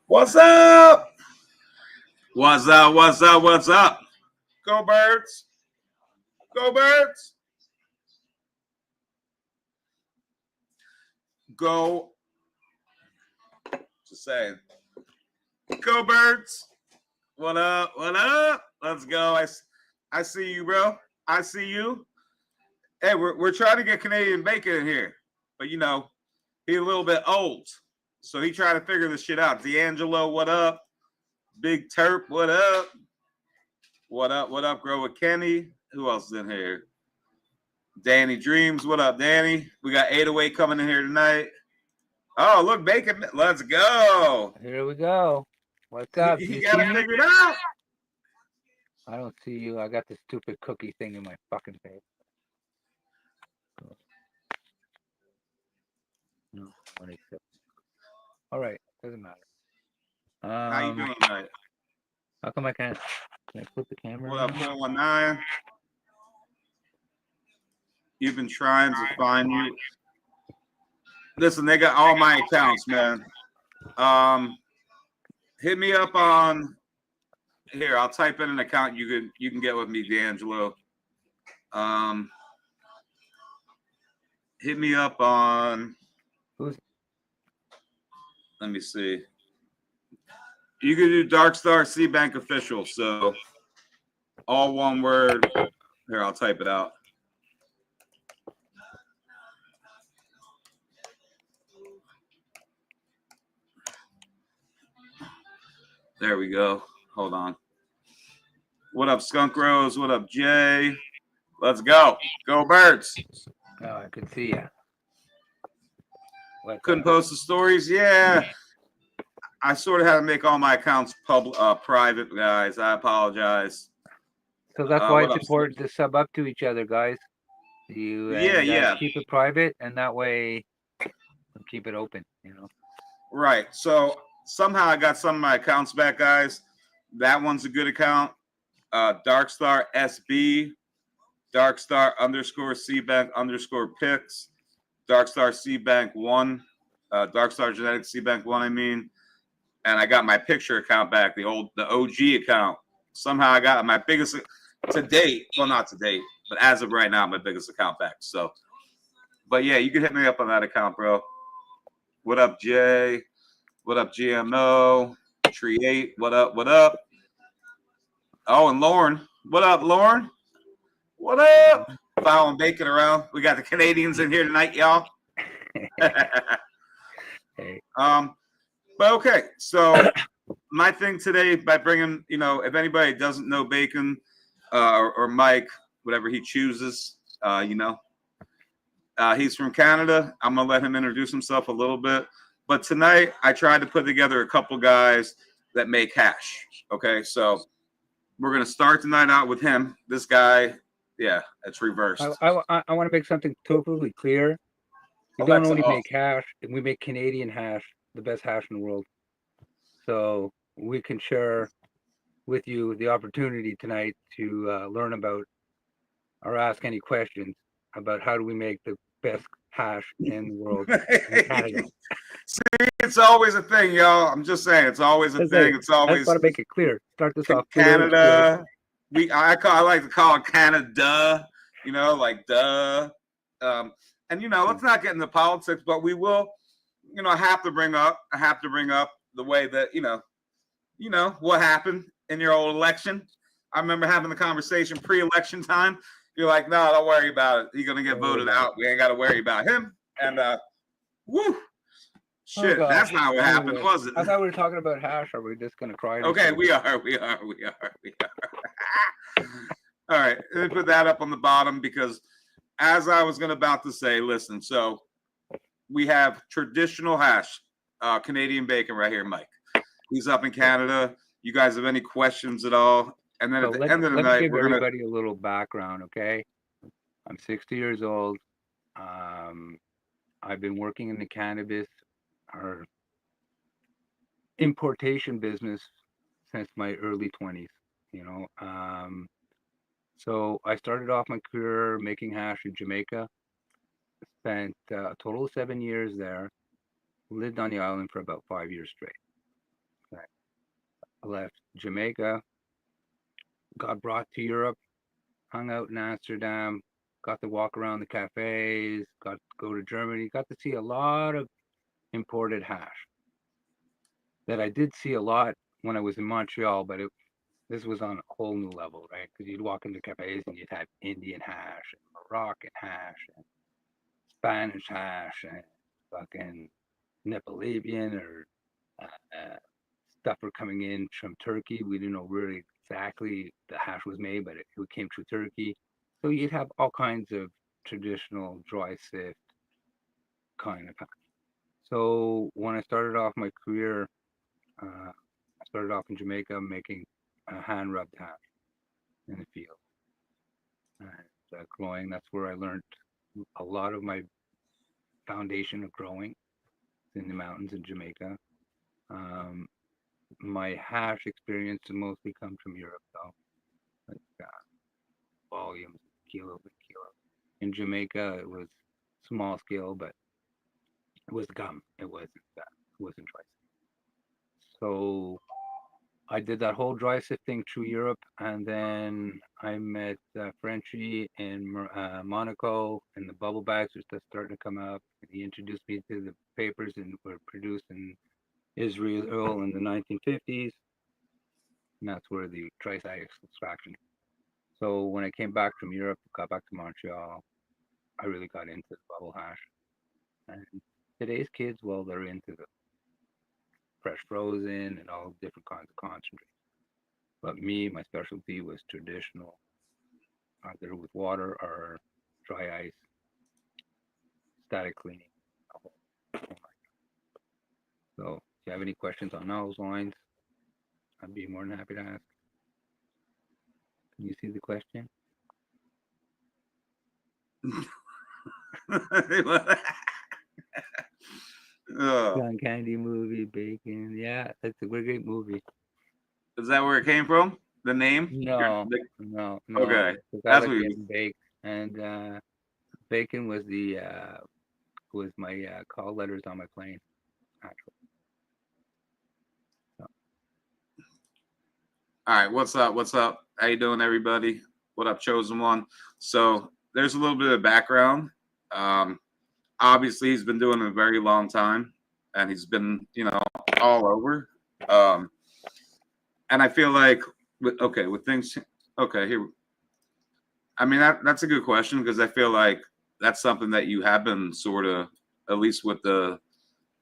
What's up? What's up? What's up? What's up? Go birds. Go birds. Go. Just saying. Go birds. What up? What up? Let's go. I see you, bro. I see you. Hey, we're trying to get Canadian bacon in here, but he's a little bit old, so he trying to figure this shit out. D'Angelo, what up? Big Terp, what up? What up? What up? Grow with Kenny. Who else is in here? Danny Dreams. What up, Danny? We got 808 coming in here tonight. Oh, look, bacon. Let's go. Here we go. What's up? You got it figured out. I don't see you. I got this stupid cookie thing in my fucking face. No, 27. All right, doesn't matter. How you doing tonight? How come I can't? Can I flip the camera? What up, 419? You've been trying to find you. Listen, they got all my accounts, man. Hit me up on here. I'll type in an account you can get with me, D'Angelo. Hit me up on. Let me see. You can do Dark Star C Bank Official. So all one word. Here, I'll type it out. There we go. Hold on. What up, Skunk Rose? What up, Jay? Let's go. Go Birds. Oh, I could see you. Couldn't post the stories? Yeah. I sort of had to make all my accounts private, guys. I apologize. So that's why it's important to sub up to each other, guys. Yeah. Keep it private, and that way keep it open, Right. So somehow I got some of my accounts back, guys. That one's a good account. Darkstar SB, Darkstar _ CBank _ Picks, Darkstar CBank 1, Darkstar Genetics CBank 1, I mean. And I got my picture account back, the OG account. Somehow I got my biggest to date. Well, not to date, but as of right now, my biggest account back. So, but yeah, you can hit me up on that account, bro. What up, Jay? What up, GMO? Tree 8. What up? What up? Oh, and Lauren. What up, Lauren? What up? Following bacon around. We got the Canadians in here tonight, y'all. Hey. But okay, so my thing today by bringing, if anybody doesn't know Bacon or Mike, whatever he chooses, he's from Canada. I'm going to let him introduce himself a little bit. But tonight, I tried to put together a couple guys that make hash. Okay, so we're going to start tonight out with him. This guy, yeah, it's reversed. I want to make something totally clear. We don't only make hash, and we make Canadian hash, the best hash in the world. So we can share with you the opportunity tonight to learn about or ask any questions about how do we make the best hash in the world in Canada. See, it's always a thing, y'all. I'm just saying, it's always a thing. It's always. I just want to make it clear. Start this off. Canada. I like to call it Canada. Like duh. And let's not get into politics, but we will. I have to bring up the way that what happened in your old election. I remember having the conversation pre-election time. You're like, no, don't worry about it. He's gonna get voted out. We ain't got to worry about him. And woo, shit, that's not what happened, was it? I thought we were talking about hash. Are we just gonna cry? Okay, we are. All right, let me put that up on the bottom because, as I was about to say, listen. So we have traditional hash, Canadian bacon right here, Mike. He's up in Canada. You guys have any questions at all? And then at the end of the night, we're gonna give everybody a little background, okay? I'm 60 years old. I've been working in the cannabis or importation business since my early 20s. So I started off my career making hash in Jamaica. Spent a total of 7 years there. Lived on the island for about 5 years straight. left Jamaica, got brought to Europe, hung out in Amsterdam, got to walk around the cafes, got to go to Germany, got to see a lot of imported hash that I did see a lot when I was in Montreal, but this was on a whole new level, right? Because you'd walk into cafes and you'd have Indian hash and Moroccan hash and Spanish hash and fucking Nepalese or stuff were coming in from Turkey. We didn't know really exactly the hash was made, but it came through Turkey. So you'd have all kinds of traditional dry sift kind of hash. So when I started off my career, I started off in Jamaica making hand rubbed hash in the field. And growing, that's where I learned a lot of my foundation of growing in the mountains in Jamaica. Um, my hash experience mostly comes from Europe, though, like volumes, kilos and kilos. In Jamaica, it was small scale, but it was gum. It wasn't dry. So I did that whole dry sifting through Europe, and then I met Frenchie in Monaco, and the bubble bags were just starting to come up. And he introduced me to the papers and were produced in Israel in the 1950s, and that's where the dry side extraction. So when I came back from Europe, got back to Montreal, I really got into the bubble hash. And today's kids, well, they're into the fresh frozen and all different kinds of concentrates. But me, my specialty was traditional, either with water or dry ice, static cleaning. So if you have any questions on those lines, I'd be more than happy to ask. Can you see the question? John Candy movie, Bacon. Yeah, that's a great movie. Is that where it came from? The name? No. Okay, That's what getting baked, and Bacon was my call letters on my plane, actually. So. All right, what's up? What's up? How you doing, everybody? What up, chosen one? So there's a little bit of background. Obviously, he's been doing it a very long time, and he's been, all over. And I feel like, with things, here. I mean, that's a good question because I feel like that's something that you have been sort of, at least with the,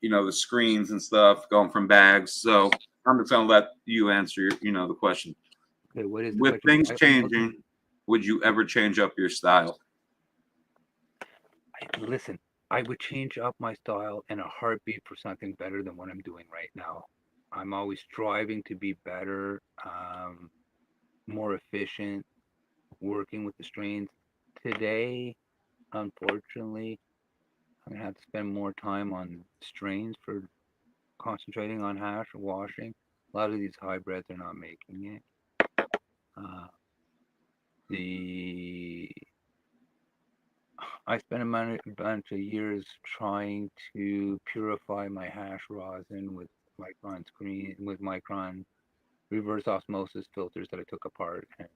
the screens and stuff going from bags. So I'm just gonna let you answer, the question. Okay, what is the with question? Things changing, would you ever change up your style? Listen, I would change up my style in a heartbeat for something better than what I'm doing right now. I'm always striving to be better, more efficient, working with the strains. Today, unfortunately, I'm gonna have to spend more time on strains for concentrating on hash or washing. A lot of these hybrids are not making it. I spent a bunch of years trying to purify my hash rosin with micron reverse osmosis filters that I took apart and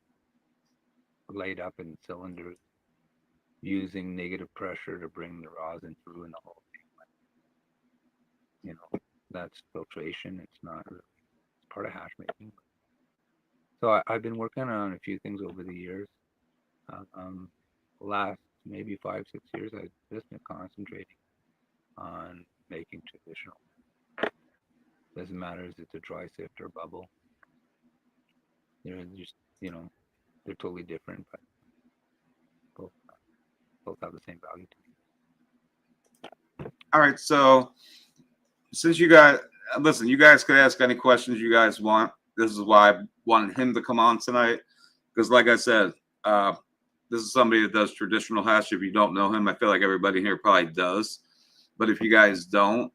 laid up in cylinders using negative pressure to bring the rosin through in the whole thing. That's filtration. It's not really, it's part of hash making. So I've been working on a few things over the years. Last maybe 5-6 years, I've just been concentrating on making traditional. Doesn't matter if it's a dry sift or bubble. They're just, they're totally different, but both have the same value to me. All right, so since you guys listen, you guys could ask any questions you guys want. This is why I wanted him to come on tonight, because like I said, this is somebody that does traditional hash. If you don't know him, I feel like everybody here probably does. But if you guys don't,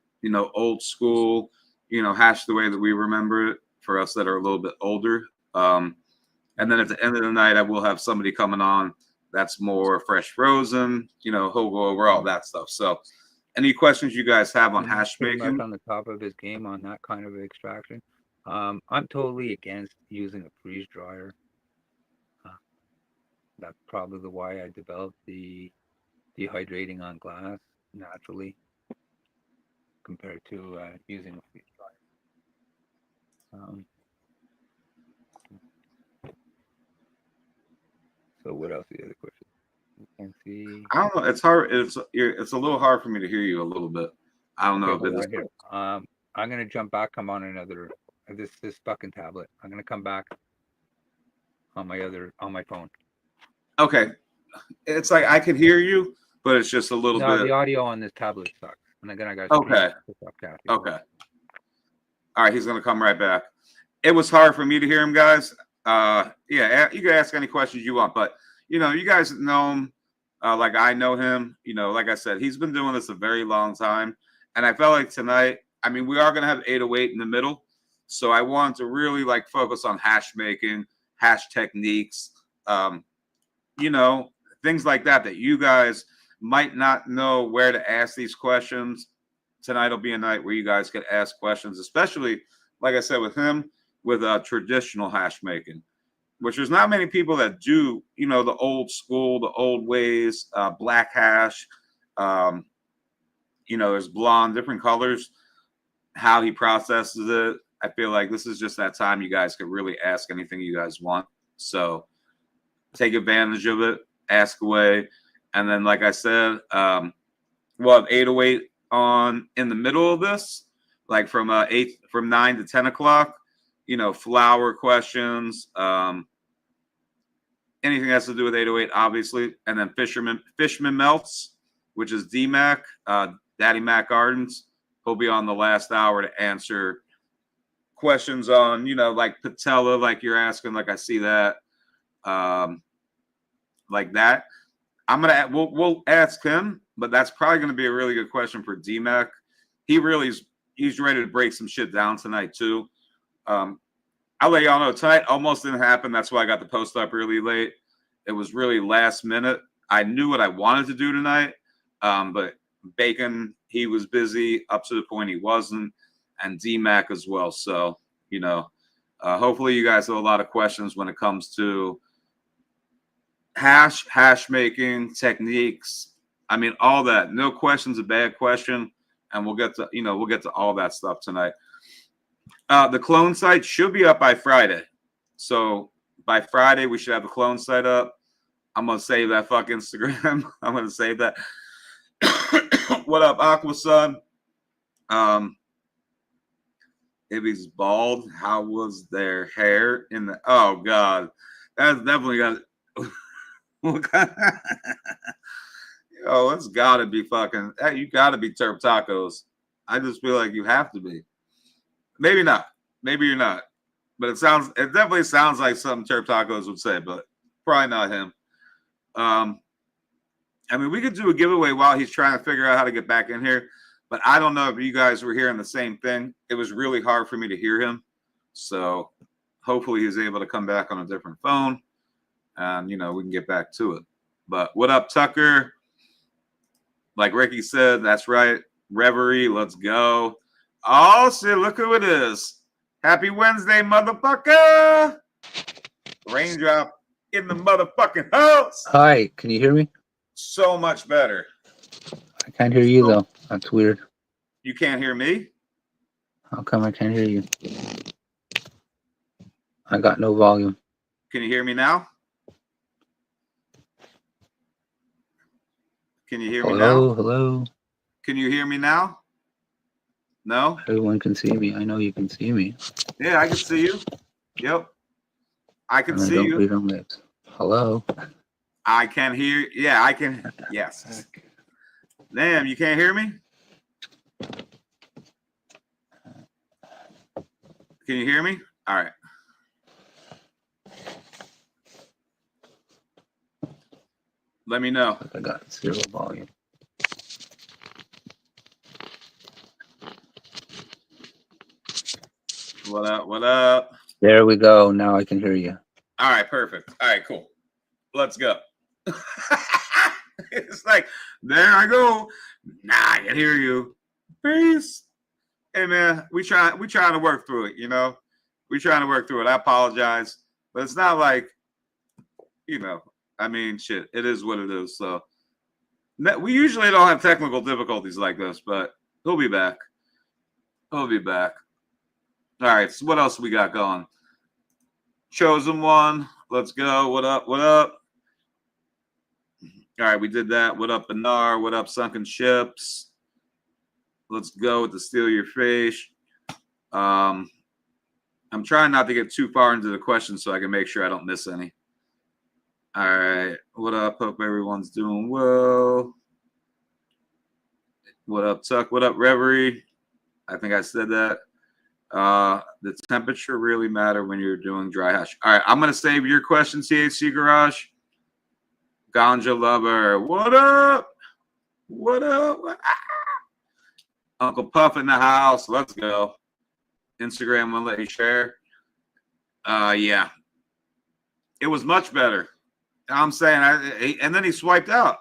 old school, hash the way that we remember it for us that are a little bit older. And then at the end of the night, I will have somebody coming on that's more fresh frozen. He'll go over all that stuff. So any questions you guys have on hash making? Much on the top of his game on that kind of extraction. I'm totally against using a freeze dryer. Uh, that's probably why I developed the dehydrating on glass naturally compared to using a freeze dryer. So what else is the other question? You can see. I don't know. It's hard. It's a little hard for me to hear you a little bit. I don't know Okay, if it hold is. on here. I'm gonna jump back. I'm on another this fucking tablet. I'm gonna come back on my phone. Okay. It's like I can hear you, but it's just a little No, bit. the audio on this tablet sucks. And then I got to Okay. Kathy. Okay. All right. He's gonna come right back. It was hard for me to hear him, guys. Yeah. You can ask any questions you want, but you guys know him. Like I know him. Like I said, he's been doing this a very long time, and I felt like tonight. I mean, we are gonna have 808 in the middle, so I wanted to really like focus on hash making, hash techniques. Um, things like that you guys might not know where to ask these questions. Tonight will be a night where you guys can ask questions, especially, like I said, with him, with traditional hash making, which there's not many people that do, the old school, the old ways, black hash, there's blonde, different colors, how he processes it. I feel like this is just that time you guys could really ask anything you guys want. So take advantage of it, ask away. And then, like I said, we'll have 808 on in the middle of this, like from 9 to 10 o'clock. Flower questions, anything that has to do with 808, obviously. And then Fishman Meltz, which is DMAC, Daddy Mac Gardens. He'll be on the last hour to answer questions on, like patella, like you're asking, like I see that, like that. We'll ask him, but that's probably gonna be a really good question for DMAC. He's ready to break some shit down tonight too. I'll let y'all know tonight almost didn't happen. That's why I got the post up really late. It was really last minute. I knew what I wanted to do tonight, but Bacon, he was busy up to the point he wasn't, and DMAC as well. So, hopefully you guys have a lot of questions when it comes to hash making techniques. I mean, all that. No question's a bad question, and we'll get to all that stuff tonight. The clone site should be up by Friday. So by Friday, we should have the clone site up. I'm going to save that fuck Instagram. I'm going to save that. What up, Aqua Sun? If he's bald, how was their hair in the... Oh, God. That's definitely got... Yo, it's got to be fucking... You got to be Turp Tacos. I just feel like you have to be. Maybe not. Maybe you're not. But it definitely sounds like something Turp Tacos would say, but probably not him. I mean, we could do a giveaway while he's trying to figure out how to get back in here, but I don't know if you guys were hearing the same thing. It was really hard for me to hear him. So hopefully he's able to come back on a different phone and, we can get back to it. But what up, Tucker? Like Ricky said, that's right. Reverie, let's go. Oh, shit, look who it is. Happy Wednesday, motherfucker. Raindrop in the motherfucking house. Hi, can you hear me? So much better. I can't hear you, though. That's weird. You can't hear me? How come I can't hear you? I got no volume. Can you hear me now? Can you hear me now? Hello? Can you hear me now? No? Everyone can see me. I know you can see me. Yeah, I can see you. Yep. I can see you. Read on lips. Hello? I can hear. Yeah, I can. Yes. Damn, you can't hear me? Can you hear me? All right. Let me know. I got zero volume. What up? What up? There we go. Now I can hear you. All right, perfect. All right, cool. Let's go. It's like, there I go. Nah, I can hear you. Peace. Hey man, we trying to work through it, We're trying to work through it. I apologize, but it's not like, I mean, shit. It is what it is. So we usually don't have technical difficulties like this, but he'll be back. He'll be back. All right. So what else we got going? Chosen one. Let's go. What up? What up? All right, we did that. What up, Benar? What up, Sunken Ships? Let's go with the Steal Your Face. I'm trying not to get too far into the questions so I can make sure I don't miss any. All right. What up? Hope everyone's doing well. What up, Tuck? What up, Reverie? I think I said that. The temperature really matter when you're doing dry hash. All right, I'm going to save your question, THC Garage. Ganja Lover. What up? What up? Uncle Puff in the house. Let's go. Instagram will let you share. Yeah. It was much better. I'm saying, and then he swiped out.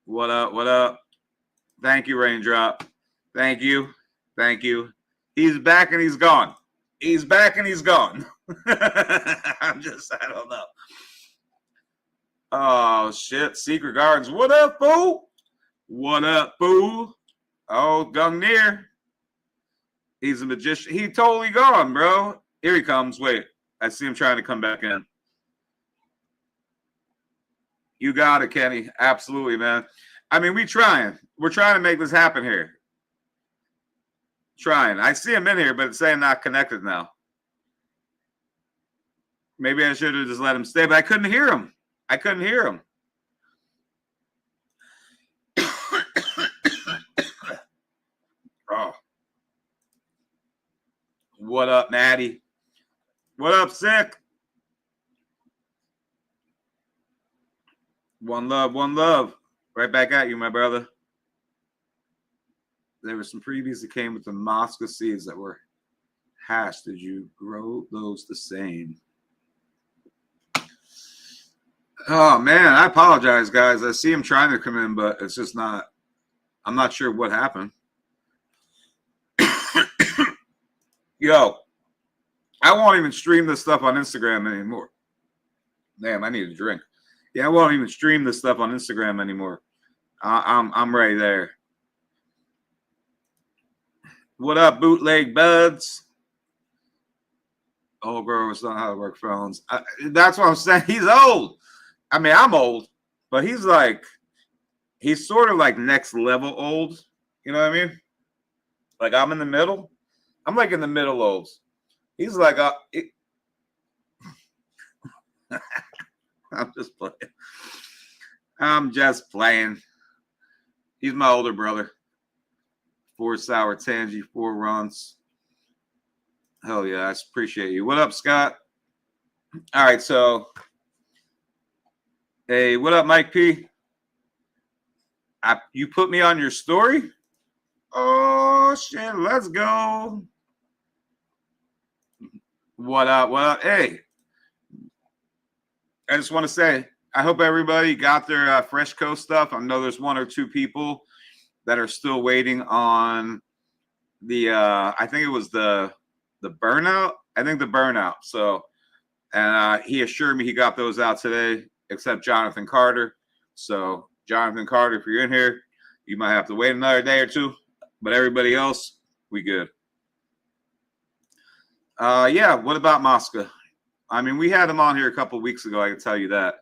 What up? What up? Thank you, Raindrop. Thank you. Thank you. He's back and he's gone. He's back and he's gone. I don't know. Oh, shit. Secret Gardens. What up, fool? What up, fool? Oh, Gungnir. He's a magician. He totally gone, bro. Here he comes. Wait. I see him trying to come back in. You got it, Kenny. Absolutely, man. I mean, we're trying to make this happen here. Trying. I see him in here, but it's saying not connected now. Maybe I should have just let him stay, but I couldn't hear him. Oh. What up, Maddie? What up, Sick? One love, one love. Right back at you, my brother. There were some freebies that came with the Moscow seeds that were hashed. Did you grow those the same? Oh, man, I apologize, guys. I see him trying to come in, but it's just not. I'm not sure what happened. Yo, I won't even stream this stuff on Instagram anymore. Damn, I need a drink. Yeah, I won't even stream this stuff on Instagram anymore. I'm right there. What up, bootleg buds? Old growers don't know how to work phones. That's what I'm saying. He's old. I mean, I'm old, but he's sort of like next level old. You know what I mean? Like I'm in the middle. I'm like in the middle olds. He's like, I'm just playing. He's my older brother. 4 sour tangy, 4 runs. Hell yeah, I appreciate you. What up, Scott? All right, so hey, what up, Mike P? You put me on your story? Oh shit, let's go. What up? What up? Hey, I just want to say I hope everybody got their Fresh Coast stuff. I know there's 1 or 2 people that are still waiting on the. I think it was the burnout. I think the burnout. So, and he assured me he got those out today, except Jonathan Carter. So, Jonathan Carter, if you're in here, you might have to wait another day or 2. But everybody else, we good. Yeah. What about Mosca? I mean, we had him on here a couple of weeks ago. I can tell you that.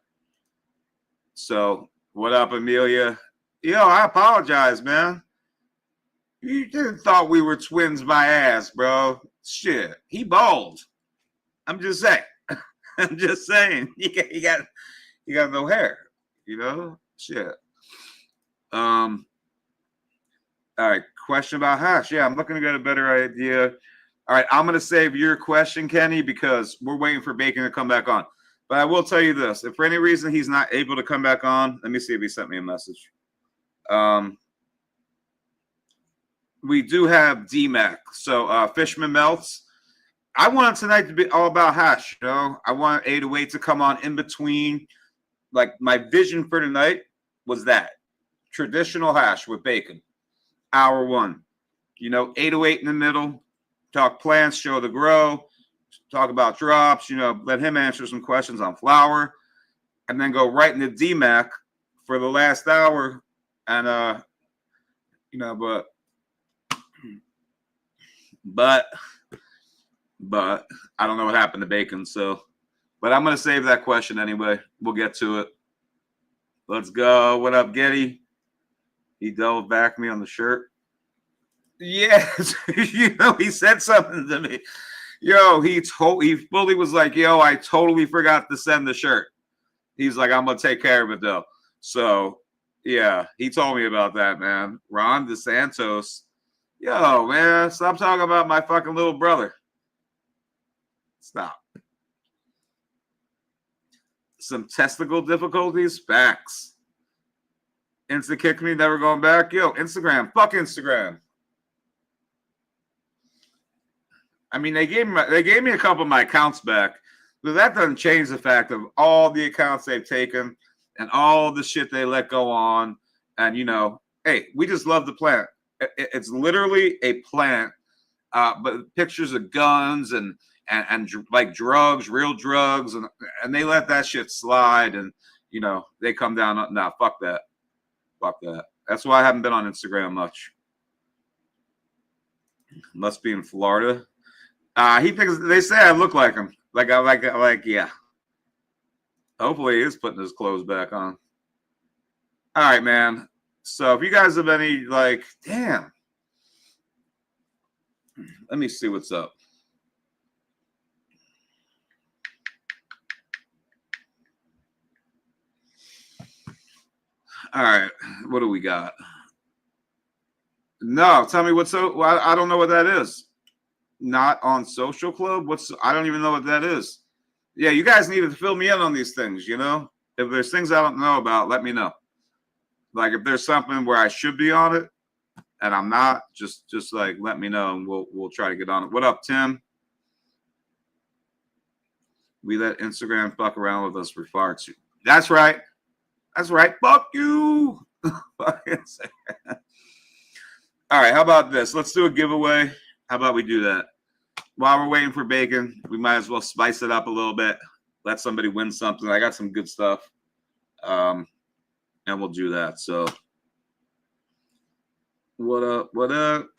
So, what up, Amelia? Yo, I apologize, man. You didn't thought we were twins by ass, bro. Shit, he bald. I'm just saying. I'm just saying. You got no hair. You know, shit. All right. Question about hash. Yeah, I'm looking to get a better idea. All right, I'm gonna save your question, Kenny, because we're waiting for Bacon to come back on. But I will tell you this: if for any reason he's not able to come back on, let me see if he sent me a message. We do have DMAC. So Fishman Meltz. I wanted tonight to be all about hash. You know, I want 808 to come on in between. Like my vision for tonight was that traditional hash with bacon. Hour 1. You know, 808 in the middle. talk plants, show the grow, talk about drops, let him answer some questions on flower, and then go right into DMAC for the last hour. And but I don't know what happened to Bacon, so but I'm gonna save that question anyway. We'll get to it. Let's go. What up, Getty? He double backed me on the shirt. Yes, he said something to me. Yo, he fully was like, yo, I totally forgot to send the shirt. He's like, I'm gonna take care of it though. So yeah, he told me about that, man. Ron DeSantos. Yo, man, stop talking about my fucking little brother. Stop. Some testicle difficulties? Facts. Insta kick me, never going back. Yo, Instagram. Fuck Instagram. I mean, they gave me a couple of my accounts back, but that doesn't change the fact of all the accounts they've taken and all the shit they let go on. And hey, we just love the plant. It's literally a plant, but pictures of guns and like drugs, real drugs, and they let that shit slide, and they come down. Nah, fuck that. That's why I haven't been on Instagram much. Must be in Florida. He thinks they say I look like him. Yeah. Hopefully he is putting his clothes back on. All right, man. So if you guys have any damn. Let me see what's up. All right, what do we got? No, tell me what's so. Well, I don't know what that is. Not on Social Club. I don't even know what that is. Yeah, you guys need to fill me in on these things. If there's things I don't know about, let me know. Like if there's something where I should be on it and I'm not, just let me know and we'll try to get on it. What up, Tim? We let Instagram fuck around with us for far too. That's right. Fuck you. All right, how about this? Let's do a giveaway. How about we do that? While we're waiting for Bacon, we might as well spice it up a little bit. Let somebody win something. I got some good stuff. And we'll do that. So what up?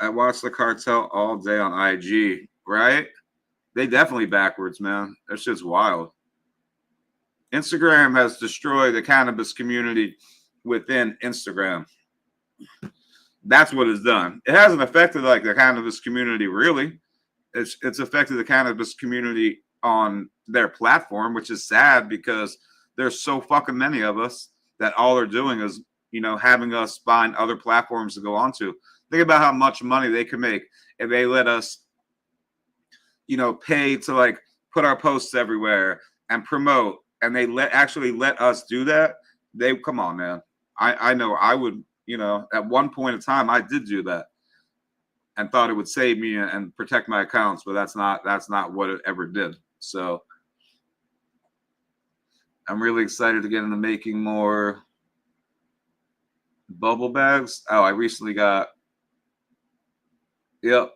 I watched the cartel all day on IG, right? They definitely backwards, man. That shit's wild. Instagram has destroyed the cannabis community within Instagram. That's what it's done. It hasn't affected the cannabis community really. It's affected the cannabis community on their platform, which is sad because there's so fucking many of us that all they're doing is having us find other platforms to go onto. Think about how much money they could make if they let us pay to put our posts everywhere and promote, and they actually let us do that. They come on, man. I know I would. At one point in time, I did do that and thought it would save me and protect my accounts, but that's not what it ever did. So I'm really excited to get into making more bubble bags. Oh, I recently got. Yep.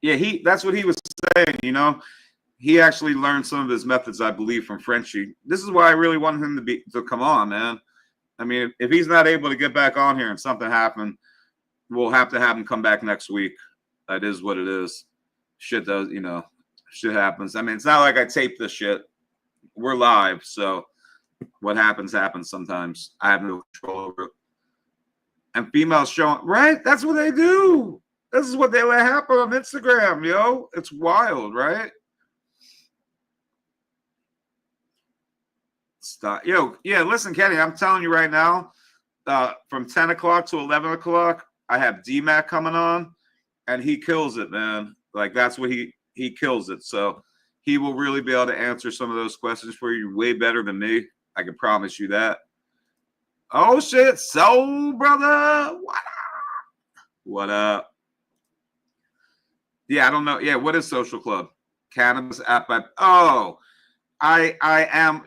Yeah, that's what he was saying. He actually learned some of his methods, I believe, from Frenchie. This is why I really wanted him to come on, man. I mean, if he's not able to get back on here and something happened, we'll have to have him come back next week. That is what it is. Shit does, shit happens. I mean, it's not like I taped this shit. We're live, so what happens sometimes. I have no control over it. And females showing, right? That's what they do. This is what they let happen on Instagram, yo. It's wild, right? Stop. Yo, yeah, listen, Kenny, I'm telling you right now, from 10 o'clock to 11 o'clock, I have DMAC coming on, and he kills it, man. That's what he kills it. So he will really be able to answer some of those questions for you way better than me. I can promise you that. Oh, shit. Soul brother. What up? Yeah, I don't know. Yeah, what is Social Club? Cannabis app. Oh, I am,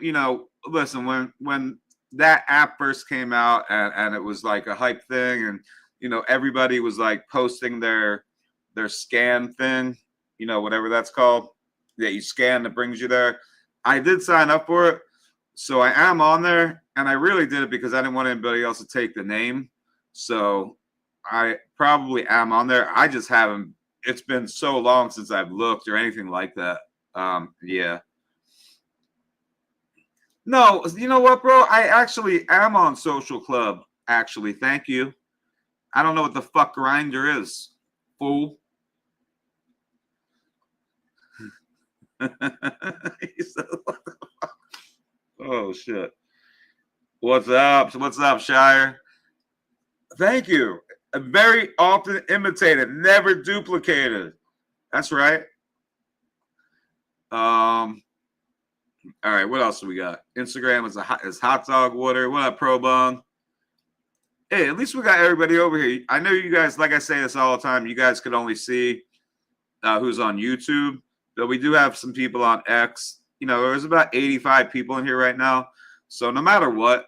listen, when that app first came out and it was like a hype thing and everybody was posting their their scan thing, whatever that's called, that you scan that brings you there. I did sign up for it, so I am on there, and I really did it because I didn't want anybody else to take the name. So I probably am on there. I just haven't. It's been so long since I've looked or anything like that. Yeah. No, you know what, bro? I actually am on Social Club. Actually, thank you. I don't know what the fuck Grinder is, fool. He said, what the fuck? Oh shit. What's up? What's up, Shire? Thank you. Very often imitated, never duplicated. That's right. All right, what else do we got? Instagram is hot dog water. What up, Pro Bong? Hey, at least we got everybody over here. I know you guys, like I say this all the time, you guys could only see who's on YouTube, but we do have some people on X. There's about 85 people in here right now. So no matter what,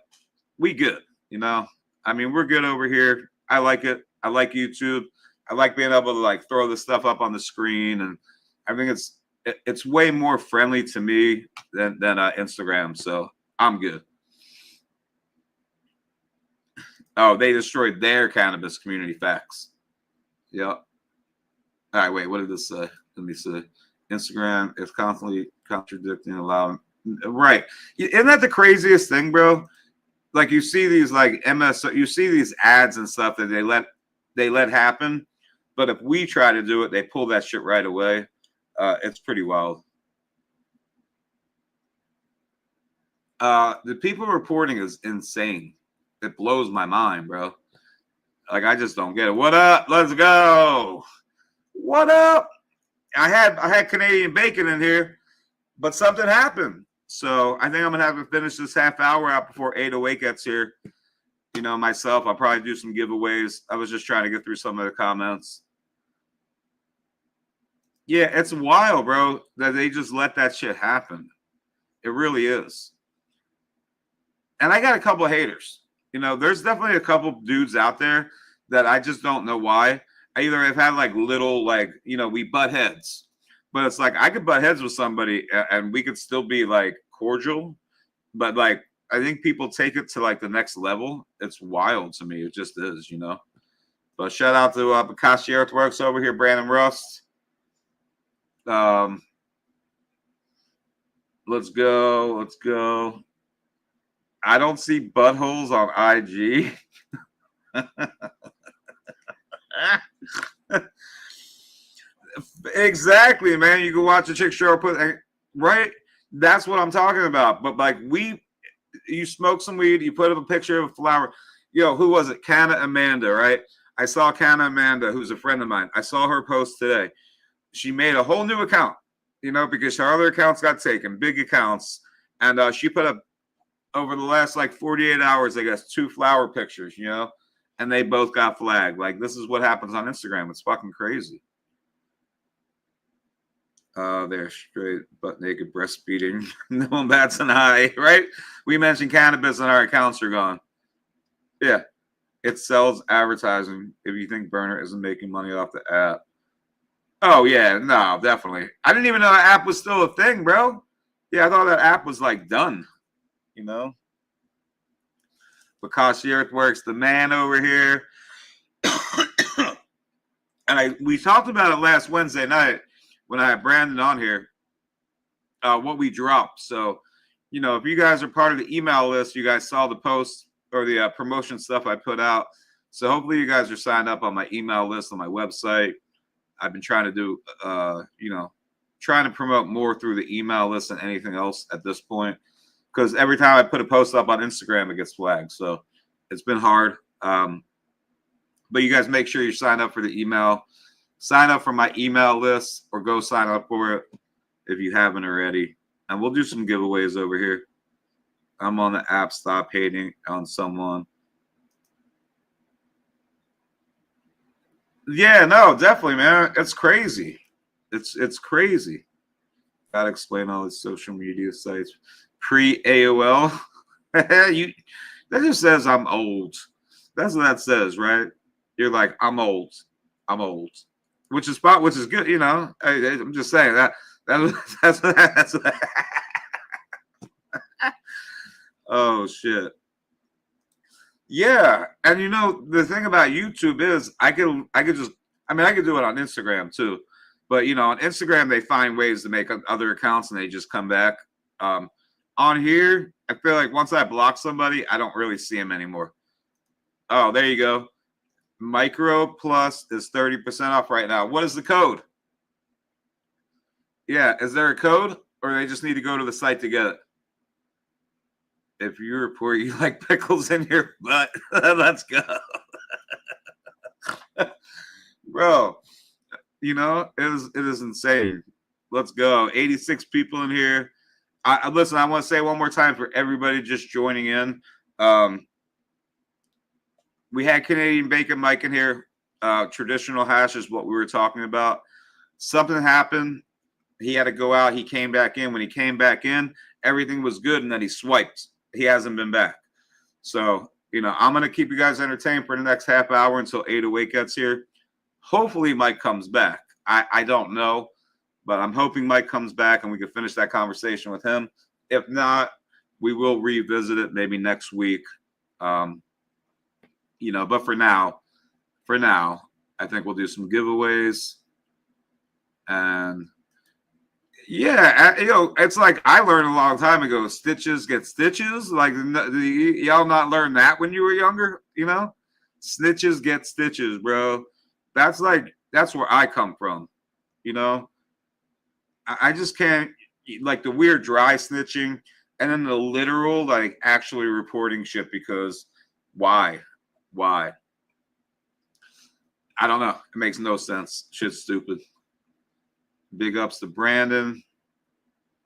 we good. I mean, we're good over here. I like it. I like YouTube. I like being able to like throw this stuff up on the screen, and I think it's way more friendly to me than Instagram. So I'm good. Oh, they destroyed their cannabis community. Facts. Yep. All right, wait. What did this say? Let me see. Instagram is constantly contradicting, allowing. Right. Isn't that the craziest thing, bro? Like you see these like you see these ads and stuff that they let happen, but if we try to do it, they pull that shit right away. It's pretty wild. The people reporting is insane. It blows my mind, bro. Like I just don't get it. What up? Let's go. What up? I had Canadian bacon in here, but something happened. So I think I'm gonna have to finish this half hour out before 808 gets here. Myself, I'll probably do some giveaways. I was just trying to get through some of the comments. Yeah, it's wild, bro, that they just let that shit happen. It really is. And I got a couple of haters. There's definitely a couple dudes out there that I just don't know why. I either have had like little, like, we butt heads. But it's like I could butt heads with somebody and we could still be like cordial. But like I think people take it to like the next level. It's wild to me. It just is, But shout out to Bakashi Earthworks over here, Brandon Rust. Let's go. Let's go. I don't see buttholes on IG. Exactly, man. You can watch a chick show right. That's what I'm talking about. But like you smoke some weed, you put up a picture of a flower. Yo, who was it? Canna Amanda, right? I saw Canna Amanda, who's a friend of mine. I saw her post today. She made a whole new account, because her other accounts got taken, big accounts. And she put up over the last like 48 hours, I guess, 2 flower pictures, and they both got flagged. Like, this is what happens on Instagram. It's fucking crazy. They're straight butt naked breastfeeding. No one bats an eye, right? We mentioned cannabis and our accounts are gone. Yeah. It sells advertising if you think Burner isn't making money off the app. Oh, yeah. No, definitely. I didn't even know that app was still a thing, bro. Yeah, I thought that app was like done. Bakashi Earthworks, the man over here. And we talked about it last Wednesday night when I had Brandon on here, what we dropped. So, if you guys are part of the email list, you guys saw the post or the promotion stuff I put out. So hopefully you guys are signed up on my email list on my website. I've been trying to do, trying to promote more through the email list than anything else at this point. Because every time I put a post up on Instagram, it gets flagged. So it's been hard. But you guys make sure you sign up for the email. Sign up for my email list or go sign up for it if you haven't already. And we'll do some giveaways over here. I'm on the app. Stop hating on someone. Yeah, no, definitely, man. It's crazy. It's crazy. Gotta explain all these social media sites. Pre-AOL. That just says I'm old. That's what that says, right? You're like, I'm old. I'm old. which is good. You know, I'm just saying that's oh shit. Yeah, and you know the thing about YouTube is I could just I could do it on Instagram too, but you know on Instagram they find ways to make other accounts and they just come back. On here, I feel like once I block somebody, I don't really see them anymore. Oh, there you go. Micro Plus is 30% off right now. What is the code? Yeah, is there a code, or they just need to go to the site to get it? If you report you like pickles in your butt, let's go. Bro, you know, it is insane. Let's go. 86 people in here. Listen, I want to say one more time for everybody just joining in. We had Canadian Bacon Mike in here. Traditional hash is what we were talking about. Something happened. He had to go out. He came back in. When he came back in, everything was good, and then he swiped. He hasn't been back. So, you know, I'm going to keep you guys entertained for the next half hour until 808 gets here. Hopefully Mike comes back. I don't know, but I'm hoping Mike comes back and we can finish that conversation with him. If not, we will revisit it maybe next week. You know, but for now, I think we'll do some giveaways. And yeah, you know, it's like I learned a long time ago, stitches get stitches. Like, y'all not learn that when you were younger, you know? Snitches get stitches, bro. That's where I come from, you know? I just can't, like the weird dry snitching and then the literal, like actually reporting shit because why? I don't know. It makes no sense. Shit's stupid. Big ups to Brandon.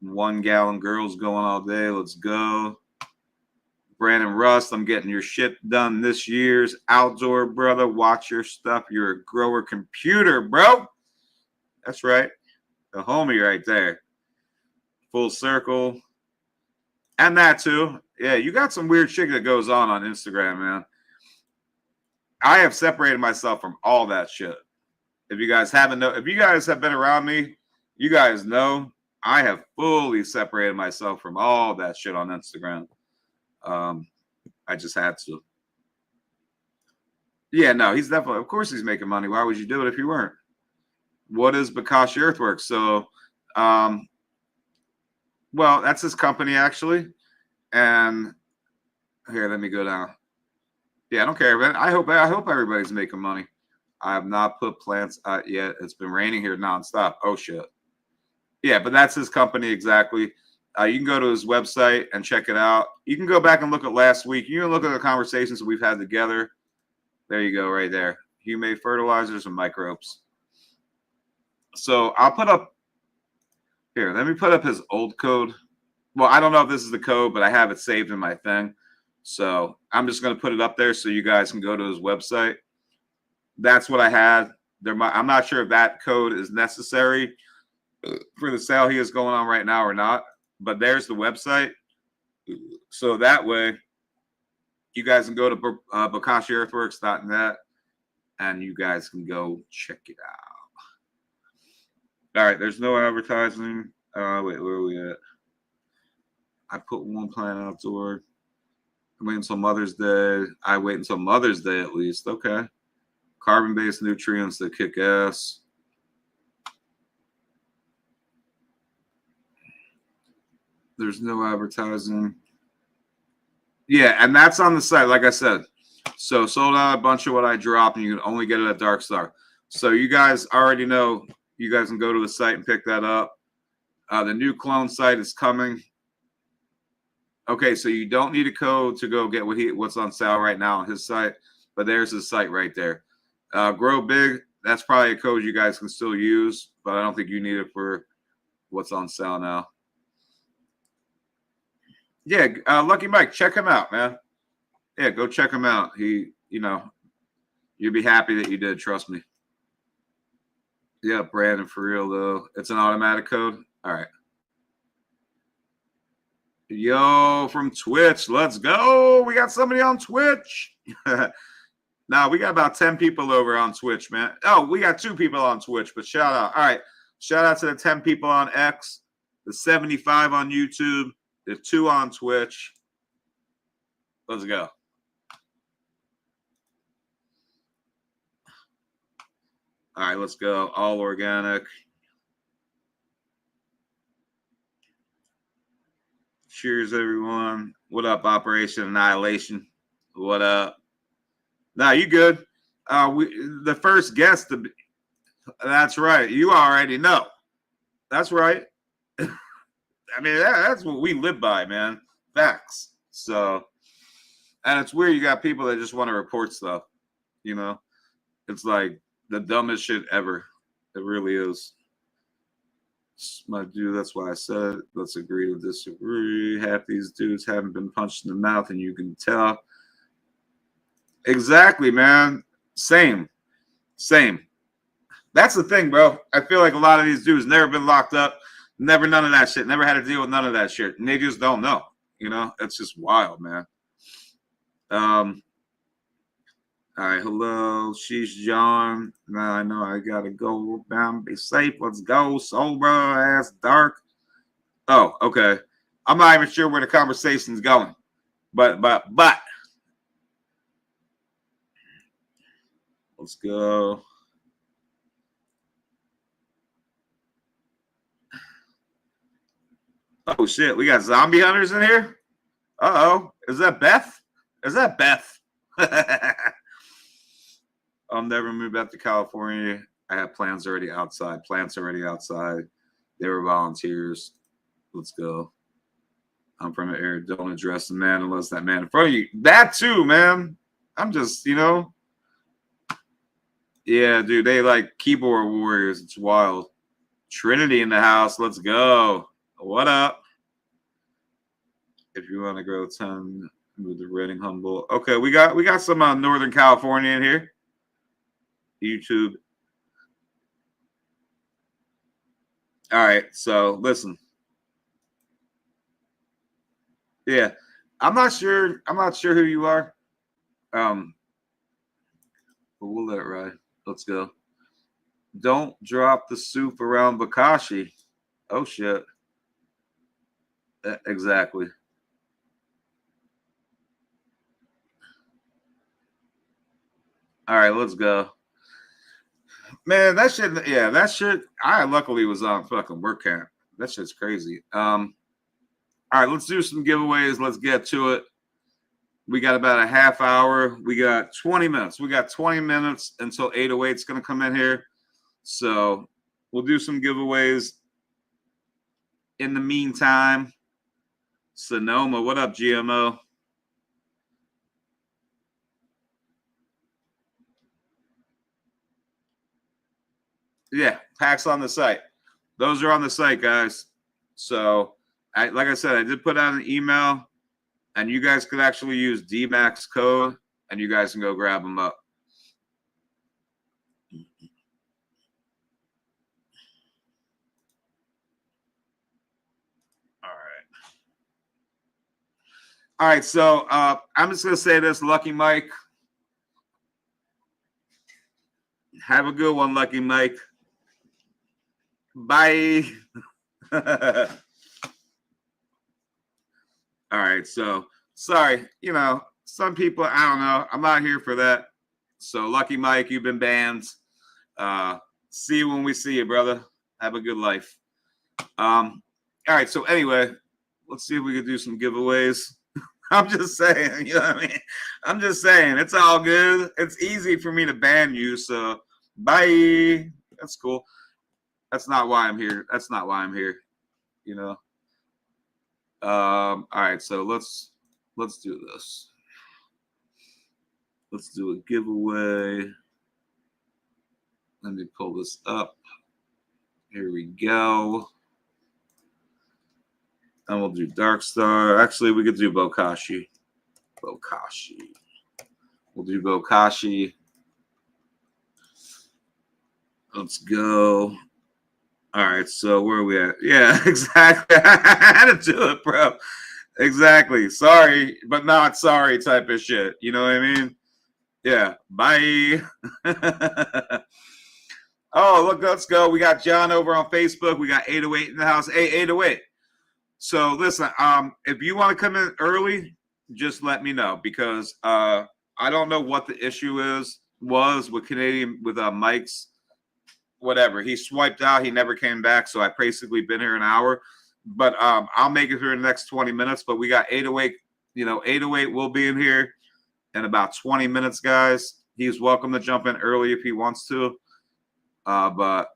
1 gallon girls going all day. Let's go. Brandon Rust, I'm getting your shit done this year's outdoor, brother. Watch your stuff. You're a grower computer, bro. That's right. The homie right there. Full circle. And that too. Yeah, you got some weird shit that goes on Instagram, man. I have separated myself from all that shit. If you guys have been around me, you guys know I have fully separated myself from all that shit on Instagram. I just had to. Yeah, no, he's definitely, of course he's making money. Why would you do it if you weren't? What is Bakashi Earthworks? So, well, that's his company actually. And here, let me go down. Yeah, I don't care, man. I hope everybody's making money. I have not put plants out yet. It's been raining here nonstop. Oh shit. Yeah, but that's his company exactly. You can go to his website and check it out. You can go back and look at last week. You can look at the conversations that we've had together. There you go, right there. Humate fertilizers and microbes. So I'll put up here. Let me put up his old code. Well, I don't know if this is the code, but I have it saved in my thing. So I'm just going to put it up there so you guys can go to his website. That's what I had. I'm not sure if that code is necessary for the sale he is going on right now or not. But there's the website. So that way, you guys can go to BakashiEarthworks.net and you guys can go check it out. All right, there's no advertising. Wait, where are we at? I put one plant outdoor. Wait until Mother's Day. I wait until Mother's Day at least. Okay. Carbon-based nutrients that kick ass. There's no advertising. Yeah, and that's on the site, like I said. So sold out a bunch of what I dropped, and you can only get it at Dark Star. So you guys already know. You guys can go to the site and pick that up. The new clone site is coming. Okay, so you don't need a code to go get what's on sale right now on his site, but there's his site right there. Grow Big, that's probably a code you guys can still use, but I don't think you need it for what's on sale now. Yeah, Lucky Mike, check him out, man. Yeah, go check him out. He, you know, you'll be happy that you did, trust me. Yeah, Brandon, for real, though. It's an automatic code? All right. Yo, from Twitch, let's go. We got somebody on Twitch. Now we got about 10 people over on Twitch, man. Oh, we got 2 people on Twitch, but shout out. All right. Shout out to the 10 people on X, the 75 on YouTube, the 2 on Twitch. Let's go. All right, let's go. All organic. Cheers, everyone. What up, Operation Annihilation? What up? Nah, you good. The first guest. That's right. You already know. That's right. I mean, that's what we live by, man. Facts. So, and it's weird. You got people that just want to report stuff. You know, it's like the dumbest shit ever. It really is. My dude, that's why I said, let's agree to disagree. Half these dudes haven't been punched in the mouth, and you can tell. Exactly, man. Same. That's the thing, bro. I feel like a lot of these dudes never been locked up, never none of that shit, never had to deal with none of that shit. And they just don't know. You know, it's just wild, man. All right, hello, she's John. Now I know I gotta go down, be safe. Let's go, sober ass dark. Oh, okay. I'm not even sure where the conversation's going, but let's go. Oh shit, we got zombie hunters in here. Uh-oh, is that Beth? I'll never move back to California. I have plans already outside. Plants already outside. They were volunteers. Let's go. I'm from an area. Don't address the man unless that man in front of you. That too, man. I'm just, you know. Yeah, dude. They like keyboard warriors. It's wild. Trinity in the house. Let's go. What up? If you want to grow 10, move the Reading Humble. Okay, we got some Northern California in here. YouTube. All right, so listen. Yeah, I'm not sure who you are. But we'll let it ride. Let's go. Don't drop the soup around Bakashi. Oh shit. Exactly. All right, let's go. Man, that shit. I luckily was on fucking work camp. That shit's crazy. All right, let's do some giveaways. Let's get to it. We got about a half hour. We got 20 minutes. We got 20 minutes until 808's going to come in here. So we'll do some giveaways. In the meantime, Sonoma, what up, GMO? Yeah, packs on the site. Those are on the site, guys. So, like I said, I did put out an email, and you guys could actually use DMAX code, and you guys can go grab them up. All right, so I'm just going to say this, Lucky Mike. Have a good one, Lucky Mike. Bye. All right, so sorry, you know, some people, I don't know. I'm not here for that. So, Lucky Mike, you've been banned. See you when we see you, brother. Have a good life. All right, so anyway, let's see if we can do some giveaways. I'm just saying, you know what I mean? I'm just saying, it's all good. It's easy for me to ban you, so bye. That's cool. That's not why I'm here. You know. All right, so let's do this. Let's do a giveaway. Let me pull this up. Here we go. And we'll do Dark Star. Actually, we could do Bokashi. We'll do Bokashi. Let's go. All right, so where are we at? Yeah, exactly. I had to do it, bro. Exactly. Sorry, but not sorry type of shit. You know what I mean? Yeah. Bye. Oh, look, let's go. We got John over on Facebook. We got 808 in the house. Hey, 808. So listen, if you want to come in early, just let me know because I don't know what the issue was with Canadian with Mike's whatever. He swiped out, he never came back, so I basically been here an hour. But I'll make it through the next 20 minutes. But we got 808, 808 will be in here in about 20 minutes, guys. He's welcome to jump in early if he wants to. But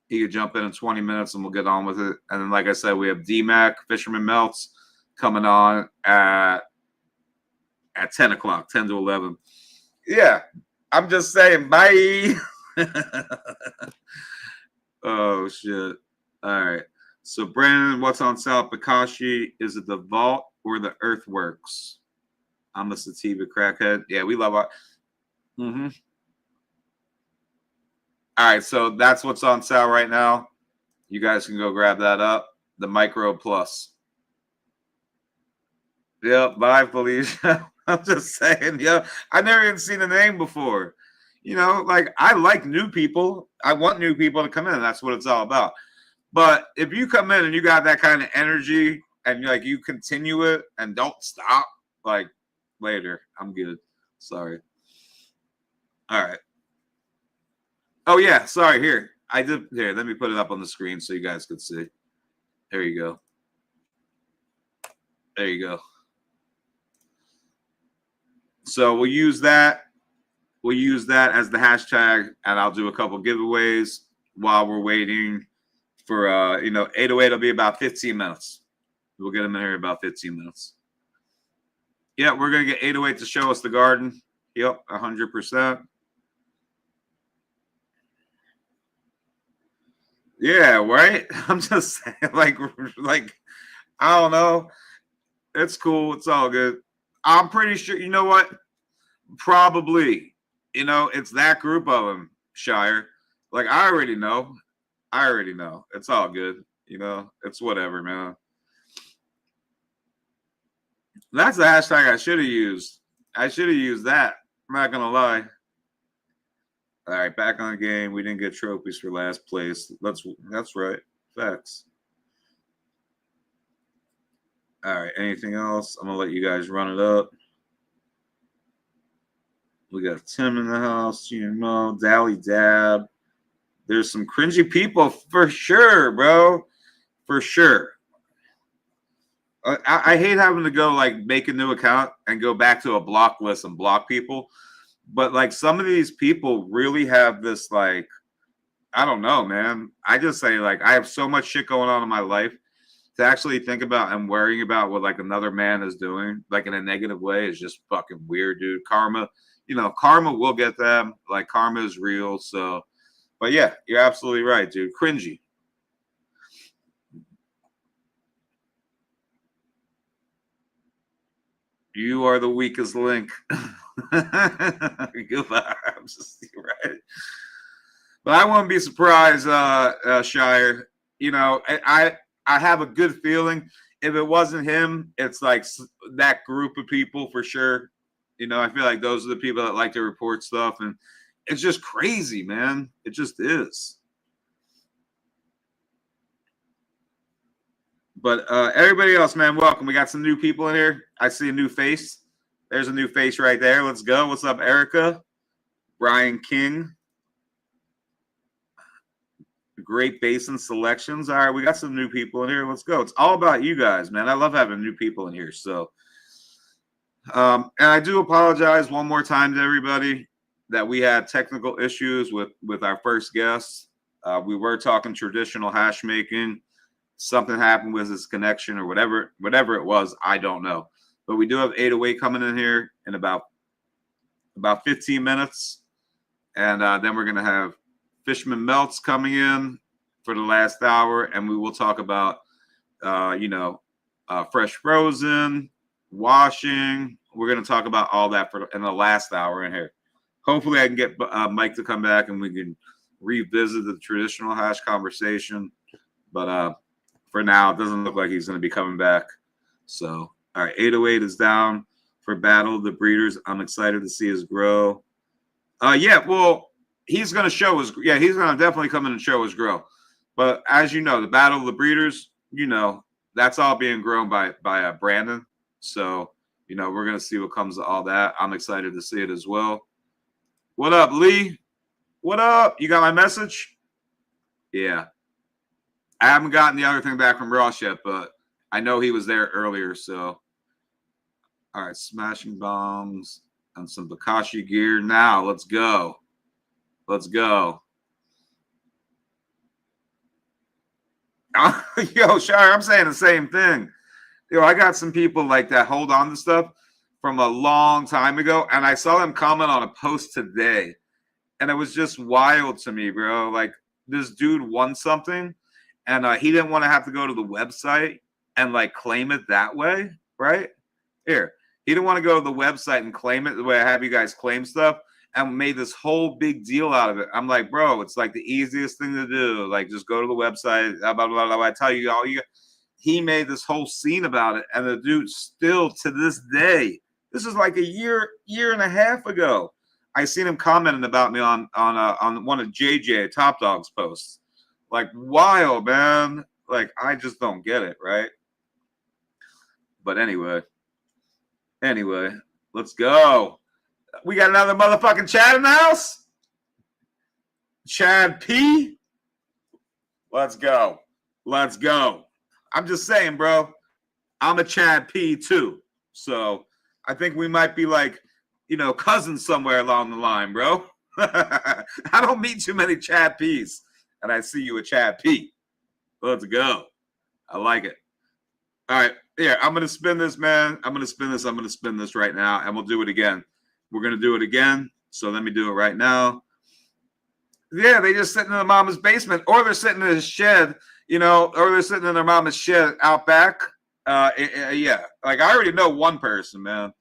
he could jump in 20 minutes and we'll get on with it. And then, like I said, we have DMAC, Fisherman Meltz coming on at 10 o'clock, 10 to 11. Yeah, I'm just saying, bye. Oh, shit. All right. So, Brandon, what's on South Pikashi? Is it the vault or the earthworks? I'm a sativa crackhead. Yeah, we love it. Mm-hmm. All right, so that's what's on sale right now. You guys can go grab that up. The Micro Plus. Yep, bye, Felicia. I'm just saying, yeah. I never even seen the name before. Like I like new people. I want new people to come in. That's what it's all about. But if you come in and you got that kind of energy and like you continue it and don't stop, like later, I'm good. Sorry. All right. Oh yeah, sorry. Here, let me put it up on the screen so you guys can see. There you go. There you go. So we'll use that. We'll use that as the hashtag, and I'll do a couple giveaways while we're waiting for 808 will be about 15 minutes. We'll get them in here in about 15 minutes. Yeah, we're gonna get 808 to show us the garden. Yep, 100%. Yeah, right. I'm just saying, like I don't know. It's cool. It's all good. I'm pretty sure. You know what? Probably. It's that group of them, Shire. Like I already know. It's all good. It's whatever, man. That's the hashtag I should have used. I should have used that. I'm not gonna lie. All right, back on the game. We didn't get trophies for last place. That's right. Facts. All right. Anything else? I'm gonna let you guys run it up. We got Tim in the house. Dally Dab. There's some cringy people for sure, bro. For sure. I hate having to go like make a new account and go back to a block list and block people. But like some of these people really have this like, I don't know, man. I just say like I have so much shit going on in my life to actually think about and worrying about what like another man is doing, like in a negative way, is just fucking weird, dude. Karma, karma will get them. Like karma is real. So, but yeah, you're absolutely right, dude. Cringy. You are the weakest link. Goodbye. I'm just right. But I wouldn't be surprised, Shire. I have a good feeling. If it wasn't him, it's like that group of people for sure. I feel like those are the people that like to report stuff, and it's just crazy, man. It just is. But everybody else, man, welcome. We got some new people in here. I see a new face. There's a new face right there. Let's go. What's up, Erica? Brian King. Great Basin selections. All right, we got some new people in here. Let's go. It's all about you guys, man. I love having new people in here. So, and I do apologize one more time to everybody that we had technical issues with our first guest. We were talking traditional hash making. Something happened with his connection or whatever it was. I don't know. But we do have 808 coming in here in about 15 minutes. And then we're going to have Fishman Meltz coming in for the last hour. And we will talk about, fresh frozen, washing. We're going to talk about all that in the last hour in here. Hopefully I can get Mike to come back and we can revisit the traditional hash conversation. But for now, it doesn't look like he's going to be coming back. So, all right, 808 is down. for Battle of the Breeders. I'm excited to see his grow. Yeah, well, he's going to show his. Yeah, he's going to definitely come in and show his grow. But as you know, the Battle of the Breeders, that's all being grown by Brandon. So we're going to see what comes of all that. I'm excited to see it as well. What up, Lee? What up? You got my message? Yeah. I haven't gotten the other thing back from Ross yet, but I know he was there earlier. So, all right, smashing bombs and some Bakashi gear. Now, let's go. Let's go. Yo, Shire, I'm saying the same thing. I got some people like that hold on to stuff from a long time ago, and I saw them comment on a post today, and it was just wild to me, bro. Like, this dude won something, and he didn't want to have to go to the website and like claim it that way, right? Here, he didn't want to go to the website and claim it the way I have you guys claim stuff, and made this whole big deal out of it. I'm like, bro, it's like the easiest thing to do. Like, just go to the website. Blah, blah, blah, blah. I tell you all. He made this whole scene about it, and the dude still to this day. This is like a year and a half ago. I seen him commenting about me on one of JJ Top Dog's posts. Like, wild, man. Like, I just don't get it, right? But anyway, let's go. We got another motherfucking Chad in the house. Chad P. Let's go. Let's go. I'm just saying, bro. I'm a Chad P too. So I think we might be like, cousins somewhere along the line, bro. I don't meet too many Chad P's. And I see you a Chad P. Let's go. I like it. All right. Here, I'm going to spin this, man. I'm going to spin this right now, and we'll do it again. We're going to do it again. So let me do it right now. Yeah, they just sitting in their mama's basement, or they're sitting in his shed, or they're sitting in their mama's shed out back. Yeah, like I already know one person, man.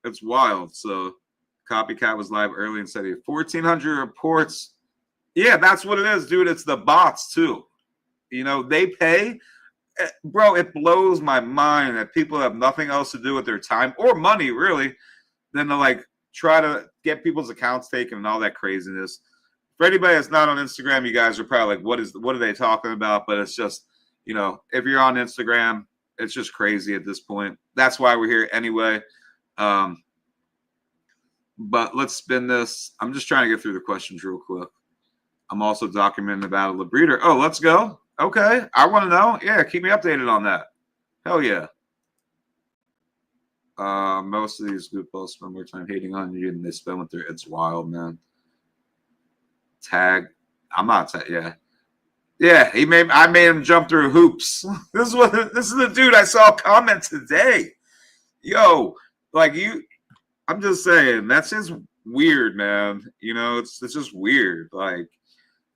It's wild. So Copycat was live early and said he had 1,400 reports. Yeah, that's what it is, dude. It's the bots, too. They pay. Bro, it blows my mind that people have nothing else to do with their time or money, really, than to, like, try to get people's accounts taken and all that craziness. For anybody that's not on Instagram, you guys are probably like, what are they talking about? But it's just, if you're on Instagram, it's just crazy at this point. That's why we're here anyway. But let's spin this. I'm just trying to get through the questions real quick. I'm also documenting the Battle of the Breeder. Oh, let's go. Okay. I want to know. Yeah, keep me updated on that. Hell yeah. Most of these good posts spend more time hating on you than they spend with their. It's wild, man. Tag. I'm not. Yeah. Yeah. I made him jump through hoops. This is the dude I saw comment today. Yo, like you. I'm just saying that's just weird, man. It's just weird, like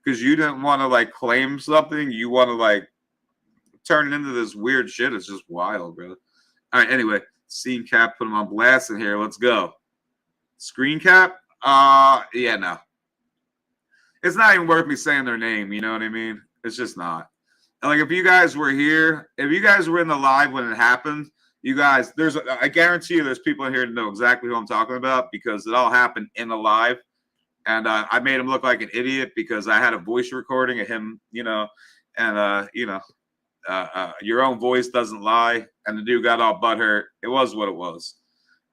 because you didn't want to like claim something, you want to like turn it into this weird shit. It's just wild, bro. All right. Anyway. Scene cap, put him on blast in here. Let's go. Screen cap? Yeah, no. It's not even worth me saying their name, you know what I mean? It's just not. And like if you guys were here, if you guys were in the live when it happened, you guys, I guarantee you there's people in here to know exactly who I'm talking about because it all happened in the live. And I made him look like an idiot because I had a voice recording of him, and your own voice doesn't lie, and the dude got all butthurt. It was what it was.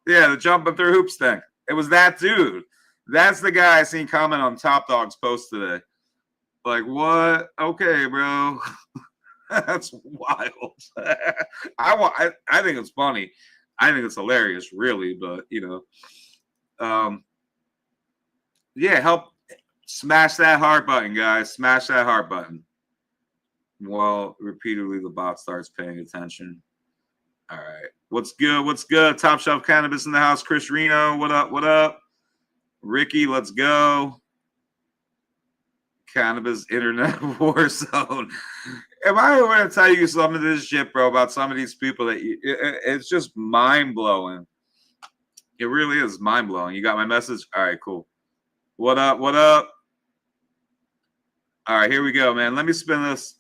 Yeah, the jumping through hoops thing. It was that dude. That's the guy I seen comment on Top Dog's post today. Like, what? Okay, bro. That's wild. I think it's funny. I think it's hilarious, really, but yeah, help smash that heart button, guys. Smash that heart button. Well, repeatedly the bot starts paying attention. All right. What's good? What's good? Top Shelf Cannabis in the house. Chris Reno. What up? What up? Ricky, let's go. Cannabis Internet War Zone. Am I going to tell you some of this shit, bro, about some of these people that it's just mind-blowing. It really is mind-blowing. You got my message? All right, cool. What up? What up? All right, here we go, man. Let me spin this.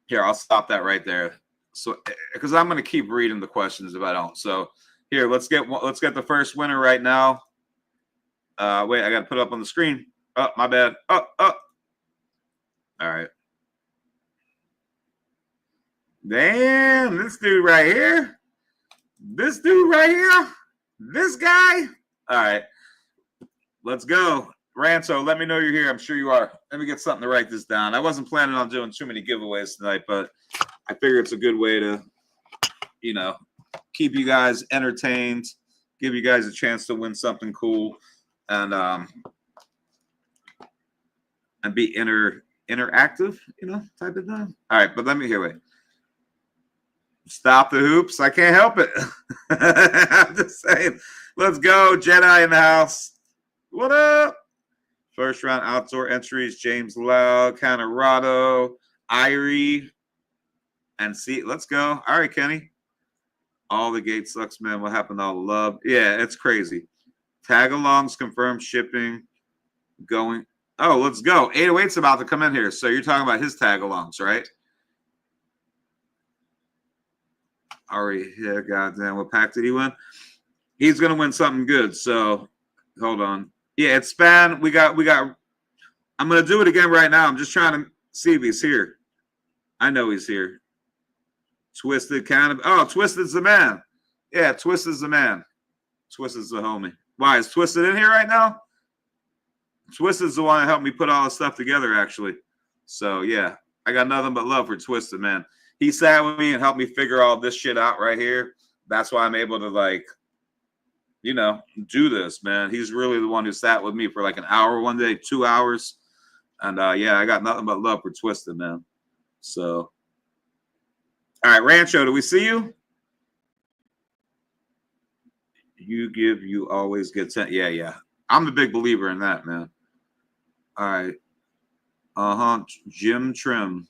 Here, I'll stop that right there. So because I'm going to keep reading the questions if I don't. So here, let's get the first winner right now. Wait, I got to put it up on the screen. Oh, my bad. Oh. All right. Damn, this dude right here. This dude right here. This guy. All right. Let's go. Rancho, let me know you're here. I'm sure you are. Let me get something to write this down. I wasn't planning on doing too many giveaways tonight, but I figure it's a good way to, keep you guys entertained, give you guys a chance to win something cool, and be interactive, type of thing. All right, but let me hear it. Stop the hoops. I can't help it. I'm just saying. Let's go. Jedi in the house. What up? First round outdoor entries, James Lau, Canorado, Irie, and see. Let's go. All right, Kenny. All the gate sucks, man. What happened to all the love? Yeah, it's crazy. Tag-alongs, confirmed shipping, going. Oh, let's go. 808's about to come in here. So you're talking about his tag-alongs, right? Already here. Goddamn. What pack did he win? He's going to win something good. So hold on. Yeah, it's Span. We got. I'm going to do it again right now. I'm just trying to see if he's here. I know he's here. Twisted kind of. Oh, Twisted's the man. Yeah, Twisted's the man. Twisted's the homie. Why, is Twisted in here right now? Twisted's the one that helped me put all this stuff together, actually. So, yeah, I got nothing but love for Twisted, man. He sat with me and helped me figure all this shit out right here. That's why I'm able to, do this, man. He's really the one who sat with me for like an hour one day, 2 hours. And, yeah, I got nothing but love for Twisted, man. So, all right, Rancho, do we see you? You give, you always get sent. Yeah. I'm a big believer in that, man. All right. Jim Trim.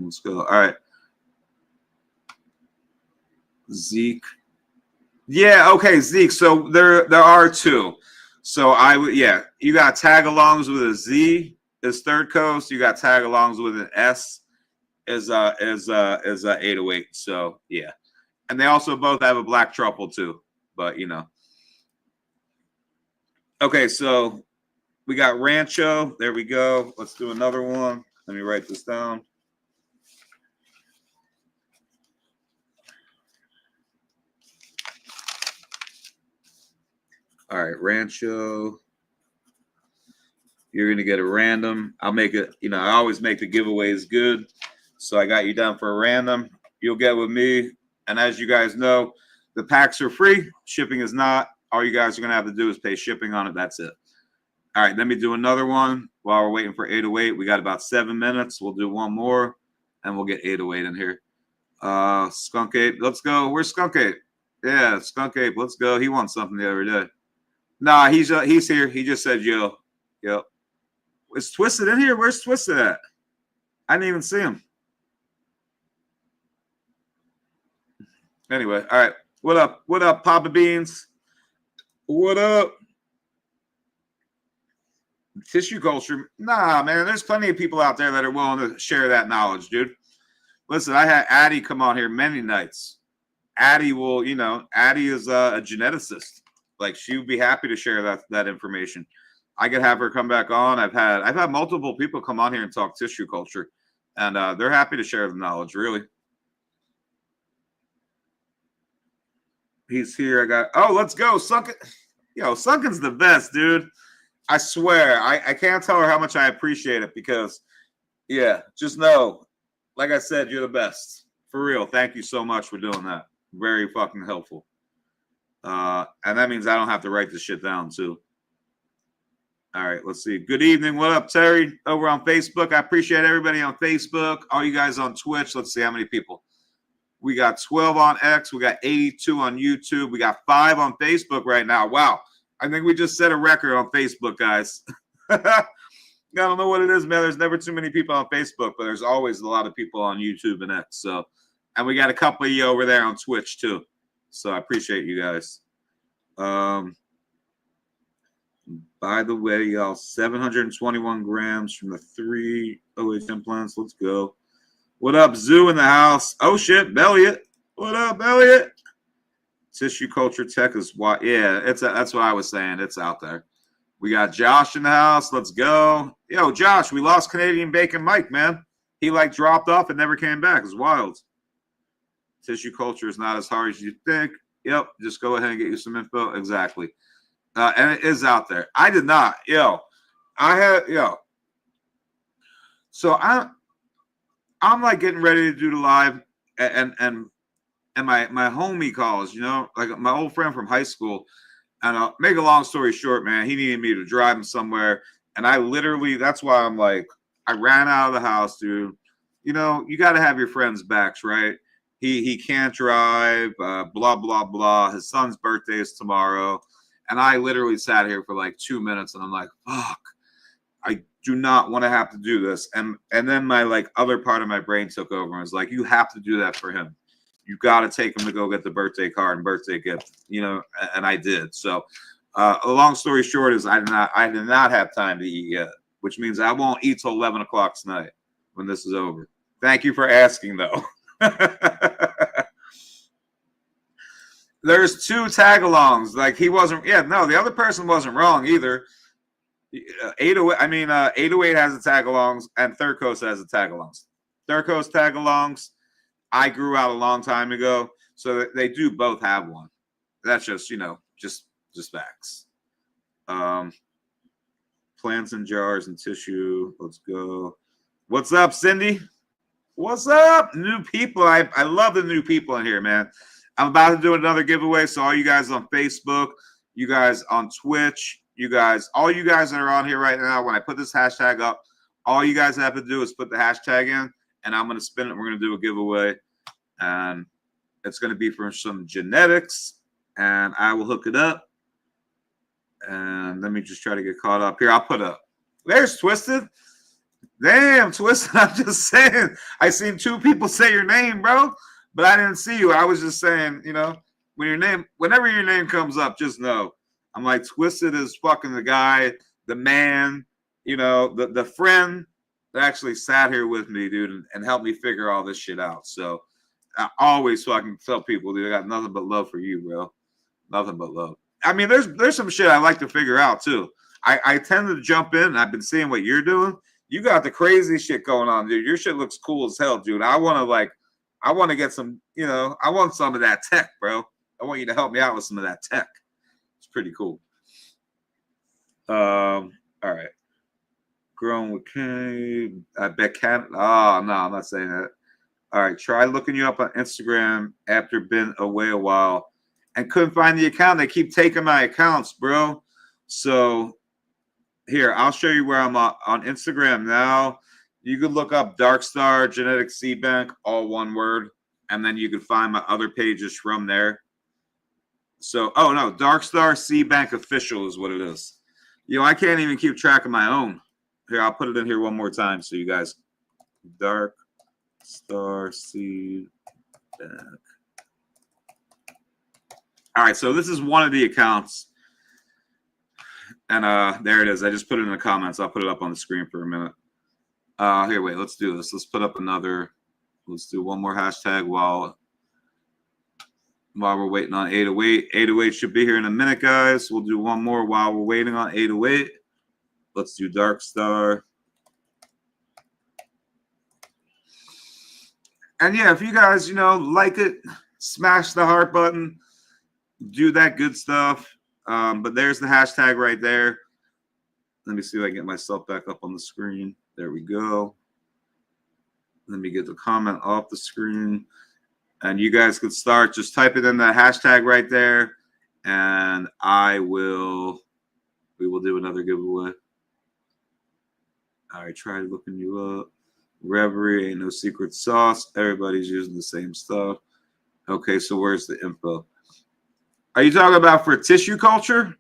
Let's go. All right. Zeke. Yeah, okay, Zeke. So there are two. So you got tag-alongs with a Z is Third Coast. You got tag-alongs with an S is 808. So yeah. And they also both have a black truffle too. But Okay, so we got Rancho. There we go. Let's do another one. Let me write this down. All right, Rancho. You're going to get a random. I'll make it, I always make the giveaways good. So I got you down for a random. You'll get with me. And as you guys know, the packs are free. Shipping is not. All you guys are going to have to do is pay shipping on it. That's it. All right, let me do another one while we're waiting for 808. We got about 7 minutes. We'll do one more, and we'll get 808 in here. Skunk Ape, let's go. Where's Skunk Ape? Yeah, Skunk Ape, let's go. He won something the other day. Nah, he's here. He just said yo. Yep. Is Twisted in here? Where's Twisted at? I didn't even see him. Anyway, all right. What up? What up, Papa Beans? What up? Tissue culture. Nah, man, there's plenty of people out there that are willing to share that knowledge, dude. Listen, I had Addie come on here many nights. Addie will, Addie is a geneticist. Like, she would be happy to share that information. I could have her come back on. I've had multiple people come on here and talk tissue culture, and they're happy to share the knowledge, really. He's here. Let's go. Sunken. Sunken's the best, dude. I swear. I can't tell her how much I appreciate it because, yeah, just know, like I said, you're the best. For real. Thank you so much for doing that. Very fucking helpful. And that means I don't have to write this shit down, too. All right, let's see. Good evening. What up, Terry? Over on Facebook. I appreciate everybody on Facebook. All you guys on Twitch. Let's see how many people. We got 12 on X. We got 82 on YouTube. We got 5 on Facebook right now. Wow. I think we just set a record on Facebook, guys. I don't know what it is, man. There's never too many people on Facebook, but there's always a lot of people on YouTube and X. So, and we got a couple of you over there on Twitch, too. So I appreciate you guys. By the way, y'all, 721 grams from the 3 OH implants. Let's go. What up, Zoo in the house? Oh shit, Elliot. What up, Elliot? Tissue culture tech is what? Yeah, that's what I was saying. It's out there. We got Josh in the house. Let's go. Yo, Josh, we lost Canadian Bacon Mike, man. He like dropped off and never came back. It's wild. Tissue culture is not as hard as you think. Yep, just go ahead and get you some info. Exactly. And it is out there. I did not. So I'm like getting ready to do the live, and my homie calls, like my old friend from high school. And I'll make a long story short, man, he needed me to drive him somewhere. And I literally, that's why I'm like, I ran out of the house, dude. You got to have your friends' backs, right? He can't drive, blah, blah, blah. His son's birthday is tomorrow. And I literally sat here for like 2 minutes and I'm like, fuck, I do not want to have to do this. And then my like other part of my brain took over and was like, you have to do that for him. You got to take him to go get the birthday card and birthday gift, and I did. So a long story short is I did not have time to eat yet, which means I won't eat till 11 o'clock tonight when this is over. Thank you for asking, though. There's 2 tag-alongs. Like he wasn't. Yeah, no, the other person wasn't wrong either. 808 has the tag-alongs, and Third Coast has the tag-alongs. Third Coast tag-alongs. I grew out a long time ago, so they do both have one. That's just just facts. Plants in jars and tissue. Let's go. What's up, Cindy? What's up, new people? I love the new people in here, man. I'm about to do another giveaway, so all you guys on Facebook, you guys on Twitch, all you guys that are on here right now, when I put this hashtag up, all you guys have to do is put the hashtag in, and I'm going to spin it. We're going to do a giveaway, and it's going to be for some genetics, and I will hook it up. And let me just try to get caught up here. I'll put up. There's Twisted. Damn, Twisted. I'm just saying. I seen 2 people say your name, bro, but I didn't see you. I was just saying, whenever your name comes up, just know. I'm like, Twisted is fucking the guy, the man, the friend that actually sat here with me, dude, and helped me figure all this shit out. So I always fucking tell people, dude, I got nothing but love for you, bro. Nothing but love. I mean, there's some shit I like to figure out too. I tend to jump in, and I've been seeing what you're doing. You got the crazy shit going on, dude. Your shit looks cool as hell, dude. I want to get some, I want some of that tech, bro. I want you to help me out with some of that tech. It's pretty cool. All right. Grown with Kenny. I bet cat. Oh, no, I'm not saying that. All right. Try looking you up on Instagram after been away a while and couldn't find the account. They keep taking my accounts, bro. So here, I'll show you where I'm on Instagram now. You could look up Darkstar Genetic Seed Bank, all one word, and then you can find my other pages from there. So, oh no, Darkstar Seed Bank Official is what it is. I can't even keep track of my own. Here, I'll put it in here one more time so you guys. Darkstar Seed Bank. All right, so this is one of the accounts. And there it is. I just put it in the comments. I'll put it up on the screen for a minute. Here, wait, let's do this. Let's put up another. Let's do one more hashtag while we're waiting on 808. 808 should be here in a minute, guys. We'll do one more while we're waiting on 808. Let's do Darkstar. And yeah, if you guys, like it, smash the heart button, do that good stuff. But there's the hashtag right there. Let me see if I can get myself back up on the screen. There we go. Let me get the comment off the screen. And you guys could start. Just type it in that hashtag right there. And we will do another giveaway. All right, try looking you up. Reverie, ain't no secret sauce. Everybody's using the same stuff. Okay, so where's the info? Are you talking about for tissue culture?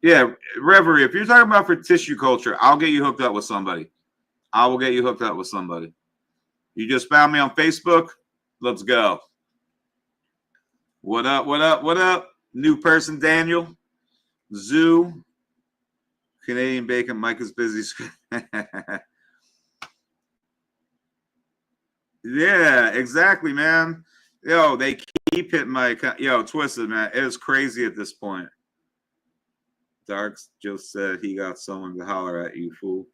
Yeah, Reverie, if you're talking about for tissue culture, I'll get you hooked up with somebody. I will get you hooked up with somebody. You just found me on Facebook? Let's go. What up, what up, what up? New person, Daniel. Zoo. Canadian Bacon, Mike is busy. Yeah, exactly, man. Yo, they keep hitting my account. Yo, Twisted, man. It is crazy at this point. Darks just said he got someone to holler at you, fool.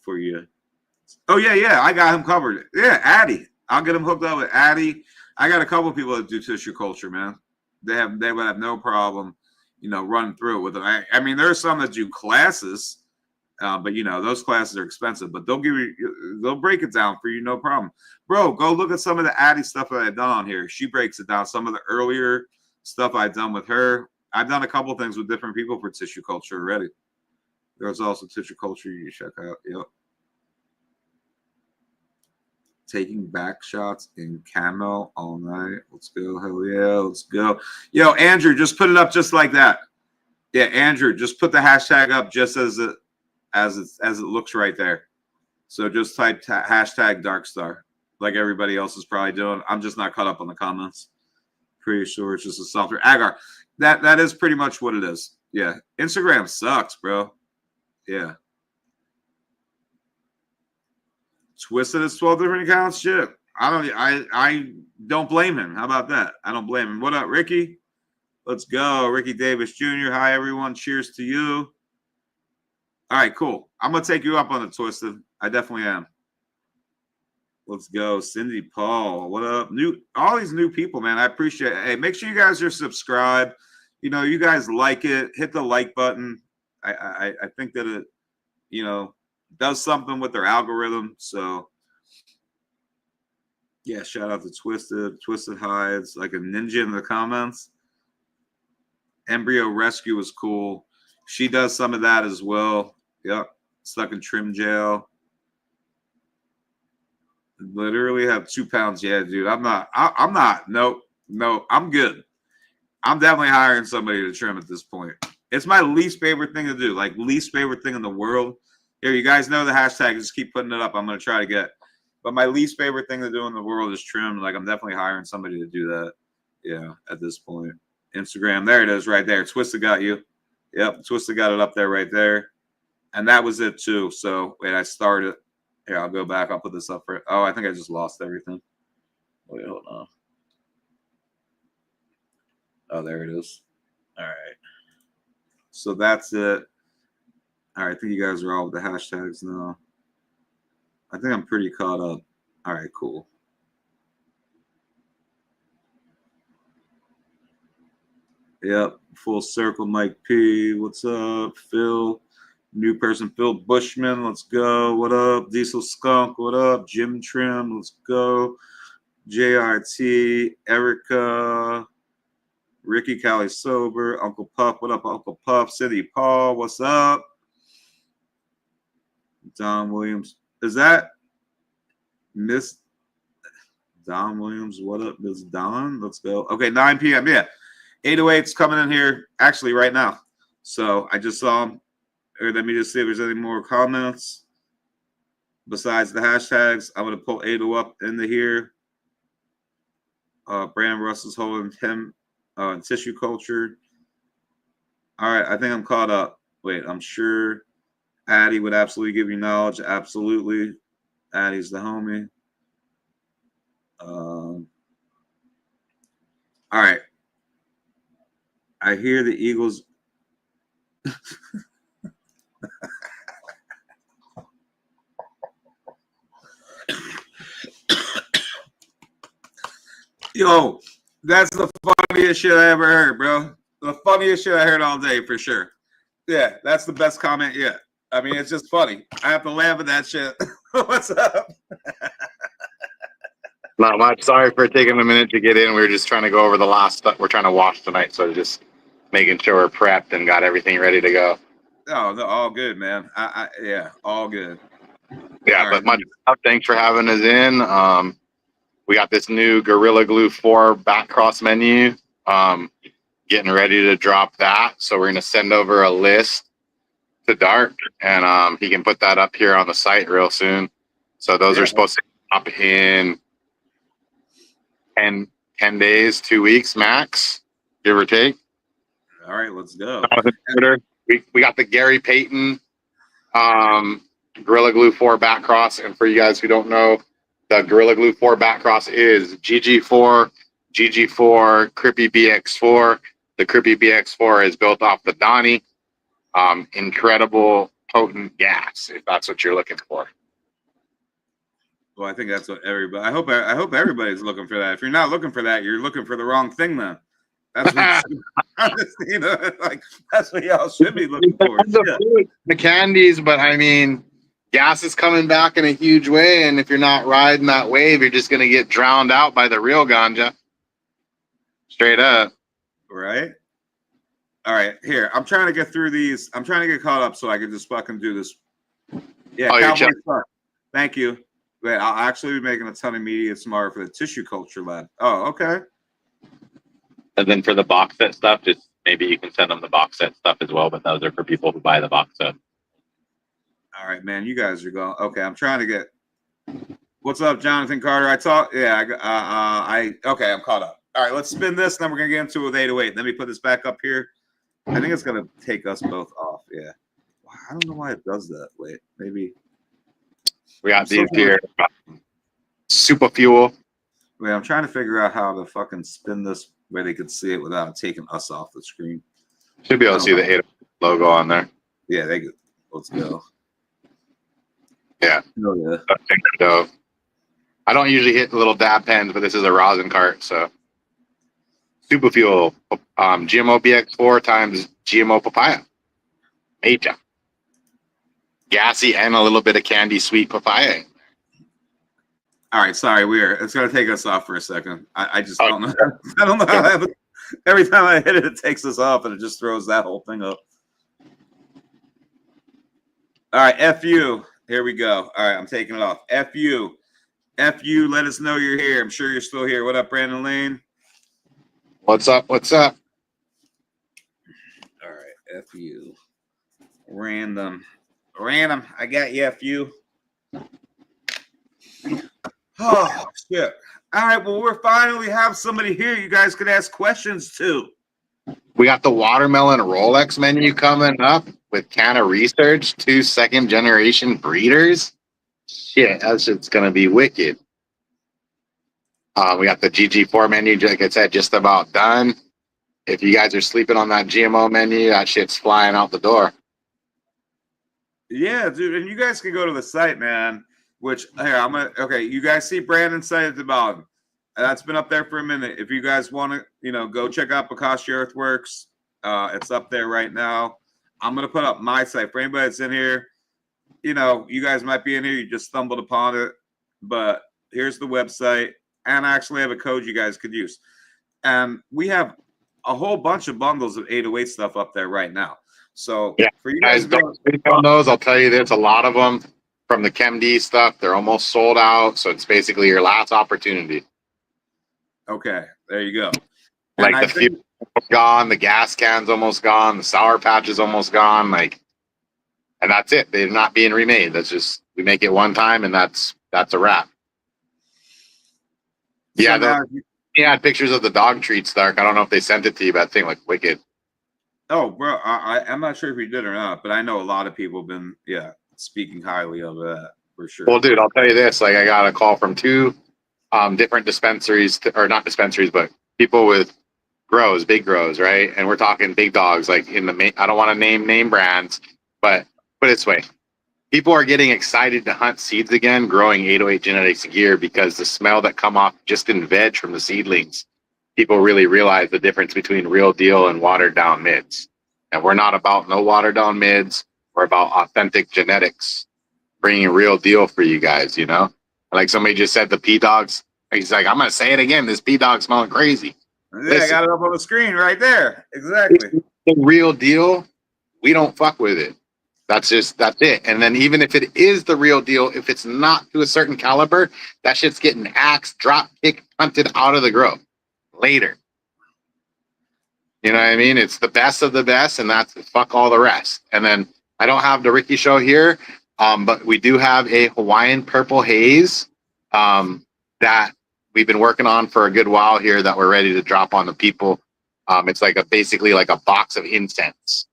For you. Oh, yeah. I got him covered. Yeah, Addy. I'll get him hooked up with Addy. I got a couple people that do tissue culture, man. They would have no problem, running through it with them. I mean, there are some that do classes. But those classes are expensive, but they'll break it down for you, no problem. Bro, go look at some of the Addie stuff that I've done on here. She breaks it down. Some of the earlier stuff I've done with her. I've done a couple things with different people for tissue culture already. There's also tissue culture you check out. Yep. Taking back shots in camo all night. Let's go. Hell yeah. Let's go. Yo, Andrew, just put it up just like that. Yeah, Andrew, just put the hashtag up just as it looks right there. So just type hashtag Darkstar like everybody else is probably doing. I'm just not caught up on the comments. Pretty sure it's just a software. Agar, that is pretty much what it is. Yeah, Instagram sucks, bro. Yeah. Twisted has 12 different accounts. Shit. I don't blame him. How about that? I don't blame him. What up, Ricky? Let's go. Ricky Davis Jr. Hi, everyone. Cheers to you. All right, cool. I'm going to take you up on it, Twisted. I definitely am. Let's go. Cindy Paul. What up? All these new people, man. I appreciate it. Hey, make sure you guys are subscribed. You guys like it. Hit the like button. I think that it, does something with their algorithm. So, yeah, shout out to Twisted. Twisted hides like a ninja in the comments. Embryo Rescue is cool. She does some of that as well. Yep. Stuck in trim jail. Literally have 2 pounds. Yeah, dude. I'm not. Nope. No, I'm good. I'm definitely hiring somebody to trim at this point. It's my least favorite thing to do. Like, least favorite thing in the world. Here, you guys know the hashtag. Just keep putting it up. I'm going to try to get. But my least favorite thing to do in the world is trim. Like, I'm definitely hiring somebody to do that. Yeah, at this point. Instagram. There it is right there. Twisted got you. Yep, Twisted got it up there right there. And that was it too. So wait, I started. Here, I'll go back. I'll put this up for. Oh, I think I just lost everything. Wait, hold on. Oh, there it is. All right. So that's it. All right, I think you guys are all with the hashtags now. I think I'm pretty caught up. All right, cool. Yep, full circle. Mike P. What's up, Phil? New person, Phil Bushman. Let's go. What up, Diesel Skunk? What up, Jim Trim? Let's go. JRT, Erica, Ricky Cali Sober, Uncle Puff. What up, Uncle Puff? City Paul. What's up? Don Williams. Is that Miss Don Williams? What up, Miss Don? Let's go. Okay, 9 p.m. Yeah. 808's coming in here actually right now. So I just saw him. Or let me just see if there's any more comments besides the hashtags. I'm going to pull 80 up into here. Brandon Russell's holding him in tissue culture. All right, I think I'm caught up. Wait, I'm sure Addie would absolutely give you knowledge. Absolutely. Addie's the homie. All right. I hear the Eagles. Yo, that's the funniest shit I ever heard, bro. The funniest shit I heard all day, for sure. Yeah, that's the best comment yet. I mean, it's just funny. I have to laugh at that shit. What's up? Not much. Sorry for taking a minute to get in. We were just trying to go over the last stuff we're trying to wash tonight, so just making sure we're prepped and got everything ready to go. Oh, no, all good, man. Yeah, all good. Yeah, all but right, much thanks for having us in. We got this new Gorilla Glue 4 back cross menu. Getting ready to drop that, so we're gonna send over a list to Dark, and he can put that up here on the site real soon. So those are supposed to drop in 10 days, 2 weeks max, give or take. All right, let's go. We got the Gary Payton Gorilla Glue 4 back cross, and for you guys who don't know, the Gorilla Glue 4 Backcross is GG4, GG4, Crippy BX4. The Crippy BX4 is built off the Donnie. Incredible, potent gas, if that's what you're looking for. Well, I think that's what everybody. I hope everybody's looking for that. If you're not looking for that, you're looking for the wrong thing. Then that's what you know. Like that's what y'all should be looking for. The candies, but I mean, gas is coming back in a huge way, and if you're not riding that wave, you're just gonna get drowned out by the real ganja. Straight up. Right. All right. Here, I'm trying to get through these. I'm trying to get caught up so I can just fucking do this. Yeah. Cowboy Fuck. Thank you. Wait, I'll actually be making a ton of media tomorrow for the tissue culture lab. Oh, okay. And then for the box set stuff, just maybe you can send them the box set stuff as well, but those are for people who buy the box set. All right, man. You guys are going. Okay, I'm trying to get. What's up, Jonathan Carter? I talk. Yeah, okay, I'm caught up. All right, let's spin this, and then we're gonna get into it with 808. Let me put this back up here. I think it's gonna take us both off. Yeah. I don't know why it does that. Wait, maybe. We got these here. Super fuel. Wait, I'm trying to figure out how to fucking spin this where they could see it without taking us off the screen. Should be able to see the 808 logo on there. Yeah, they could. Let's go. Yeah. Oh, yeah. So, I don't usually hit little dab pens, but this is a rosin cart, so. Super fuel, GMO BX4 times GMO papaya. Major. Gassy and a little bit of candy sweet papaya. All right, sorry, it's gonna take us off for a second. I just don't know. I don't know how that happens. Every time I hit it, it takes us off and it just throws that whole thing up. All right, FU. Here we go. All right, I'm taking it off. FU. FU, let us know you're here. I'm sure you're still here. What up, Brandon Lane? What's up? What's up? All right, FU. Random. I got you, FU. Oh, shit. All right, well, we're finally have somebody here you guys could ask questions to. We got the watermelon Rolex menu coming up with Canna Research, 2 second-generation breeders. Shit, that shit's going to be wicked. We got the GG4 menu, like I said, just about done. If you guys are sleeping on that GMO menu, that shit's flying out the door. Yeah, dude, and you guys can go to the site, man. Which here okay. You guys see Brandon's site at the bottom. That's been up there for a minute. If you guys want to, go check out Bakashi Earthworks. It's up there right now. I'm gonna put up my site for anybody that's in here. You guys might be in here. You just stumbled upon it, but here's the website, and I actually have a code you guys could use. And we have a whole bunch of bundles of 808 stuff up there right now. So yeah, for you guys, don't on those. I'll tell you this: a lot of them from the ChemD stuff, they're almost sold out. So it's basically your last opportunity. Okay, there you go. Like the fuel gone, the gas can's almost gone, the Sour Patch is almost gone. And that's it. They're not being remade. That's just we make it one time, and that's a wrap. Yeah, he had pictures of the dog treats, Stark. I don't know if they sent it to you, but that thing looked wicked. Oh, bro, I'm not sure if he did or not, but I know a lot of people have been, speaking highly of that for sure. Well, dude, I'll tell you this: I got a call from 2 different dispensaries, or not dispensaries, but people with big grows, right? And we're talking big dogs, like in the I don't want to name brands, but put it this way: people are getting excited to hunt seeds again, growing 808 genetics gear because the smell that come off just in veg from the seedlings. People really realize the difference between real deal and watered down mids. And we're not about no watered down mids. We're about authentic genetics, bringing real deal for you guys, Like somebody just said the P-Dogs. He's like, I'm going to say it again. This P-Dog smelling crazy. Yeah, listen, I got it up on the screen right there. Exactly. The real deal, we don't fuck with it. That's it. And then even if it is the real deal, if it's not to a certain caliber, that shit's getting axed, drop kicked, punted out of the grow later. You know what I mean? It's the best of the best, and that's fuck all the rest. And then I don't have the Ricky show here, but we do have a Hawaiian Purple Haze that we've been working on for a good while here that we're ready to drop on the people. It's basically like a box of incense.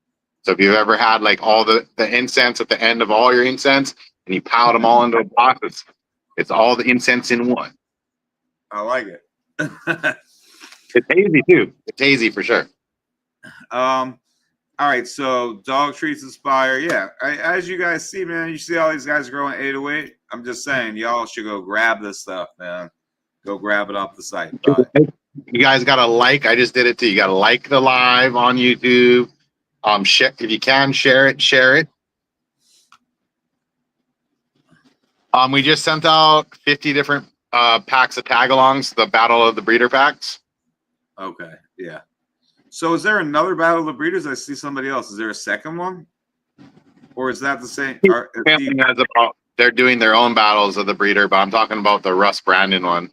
So if you've ever had all the incense at the end of all your incense and you piled them all into a box, It's all the incense in one. I like it. It's hazy too. It's hazy for sure. All right, so dog treats Inspire. Yeah, as you guys see, man, you see all these guys growing 808. I'm just saying, y'all should go grab this stuff, man. Go grab it off the site. Bye. You guys gotta like. I just did it too. You gotta like the live on YouTube. Share, if you can, share it. Share it. We just sent out 50 different packs of tag-alongs. The Battle of the Breeder packs. Okay, yeah. So is there another Battle of the Breeders? I see somebody else. Is there a second one? Or is that the same? They're doing their own battles of the breeder, but I'm talking about the Russ Brandon one.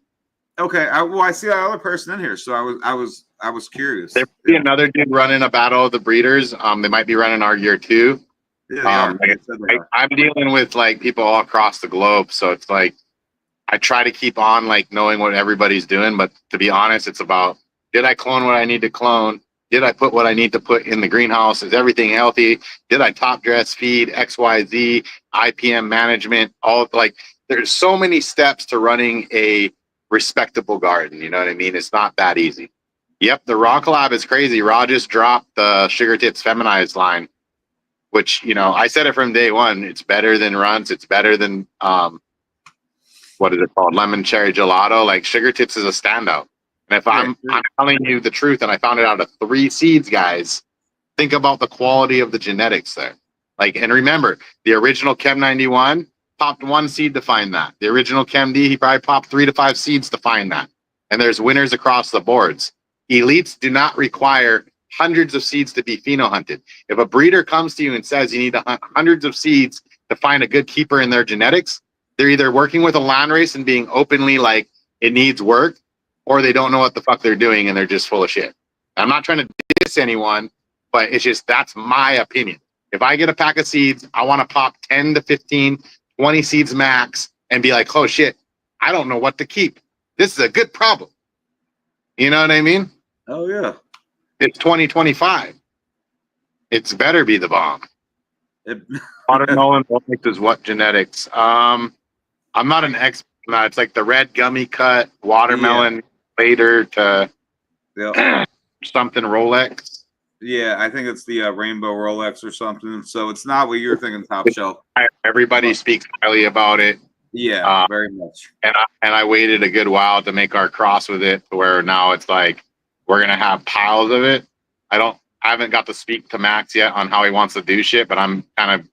Okay, I see that other person in here, so I was curious. There might be another dude running a Battle of the Breeders. They might be running our year too. Yeah, I'm dealing with like people all across the globe, so it's like I try to keep on like knowing what everybody's doing, but to be honest, it's about, did I clone what I need to clone? Did I put what I need to put in the greenhouse? Is everything healthy? Did I top dress, feed, XYZ, IPM management? All like, there's so many steps to running a respectable garden. You know what I mean? It's not that easy. Yep, the Raw collab is crazy. Raw just dropped the Sugar Tips Feminized line, which, you know, I said it from day one. It's better than Runts. It's better than, what is it called? Lemon Cherry Gelato. Like, Sugar Tips is a standout. And if I'm telling you the truth, and I found it out of 3 seeds, guys, think about the quality of the genetics there. Like, and remember, the original Chem 91 popped 1 seed to find that. The original Chem D, he probably popped 3 to 5 seeds to find that. And there's winners across the boards. Elites do not require hundreds of seeds to be pheno hunted. If a breeder comes to you and says you need to hunt hundreds of seeds to find a good keeper in their genetics, they're either working with a land race and being openly like, it needs work, or they don't know what the fuck they're doing and they're just full of shit. I'm not trying to diss anyone, but it's just, that's my opinion. If I get a pack of seeds, I want to pop 10 to 15, 20 seeds max and be like, oh shit, I don't know what to keep. This is a good problem. You know what I mean? Oh yeah. It's 2025. It's better be the bomb. Watermelon is what genetics? I'm not an expert. No, it's like the red gummy cut watermelon later to something Rolex. Yeah, I think it's the Rainbow Rolex or something. So it's not what you're thinking, top shelf. Everybody speaks highly about it. Yeah, very much. And I waited a good while to make our cross with it, where now it's like we're gonna have piles of it. I haven't got to speak to Max yet on how he wants to do shit, but I'm kind of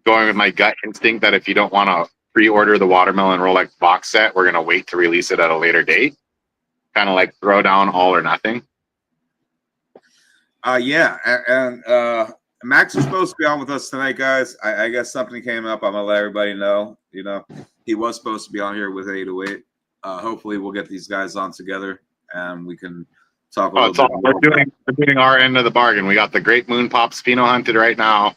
going with my gut instinct that if you don't want to pre-order the Watermelon Rolex box set, we're gonna wait to release it at a later date. Kind of like throw down all or nothing. Yeah, and Max is supposed to be on with us tonight, guys. I guess something came up. I'm gonna let everybody know. You know, he was supposed to be on here with 808. Hopefully, we'll get these guys on together and we can talk a little bit. We're doing our end of the bargain. We got the Great Moon Pops pheno hunted right now.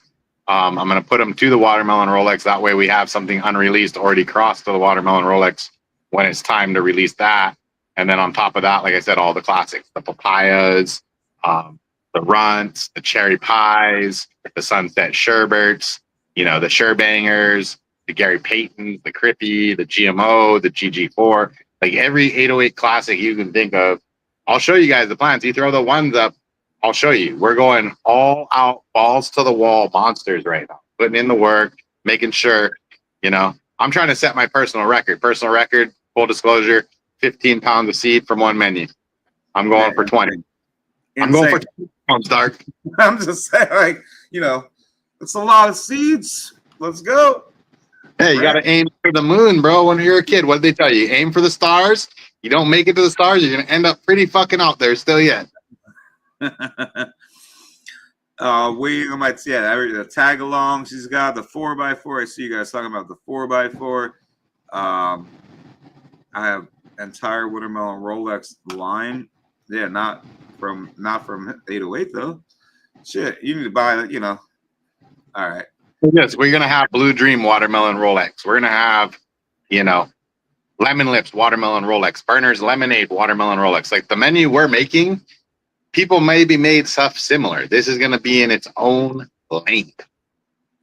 I'm going to put them to the Watermelon Rolex. That way we have something unreleased already crossed to the Watermelon Rolex when it's time to release that. And then on top of that, like I said, all the classics, the papayas, the runts, the cherry pies, the sunset sherbets, you know, the sherbangers, the Gary Payton, the Crippy, the GMO, the GG4, like every 808 classic you can think of. I'll show you guys the plans. You throw the ones up, I'll show you. We're going all out, balls to the wall monsters right now. Putting in the work, making sure, you know, I'm trying to set my personal record. Personal record, full disclosure, 15 pounds of seed from one menu. I'm going for 20. Insane. I'm going for 20 pounds, Dark. I'm just saying, like, you know, it's a lot of seeds. Let's go. Hey, you got to aim for the moon, bro. When you're a kid, what did they tell you? Aim for the stars. You don't make it to the stars, you're going to end up pretty fucking out there still yet. The tag alongs he's got, the 4x4. I see you guys talking about the 4x4. I have entire Watermelon Rolex line. Yeah, not from 808 though. Shit, you need to buy it, you know. All right. Yes, we're gonna have Blue Dream Watermelon Rolex. We're gonna have, you know, Lemon Lips Watermelon Rolex, Burners Lemonade Watermelon Rolex. Like the menu we're making, people maybe made stuff similar. This is gonna be in its own lane.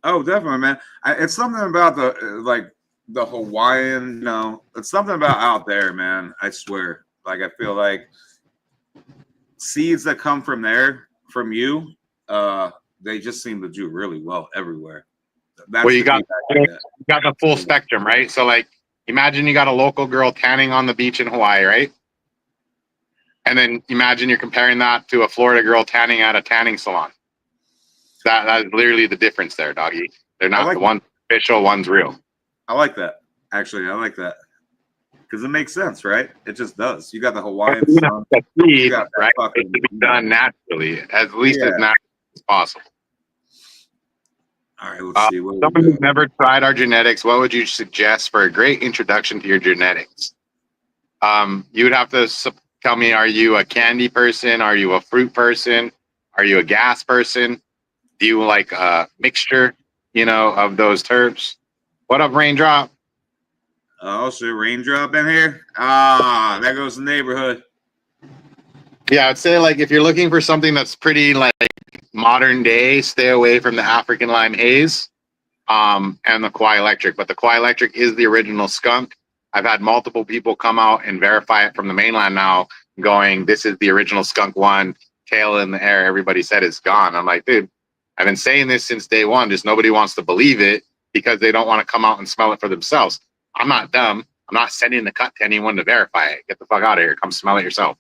Oh, definitely, man. It's something about the the Hawaiian, it's something about out there, man. I swear. Like, I feel like seeds that come from there, from you, they just seem to do really well everywhere. That's Well, you the got feedback I get. you got the full spectrum, right? So like, imagine you got a local girl tanning on the beach in Hawaii, right? And then imagine you're comparing that to a Florida girl tanning at a tanning salon. That is literally the difference there, doggy. They're not the one's official, one's real. I like that. Actually, I like that. Because it makes sense, right? It just does. You got the Hawaiian sun. You got right? It should be done naturally, at least as natural as possible. All right, let's see. Someone who's never tried our genetics, what would you suggest for a great introduction to your genetics? You would have to tell me, are you a candy person? Are you a fruit person? Are you a gas person? Do you like a mixture, of those terms? What up, Raindrop? Oh, so Raindrop in here? Ah, there goes the neighborhood. Yeah, I'd say like if you're looking for something that's pretty like modern day, stay away from the African lime haze and the Kauai electric. But the Kauai electric is the original skunk. I've had multiple people come out and verify it from the mainland now, going, this is the original skunk one, tail in the air. Everybody said it's gone. I'm like, dude, I've been saying this since day one. Just nobody wants to believe it because they don't want to come out and smell it for themselves. I'm not dumb. I'm not sending the cut to anyone to verify it. Get the fuck out of here. Come smell it yourself.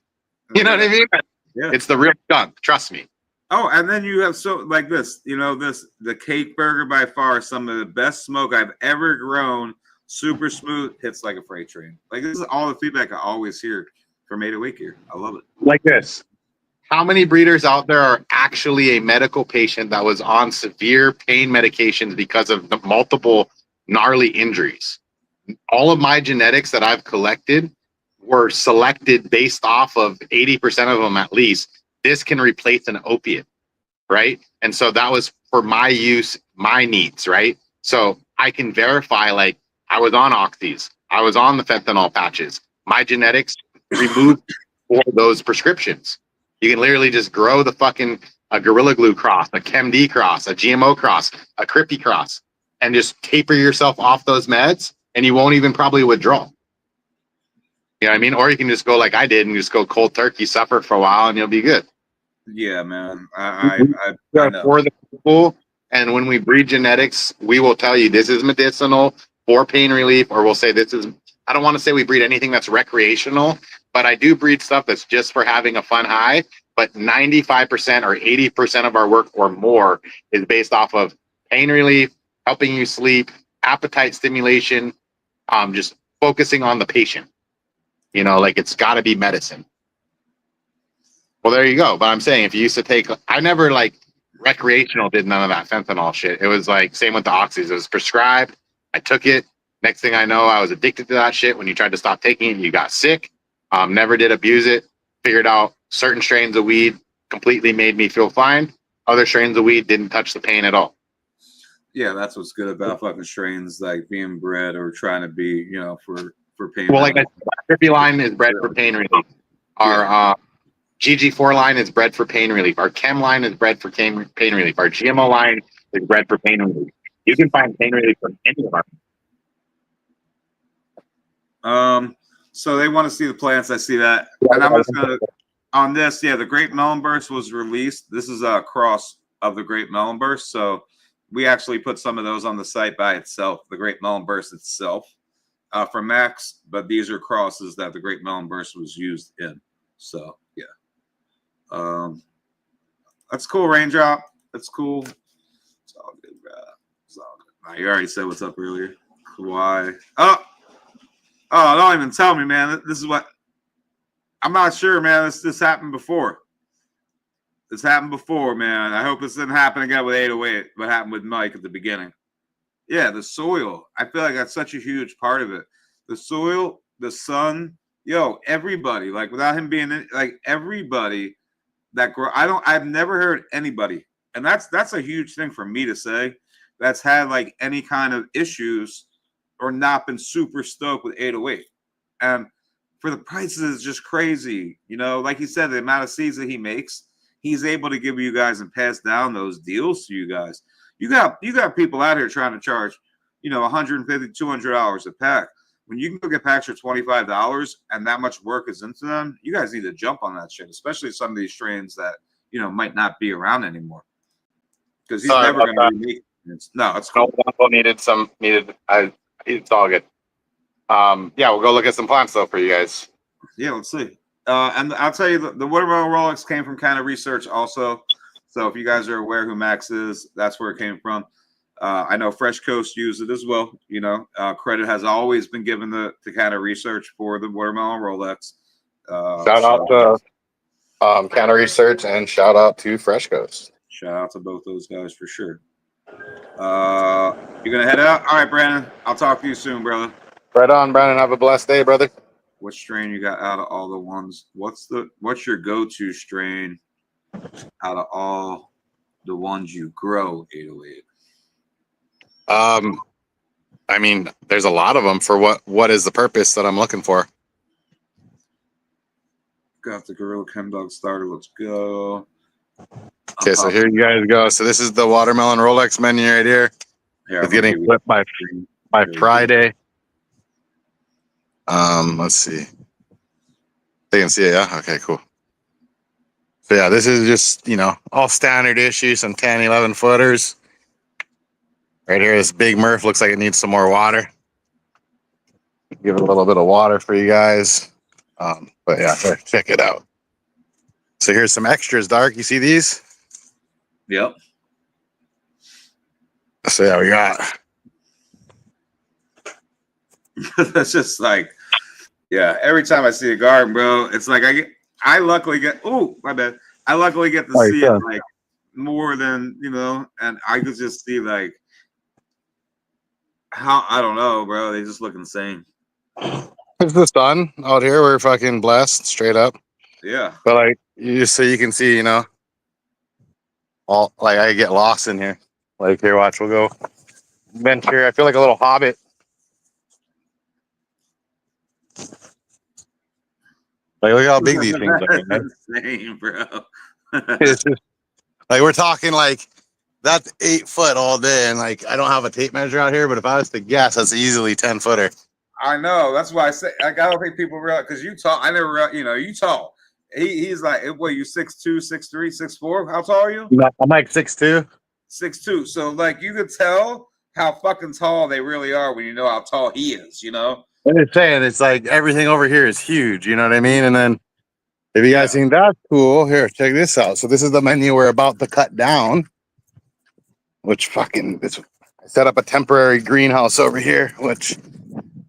You know what I mean? Yeah. It's the real skunk. Trust me. Oh, and then you have the cake burger, by far some of the best smoke I've ever grown. Super smooth, hits like a freight train. Like, this is all the feedback I always hear from 808 here. I love it. Like this. How many breeders out there are actually a medical patient that was on severe pain medications because of the multiple gnarly injuries? All of my genetics that I've collected were selected based off of 80% of them at least. This can replace an opiate, right? And so that was for my use, my needs, right? So I can verify, like, I was on oxys, I was on the fentanyl patches. My genetics removed all those prescriptions. You can literally just grow the fucking a Gorilla Glue cross, a ChemD cross, a GMO cross, a Crippy cross, and just taper yourself off those meds, and you won't even probably withdraw. You know what I mean? Or you can just go like I did and just go cold turkey, suffer for a while, and you'll be good. Yeah, man. I know. For the people, and when we breed genetics, we will tell you this is medicinal for pain relief, or we'll say this is, I don't want to say we breed anything that's recreational, but I do breed stuff that's just for having a fun high. But 95% or 80% of our work or more is based off of pain relief, helping you sleep, appetite stimulation, just focusing on the patient. Like it's got to be medicine. Well, there you go. But I'm saying if you used to take, I never like recreational did none of that fentanyl shit. It was like same with the oxys. It was prescribed. I took it. Next thing I know, I was addicted to that shit. When you tried to stop taking it, you got sick. Never did abuse it. Figured out certain strains of weed completely made me feel fine. Other strains of weed didn't touch the pain at all. Yeah, that's what's good about fucking strains like being bred or trying to be, for pain. Well, like our Crippy line is bred for pain relief. Our GG4 line is bred for pain relief. Our Chem line is bred for pain relief. Our GMO line is bred for pain relief. You can find pain relief from any of our. So they want to see the plants. I see that. And I'm just gonna on this. Yeah, the Great Melon Burst was released. This is a cross of the Great Melon Burst. So we actually put some of those on the site by itself. The Great Melon Burst itself for Max, but these are crosses that the Great Melon Burst was used in. So yeah. That's cool, Raindrop. That's cool. It's all good, bro. It's all good. You already said what's up earlier. Why? Oh, don't even tell me, man. This is what I'm not sure, man. This happened before. This happened before, man. I hope this didn't happen again with 808. What happened with Mike at the beginning? Yeah, the soil. I feel like that's such a huge part of it. The soil, the sun, everybody. Like without him being like everybody. I've never heard anybody, and that's a huge thing for me to say, that's had like any kind of issues or not been super stoked with 808. And for the prices, it's just crazy. Like he said, the amount of seeds that he makes, he's able to give you guys and pass down those deals to you guys. You got people out here trying to charge $150, $200 a pack. When you can go get packs for $25 and that much work is into them, you guys need to jump on that shit, especially some of these strains that might not be around anymore. Because he's never going to remake it. No, it's cool. It's all good. Yeah, we'll go look at some plants though for you guys. Yeah, let's see. And I'll tell you, the watermelon Rolex came from Kind of Research also. So if you guys are aware who Max is, that's where it came from. I know Fresh Coast used it as well. Credit has always been given to Kind of Research for the watermelon Rolex. Shout out to Kind of Research and shout out to Fresh Coast. Shout out to both those guys for sure. You're gonna head out? All right, Brandon. I'll talk to you soon, brother. Right on, Brandon. Have a blessed day, brother. What strain you got out of all the ones? What's your go-to strain out of all the ones you grow, 808? I mean, there's a lot of them for what is the purpose that I'm looking for. Got the Gorilla Chem Dog starter. Let's go. Okay, so here you guys go. So this is the watermelon Rolex menu right here. It's getting flipped by Friday. Let's see. They can see it, yeah? Okay, cool. So yeah, this is just, all standard issue, some 10, 11 footers. Right here, this big Murph looks like it needs some more water. Give it a little bit of water for you guys. But yeah, check it out. So here's some extras, Dark. You see these? Yep. So yeah, we got. That's just like, yeah. Every time I see a garden, bro, it's like I luckily get. Oh, my bad. I luckily get to see it like more than and I could just see like how I don't know, bro. They just look insane. It's the sun out here. We're fucking blessed, straight up. Yeah. But like you can see, all like I get lost in here. Like here, watch. We'll go venture. I feel like a little hobbit. Like look how big these things are. Man. Insane, bro. It's just like we're talking like that's 8 foot all day, and like I don't have a tape measure out here, but if I was to guess, that's easily 10 footer. I know. That's why I say I don't think people realize because you tall. I never, you tall. He's like, what? You 6'2", 6'3", 6'4"? How tall are you? I'm like 6'2". 6'2". So like you could tell how fucking tall they really are when you know how tall he is. And it's saying it's like everything over here is huge. You know what I mean? And then if you guys think that's cool, here, check this out. So this is the menu we're about to cut down. Which I set up a temporary greenhouse over here, which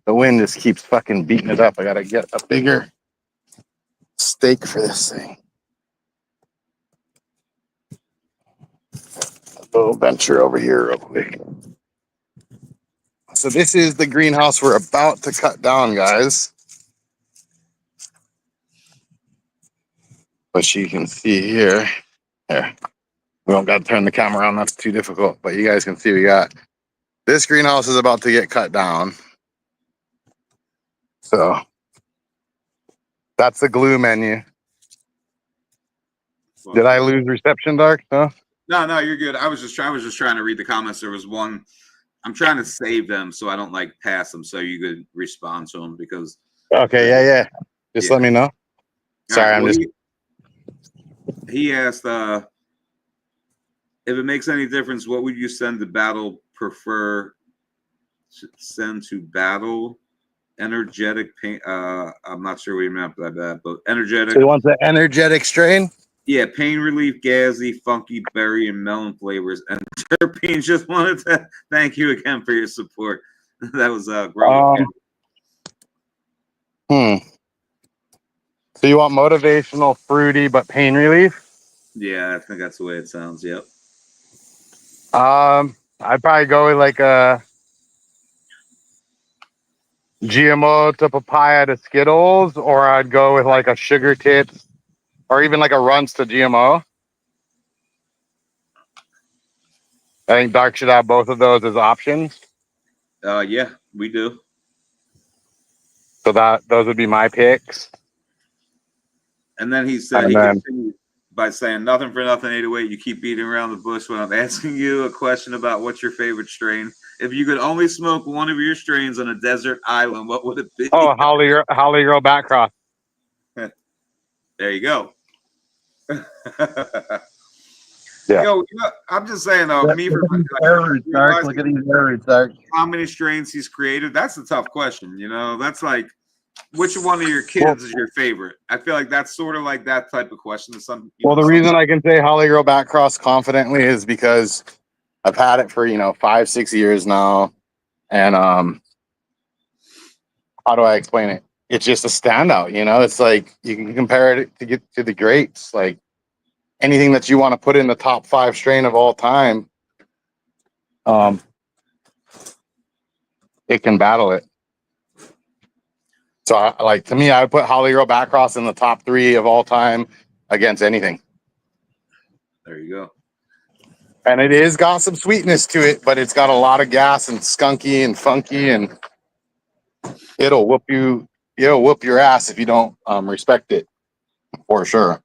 the wind just keeps fucking beating it up. I gotta get a bigger stake for this thing. A little venture over here real quick. So this is the greenhouse we're about to cut down, guys. But you can see here. We don't got to turn the camera on. That's too difficult. But you guys can see we got this greenhouse is about to get cut down. So that's the glue menu. Well, did I lose reception, Dark? No, you're good. I was just trying to read the comments. There was one. I'm trying to save them so I don't like pass them, so you could respond to them because. Okay, yeah. Just let me know. Sorry, right, He asked if it makes any difference. What would you send to battle? Send to battle. Energetic paint. I'm not sure what you meant by that, but energetic. So you want the energetic strain? Yeah, pain relief, gassy, funky, berry, and melon flavors. And Terpenes just wanted to thank you again for your support. That was great. So you want motivational, fruity, but pain relief? Yeah, I think that's the way it sounds. Yep. I'd probably go with like a GMO to papaya to Skittles, or I'd go with like a sugar tits, or even like a Runts to GMO. I think Dark should have both of those as options. Yeah, we do. So those would be my picks. And then he said continued by saying, "Nothing for nothing, 808. You keep beating around the bush when I'm asking you a question about what's your favorite strain. If you could only smoke one of your strains on a desert island, what would it be? Oh, Holly Girl back cross. There you go. Yeah. Yo, I'm just saying though, Look me at for these air roots, Dark. Look at these air roots, Dark. how many strains he's created, that's a tough question. That's like, which one of your kids is your favorite? I feel like that's sort of like that type of question. To some, Well, the reason I can say Holly Girl back cross confidently is because I've had it for 5-6 years now, and how do I explain it? It's just a standout. It's like you can compare it to get to the greats, like anything that you want to put in the top 5 strain of all time. It can battle it. So, to me, I would put Holly Girl Backcross in the top 3 of all time against anything. There you go. And it is got some sweetness to it, but it's got a lot of gas and skunky and funky, and it'll whoop you. It'll whoop your ass if you don't respect it, for sure.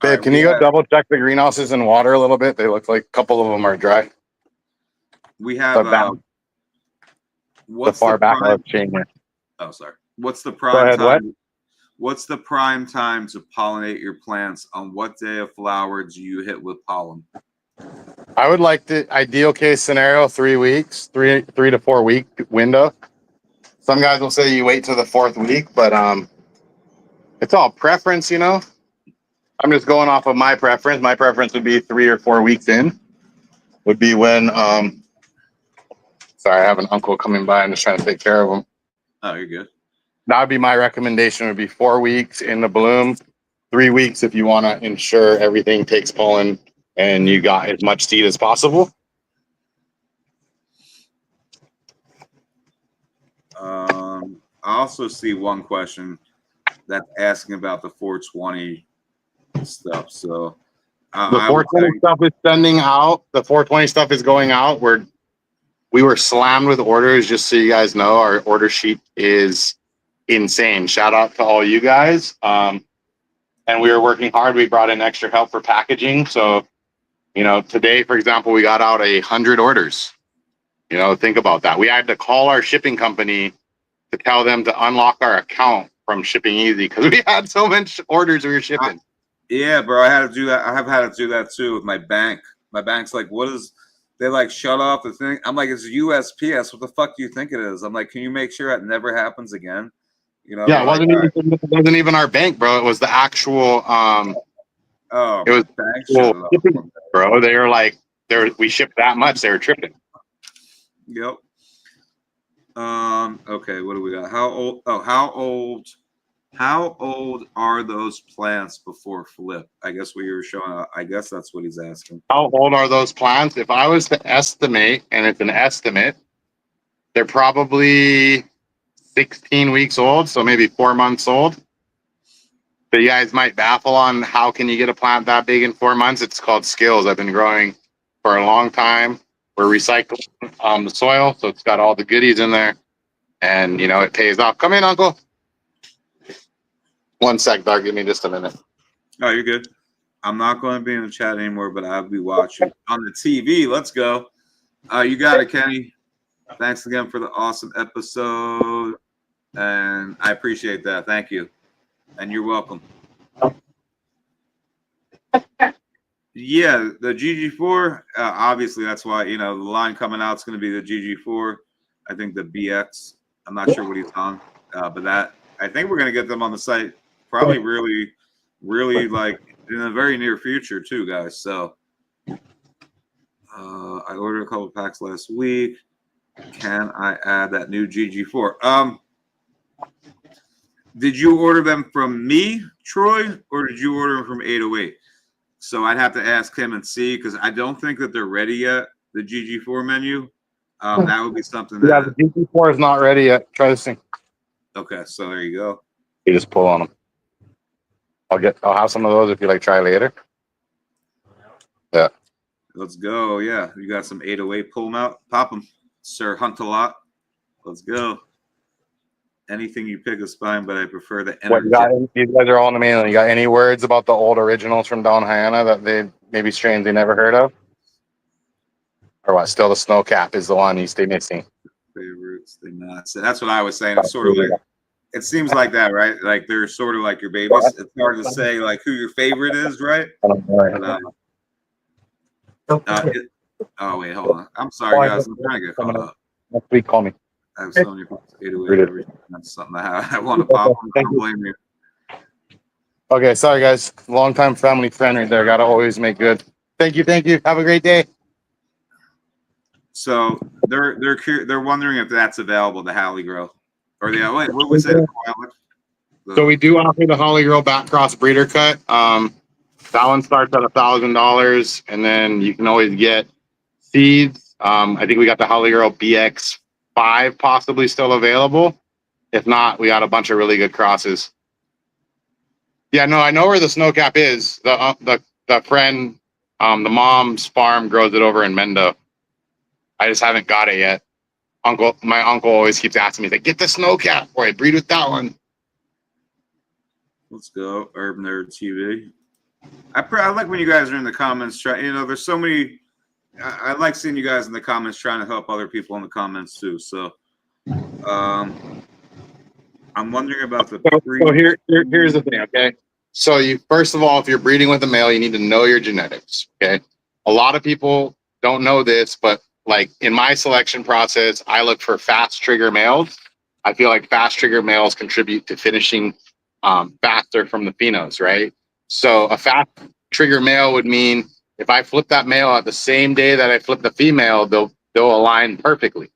Babe, Right, can you go double check the greenhouses in water a little bit? They look like a couple of them are dry. We have the far back of chain here. Oh, sorry. What's the prime ahead, time? what? What's the prime time to pollinate your plants? On what day of flower do you hit with pollen? I would like the ideal case scenario 3 weeks, 3 to 4 week window. Some guys will say you wait till the 4th week, but it's all preference, I'm just going off of my preference. My preference would be 3 or 4 weeks in. Would be when sorry, I have an uncle coming by. I'm just trying to take care of him. Oh, you're good. That would be my recommendation. Would be 4 weeks in the bloom, 3 weeks if you want to ensure everything takes pollen and you got as much seed as possible. I also see one question that's asking about the 420 stuff. So the 420 stuff is sending out. The 420 stuff is going out. We were slammed with orders. Just so you guys know, our order sheet is insane. Shout out to all you guys. And we were working hard. We brought in extra help for packaging. So, today, for example, we got out 100 orders. Think about that. We had to call our shipping company to tell them to unlock our account from Shipping Easy because we had so much orders we were shipping. Yeah, bro. I had to do that. I have had to do that too with my bank. My bank's like, they like shut off the thing. I'm like, it's USPS. What the fuck do you think it is? I'm like, can you make sure that never happens again? Yeah, it wasn't even our bank, bro. It was the actual it was bank shipping, bro. They were like, we shipped that much, they were tripping. Yep. Okay, what do we got? How old are those plants before flip? I guess what you were showing. I guess that's what he's asking. How old are those plants? If I was to estimate, and it's an estimate, they're probably 16 weeks old, so maybe 4 months old. So you guys might baffle on how can you get a plant that big in 4 months? It's called skills. I've been growing for a long time. We're recycling the soil, so it's got all the goodies in there, and it pays off. Come in, Uncle. 1 sec, dog. Give me just a minute. Oh, you're good. I'm not going to be in the chat anymore, but I'll be watching on the TV. Let's go. You got it, Kenny. Thanks again for the awesome episode, and I appreciate that. Thank you, and you're welcome. Yeah, the GG4. Obviously, that's why the line coming out is going to be the GG4. I think the BX. I'm not sure what he's on, but that I think we're going to get them on the site probably really, really like in the very near future too, guys. So I ordered a couple of packs last week. Can I add that new GG4? Did you order them from me, Troy, or did you order them from 808? So I'd have to ask him and see because I don't think that they're ready yet. The GG4 menu. That would be something. Yeah, the GG4 is not ready yet. Try this thing. Okay, so there you go. You just pull on them. I'll have some of those if you like. Try later. Yeah. Let's go. Yeah, you got some 808. Pull them out. Pop them, Sir Hunt-A-Lot. Let's go. Anything you pick is fine, but I prefer the energy. You guys are all on the mainland. You got any words about the old originals from down Hyanna that maybe strains they never heard of? Or what? Still the snow cap is the one you stay missing. Favorites, they not. So that's what I was saying. It's sort of like, it seems like that, right? Like they're sort of like your babies. It's hard to say like who your favorite is, right? But, oh wait, hold on. I'm sorry, guys. I'm trying to get caught up. Next week, call me. I have so many pops 808 everything. That's something I want to pop. I don't blame you. Okay, sorry guys. Long-time family friend right there. Gotta always make good. Thank you, thank you. Have a great day. So they're wondering if that's available, the Halley Grow, or the wait, what was it? So we do offer the Holly Girl back cross breeder cut. That one starts at $1,000, and then you can always get seeds. I think we got the Holly Girl BX5 possibly still available. If not, we got a bunch of really good crosses. Yeah, no, I know where the snow cap is. The friend, the mom's farm grows it over in Mendo. I just haven't got it yet. My uncle always keeps asking me, like, get the snow cap, or I breed with that one. Let's go, Herb Nerd TV. I like when you guys are in the comments. There's so many. I like seeing you guys in the comments trying to help other people in the comments too. So, I'm wondering about the. So here's the thing, okay? So you first of all, if you're breeding with a male, you need to know your genetics. Okay, a lot of people don't know this, but like in my selection process, I look for fast trigger males. I feel like fast trigger males contribute to finishing faster from the phenos, right? So a fast trigger male would mean if I flip that male at the same day that I flip the female, they'll align perfectly.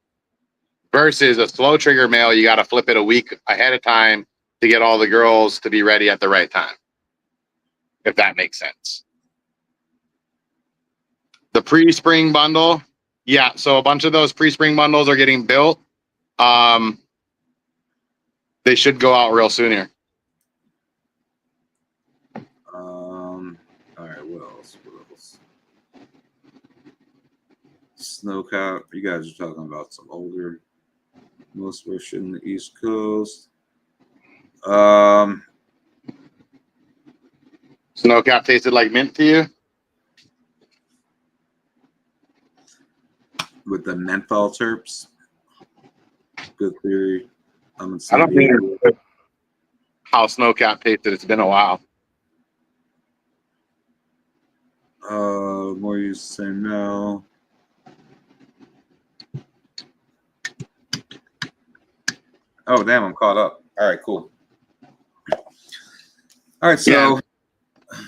Versus a slow trigger male, you got to flip it a week ahead of time to get all the girls to be ready at the right time. If that makes sense. The pre-spring bundle, yeah. So a bunch of those pre-spring bundles are getting built. They should go out real soon here. All right, what else? Snowcap. You guys are talking about some older. Most of us in the East Coast. Snowcap tasted like mint to you? With the menthol terps. Good theory. I don't know how Snowcap tasted. It's been a while. More you say no. Oh, damn, I'm caught up. All right, cool. All right, so. Yeah.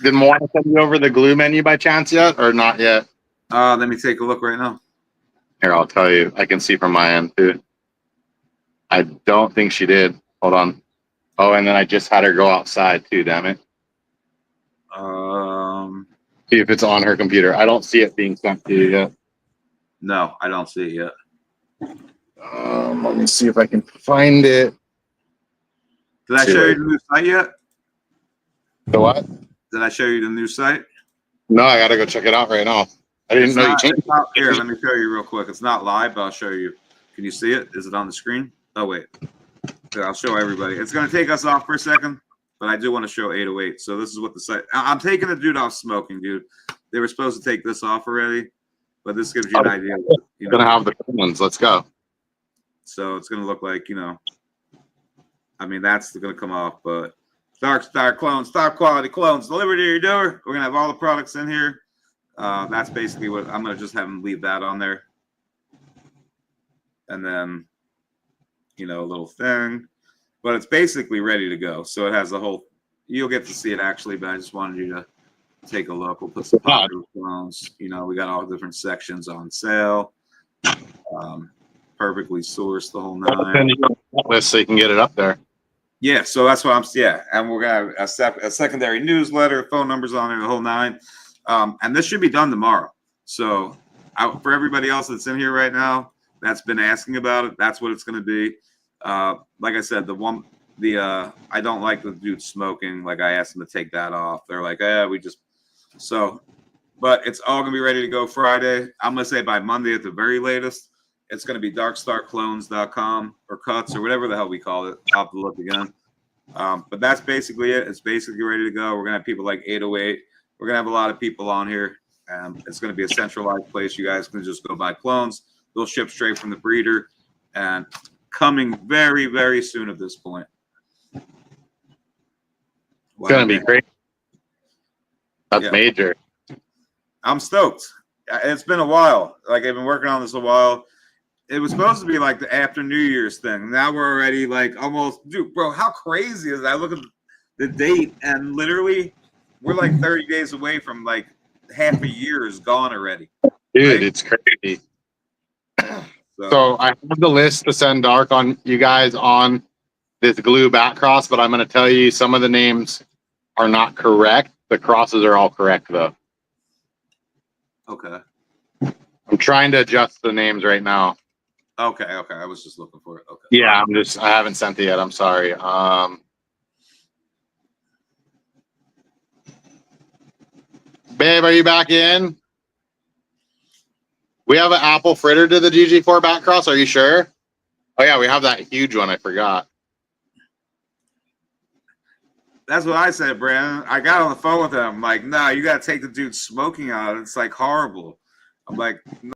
Did Moana send you over the glue menu by chance yet, or not yet? Let me take a look right now. Here, I'll tell you. I can see from my end, too. I don't think she did. Hold on. Oh, and then I just had her go outside, too, damn it. See if it's on her computer. I don't see it being sent to you yet. No, I don't see it yet. Let me see if I can find it. Did I show you the new site yet? The what? Did I show you the new site? No, I gotta go check it out right now. I didn't know you changed it. Here, let me show you real quick. It's not live, but I'll show you. Can you see it? Is it on the screen? Oh, wait. Here, I'll show everybody. It's going to take us off for a second, but I do want to show 808. So this is what the site. I'm taking the dude off smoking, dude. They were supposed to take this off already, but this gives you an idea. You're going to have the ones. Let's go. So it's going to look like, I mean, that's going to come off, but Dark Star clones, top quality clones, delivered to your door. We're going to have all the products in here. That's basically what I'm going to just have them leave that on there. And then, a little thing. But it's basically ready to go. So it has the whole, you'll get to see it actually, but I just wanted you to take a look. We'll put some popular clones. We got all different sections on sale. Perfectly sourced, the whole nine. So you can get it up there. Yeah, so that's what and we're gonna have a secondary newsletter, phone numbers on there, the whole nine. And this should be done tomorrow. So for everybody else that's in here right now that's been asking about it, that's what it's going to be. Like I said, I don't like the dude smoking. Like I asked them to take that off. They're like, but it's all going to be ready to go Friday. I'm going to say by Monday at the very latest. It's going to be darkstarclones.com or cuts or whatever the hell we call it. I'll have to look again. But that's basically it. It's basically ready to go. We're going to have people like 808. We're going to have a lot of people on here. It's going to be a centralized place. You guys can just go buy clones. They'll ship straight from the breeder, and coming very, very soon at this point. It's gonna be great. That's major. I'm stoked. It's been a while. Like, I've been working on this a while. It was supposed to be like the after New Year's thing. Now we're already like almost, dude, bro, how crazy is that? I look at the date, and literally we're like 30 days away from like half a year is gone already. Dude, right? It's crazy. So I have the list to send Dark on you guys on this glue back cross, but I'm going to tell you some of the names are not correct. The crosses are all correct, though. Okay. I'm trying to adjust the names right now. Okay. I was just looking for it. Okay. Yeah, I haven't sent it yet. I'm sorry. Babe, are you back in? We have an apple fritter to the GG4 back cross. Are you sure? Oh yeah, we have that huge one. I forgot. That's what I said, Brandon. I got on the phone with him. I'm like, no, you got to take the dude smoking out. It's like horrible. I'm like, no,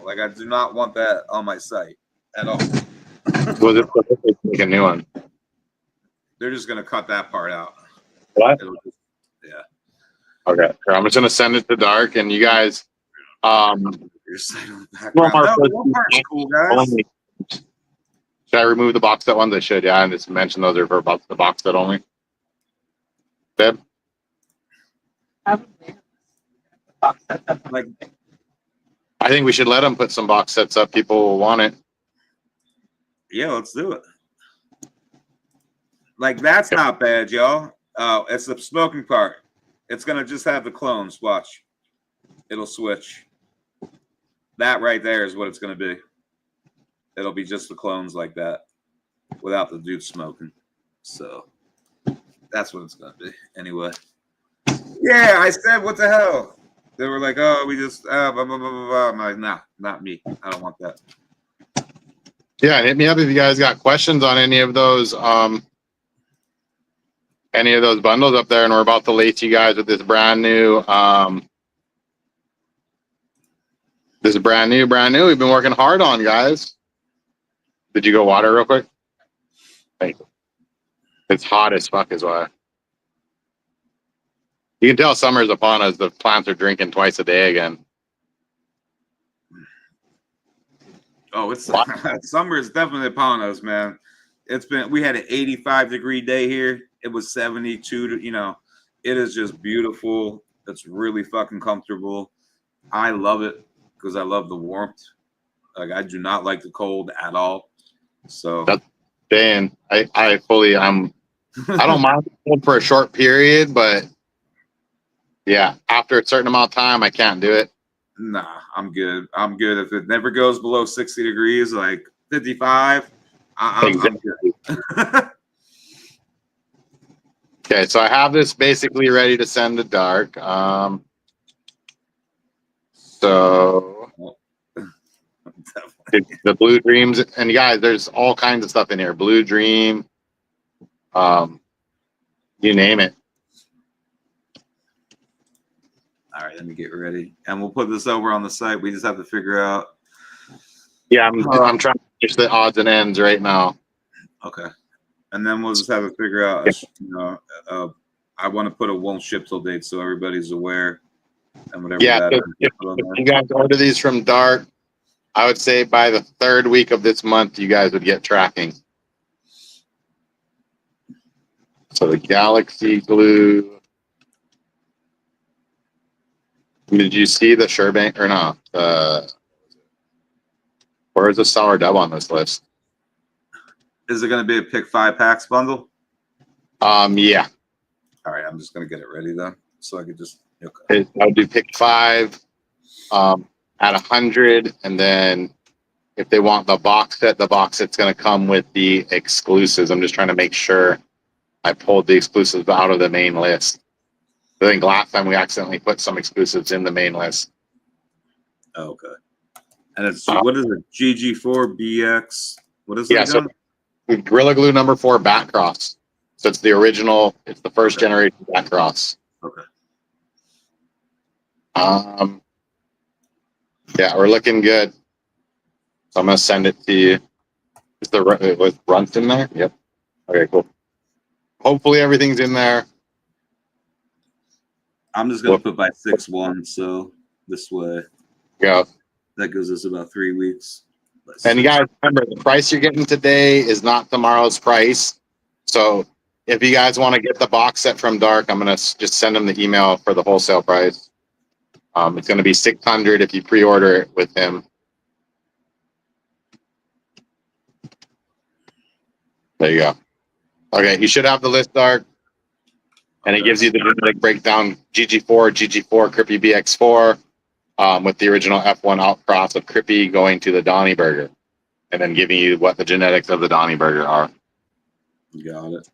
like I do not want that on my site at all. Was it make a new one? They're just gonna cut that part out. What? Yeah. Okay. I'm just gonna send it to Dark, and you guys. Your site on the background. No, one part's cool, guys. Should I remove the box set ones? I should, yeah, and just mention those are for the box set only. Deb? Like, I think we should let them put some box sets up. People will want it. yeah, let's do it. Like, that's not bad, y'all. Oh, it's the smoking part. It's gonna just have the clones. Watch. It'll switch. That right there is what it's gonna be. It'll be just the clones like that, without the dude smoking. So that's what it's gonna be. Anyway. Yeah, I said, what the hell? They were like, oh, we just blah, blah, blah, blah, blah. I'm like, nah, not me. I don't want that. Yeah, hit me up if you guys got questions on any of those bundles up there, and we're about to lace you guys with this brand new this is brand new we've been working hard on, guys. Did you go water real quick? Thank you. It's hot as fuck is why. You can tell summer's upon us. The plants are drinking twice a day again. Oh, it's summer is definitely upon us, man. We had an 85-degree day here. It was 72. It is just beautiful. It's really fucking comfortable. I love it because I love the warmth. Like, I do not like the cold at all. So that's Dan. I don't mind for a short period, but yeah, after a certain amount of time, I can't do it. Nah, I'm good. I'm good. If it never goes below 60 degrees, like 55, I'm good. Okay, so I have this basically ready to send to Dark. So the Blue Dreams, and guys, there's all kinds of stuff in here. Blue Dream, you name it. All right, let me get ready, and we'll put this over on the site. We just have to figure out. Yeah, I'm trying to finish the odds and ends right now. Okay, and then we'll just have to figure out. I want to put a won't ship till date so everybody's aware, and whatever. Yeah, if you guys order these from Dark, I would say by the 3rd week of this month, you guys would get tracking. So the Galaxy Glue. Did you see the Sherbank or not? Where is the Sour Dub on this list? Is it going to be a pick 5 packs bundle? Yeah. All right, I'm just going to get it ready then, so I could just. Okay. I'll do pick 5 at 100, and then if they want the box set's going to come with the exclusives. I'm just trying to make sure I pulled the exclusives out of the main list. I think last time we accidentally put some exclusives in the main list. Oh, okay. And it's what is it? GG4BX. What is it? Yeah, so Gorilla Glue number 4 back cross. So it's the original. It's the first generation back cross. Okay. Yeah, we're looking good. So I'm gonna send it to you. Is the with runt in there? Yep. Okay, cool. Hopefully everything's in there. I'm just gonna put by 6/1, so this way Yeah. that gives us about 3 weeks. And you guys remember, the price you're getting today is not tomorrow's price. So if you guys want to get the box set from Dark, I'm gonna just send them the email for the wholesale price. It's gonna be $600 if you pre-order it with him. There you go. Okay, you should have the list, Dark. And it gives you the genetic breakdown: GG4, GG4, Crippy BX4, with the original F1 outcross of Crippy going to the Donnie Burger, and then giving you what the genetics of the Donnie Burger are. Got it.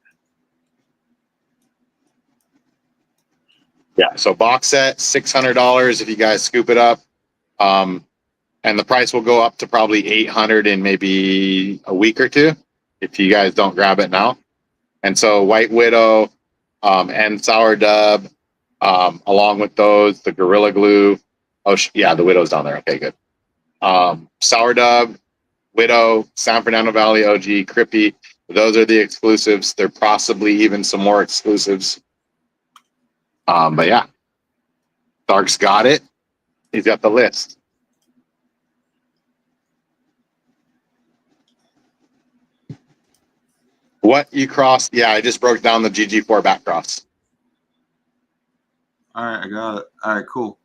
Yeah, so box set, $600 if you guys scoop it up. And the price will go up to probably $800 in maybe a week or two if you guys don't grab it now. And so White Widow and Sour Dub, along with those, the Gorilla Glue. Oh, yeah, the Widow's down there. Okay, good. Sour Dub, Widow, San Fernando Valley OG, Crippy. Those are the exclusives. There possibly even some more exclusives. But yeah, Dark's got it. He's got the list. What you crossed? Yeah, I just broke down the GG4 back cross. All right, I got it. All right, cool.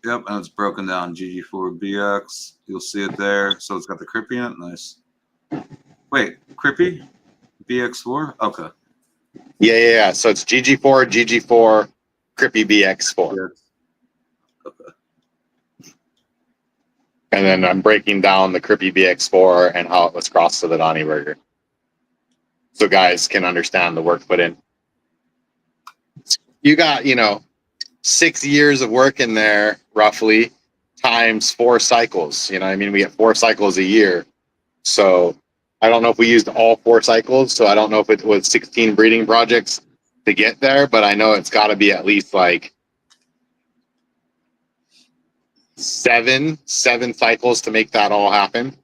Yep, and it's broken down. GG4BX. You'll see it there. So it's got the Crippy in it. Nice. Wait, Crippy? BX4? Okay. Yeah. So it's GG4, GG4, Crippy BX4. Yeah. Okay. And then I'm breaking down the Crippy BX4 and how it was crossed to the Donnie Burger, so guys can understand the work put in. You got, 6 years of work in there, roughly, times 4 cycles. You know what I mean? We get 4 cycles a year. So I don't know if we used all 4 cycles. So I don't know if it was 16 breeding projects to get there, but I know it's got to be at least like seven cycles to make that all happen.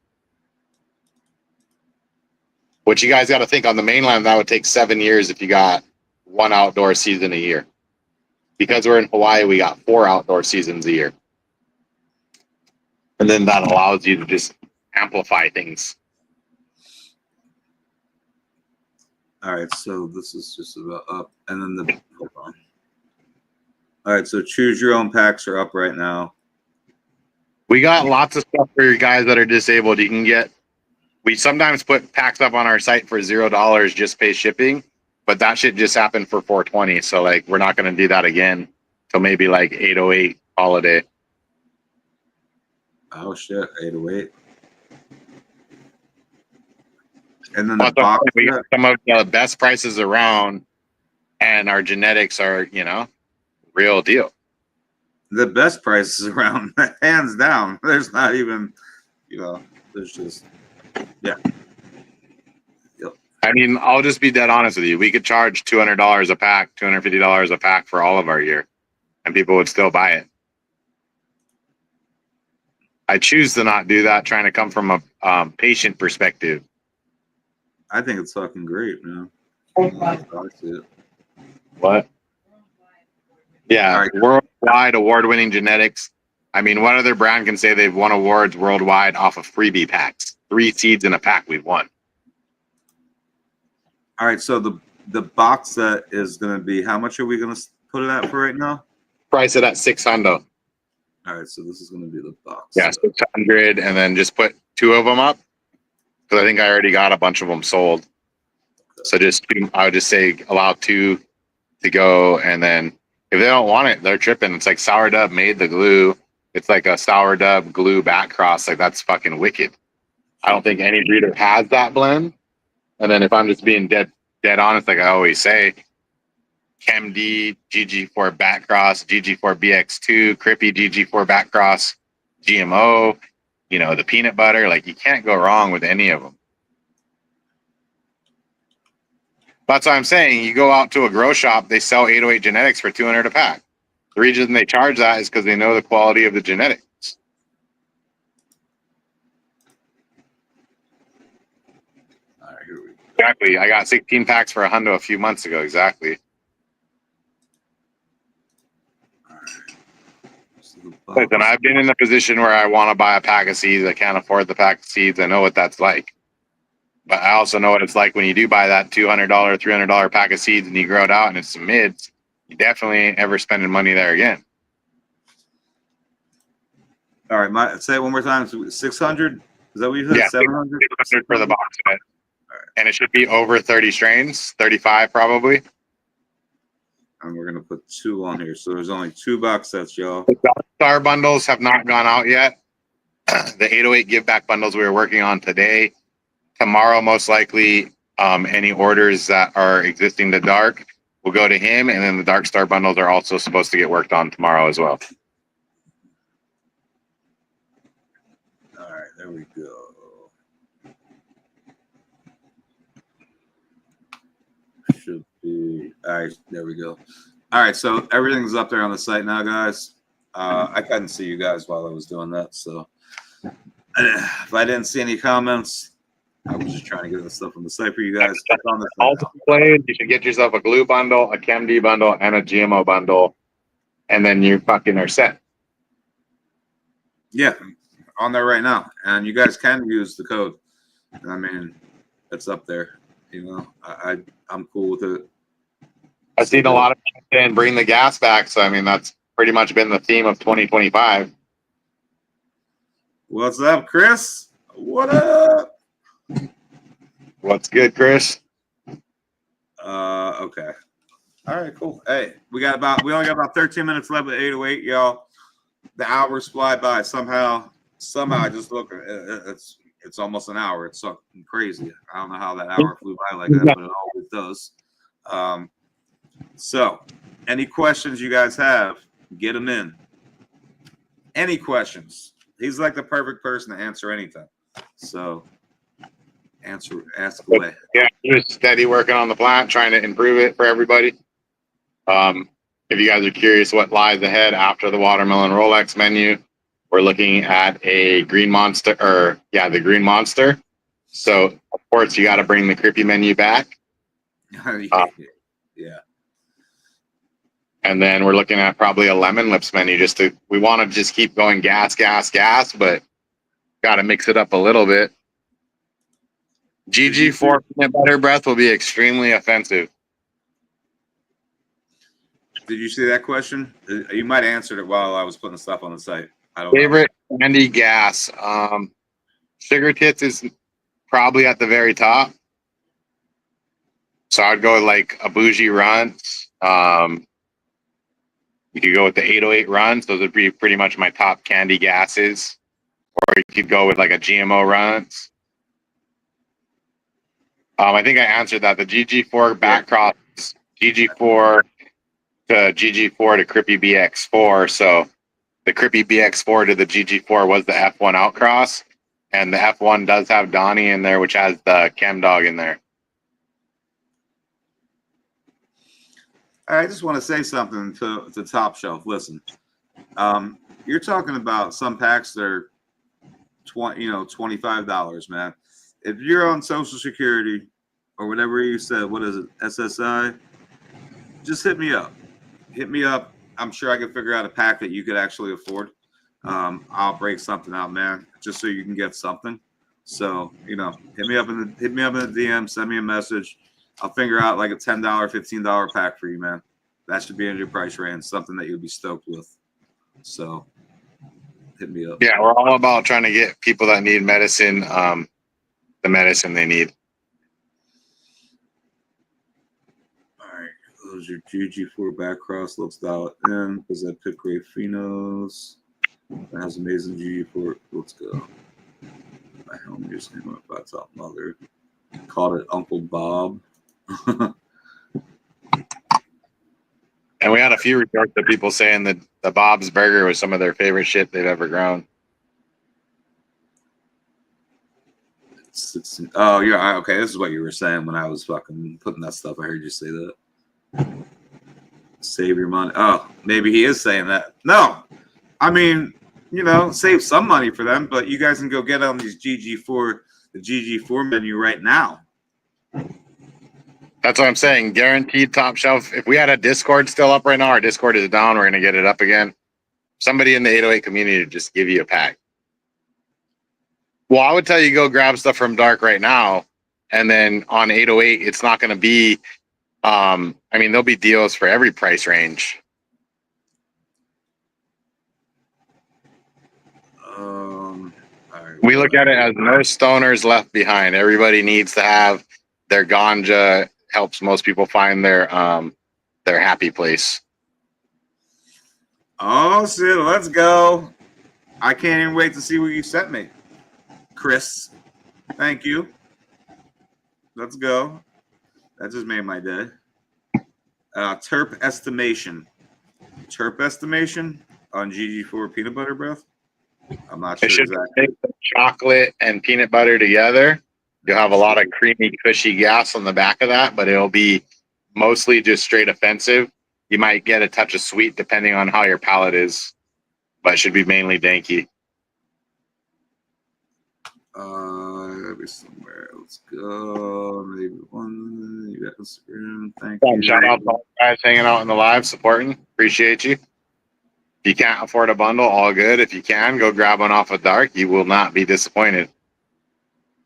What you guys got to think, on the mainland, that would take 7 years if you got 1 outdoor season a year. Because we're in Hawaii, we got 4 outdoor seasons a year. And then that allows you to just amplify things. All right, so this is just about up. And then hold on. All right, so choose your own packs are up right now. We got lots of stuff for you guys that are disabled. You can get, we sometimes put packs up on our site for $0, just pay shipping, but that shit just happened for 420. So like, we're not going to do that again till maybe like 808 holiday. Oh shit, 808. And then the box. We got some of the best prices around, and our genetics are, real deal. The best prices around, hands down. There's not even, there's just, yeah. Yep. I mean, I'll just be dead honest with you. We could charge $200 a pack, $250 a pack for all of our gear, and people would still buy it. I choose to not do that, trying to come from a patient perspective. I think it's fucking great, man. What? Yeah, right. Worldwide award-winning genetics. I mean, what other brand can say they've won awards worldwide off of freebie packs? 3 seeds in a pack we've won. All right, so the box set is going to be, how much are we going to put it at for right now? Price it at $600. All right, so this is going to be the box. Yeah, $600, and then just put 2 of them up, because I think I already got a bunch of them sold. So I would just say allow 2 to go, and then if they don't want it, they're tripping. It's like Sour Dub made the glue. It's like a Sour Dub glue back cross. Like, that's fucking wicked. I don't think any breeder has that blend. And then if I'm just being dead honest, like I always say, Chem D, GG4 back cross, GG4 BX2, Crippy GG4 back cross, GMO, the peanut butter, like you can't go wrong with any of them. That's what I'm saying. You go out to a grow shop, they sell 808 genetics for $200 a pack. The reason they charge that is because they know the quality of the genetics. All right, here we go. Exactly. I got 16 packs for a hundo a few months ago. Exactly. Listen, I've been in the position where I want to buy a pack of seeds. I can't afford the pack of seeds. I know what that's like. But I also know what it's like when you do buy that $200, $300 pack of seeds and you grow it out and it's some mids. You definitely ain't ever spending money there again. All right, say it one more time. 600? Is that what you said? Yeah, 700? 600 for the box set. And it should be over 30 strains, 35 probably. And we're gonna put 2 on here. So there's only 2 box sets, y'all. The Star bundles have not gone out yet. The 808 give back bundles we were working on today. Tomorrow, most likely, any orders that are existing to Dark will go to him, and then the Dark Star bundles are also supposed to get worked on tomorrow as well. All right, there we go. Should be all right. There we go. All right, so everything's up there on the site now, guys. I couldn't see you guys while I was doing that, so if I didn't see any comments, I was just trying to get the stuff on the site for you guys. Click on this thing now. Played, you should get yourself a glue bundle, a ChemD bundle, and a GMO bundle, and then you fucking are set. Yeah, on there right now, and you guys can use the code. I mean, it's up there. You know, I'm cool with it. I've seen a lot of people saying bring the gas back, so I mean that's pretty much been the theme of 2025. What's up, Chris? What up? What's good, Chris? Okay. All right, cool. Hey, we only got about 13 minutes left at 8:08, y'all. The hours fly by somehow. I just look. It's almost an hour. It's something crazy. I don't know how that hour flew by like that, but it always does. So, any questions you guys have, get them in. Any questions? He's like the perfect person to answer anything. So, ask away. Yeah, just steady working on the plant, trying to improve it for everybody. If you guys are curious what lies ahead after the watermelon Rolex menu, we're looking at a green monster, the green monster. So, of course, you got to bring the Crippy menu back. Yeah. And then we're looking at probably a lemon lips menu. We want to just keep going gas, but got to mix it up a little bit. GG4 peanut butter breath will be extremely offensive. Did you see that question? You might have answered it while I was putting the stuff on the site. I don't Favorite candy gas. Sugar Tits is probably at the very top. So I'd go with like a bougie Runts. You could go with the 808 Runts. Those would be pretty much my top candy gases. Or you could go with like a GMO Runts. I think I answered that. The GG4 back cross, GG4 to GG4 to Crippy BX4. So the Crippy BX4 to the GG4 was the F1 outcross. And the F1 does have Donnie in there, which has the Chem Dog in there. I just want to say something to Top Shelf. Listen, you're talking about some packs that are $25, man. If you're on Social Security or whatever you said, what is it, SSI? Just hit me up. I'm sure I can figure out a pack that you could actually afford. I'll break something out, man, just so you can get something. So, hit me up in the DM, send me a message. I'll figure out like a $10, $15 pack for you, man. That should be in your price range, something that you'll be stoked with. So, hit me up. Yeah, we're all about trying to get people that need medicine, the medicine they need. All right, those are GG4 back cross. Let's dial it in because I picked great phenos. That has amazing GG4. Let's go. My helmet just came up by top mother. Called it Uncle Bob. And we had a few reports of people saying that the Bob's Burger was some of their favorite shit they've ever grown. Oh, yeah. Okay, this is what you were saying when I was fucking putting that stuff. I heard you say that. Save your money. Oh, maybe he is saying that. No, I mean, save some money for them, but you guys can go get on these the GG4 menu right now. That's what I'm saying. Guaranteed top shelf. If we had a Discord still up right now, our Discord is down. We're gonna get it up again. Somebody in the 808 community to just give you a pack. Well, I would tell you go grab stuff from Dark right now, and then on 808, it's not going to be. There'll be deals for every price range. We look at it as no stoners left behind. Everybody needs to have their ganja. Helps most people find their happy place. Oh shit! Let's go. I can't even wait to see what you sent me, Chris. Thank you. Let's go. That just made my day. Terp estimation on GG4 peanut butter breath. I'm not sure It should exactly. mix chocolate and peanut butter together. You'll have a lot of creamy, cushy gas on the back of that, but it'll be mostly just straight offensive. You might get a touch of sweet depending on how your palate is, but it should be mainly danky. Maybe somewhere. Let's go. Maybe one. You got Instagram. Thank you. Shout out to all the guys hanging out in the live, supporting. Appreciate you. If you can't afford a bundle, all good. If you can, go grab one off of Dark. You will not be disappointed.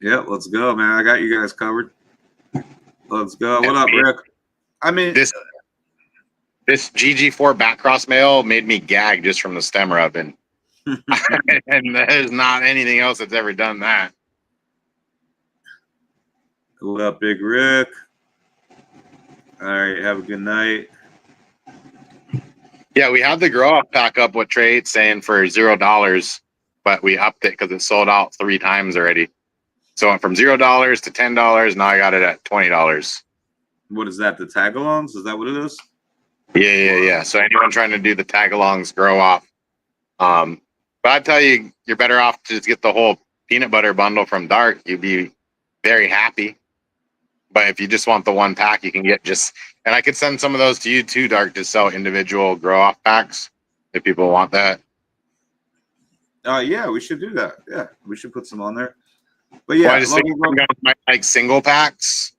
Yeah, let's go, man. I got you guys covered. Let's go. What up, Rick? I mean, This GG4 back cross mail made me gag just from the stem rubbing. And there's not anything else that's ever done that. what up, Big Rick? All right, have a good night. Yeah, we had the grow off pack up with trade saying for $0, but we upped it because it sold out 3 times already. So it went from $0 to $10. Now I got it at $20. What is that? The tag-alongs? Is that what it is? Yeah. So anyone trying to do the tag-alongs, grow off. But I tell you, you're better off to just get the whole peanut butter bundle from Dark. You'd be very happy. But if you just want the one pack, you can get and I could send some of those to you too, Dark, to sell individual grow off packs if people want that. Yeah, we should do that. Yeah, we should put some on there. But yeah, I just think some guys might like single packs,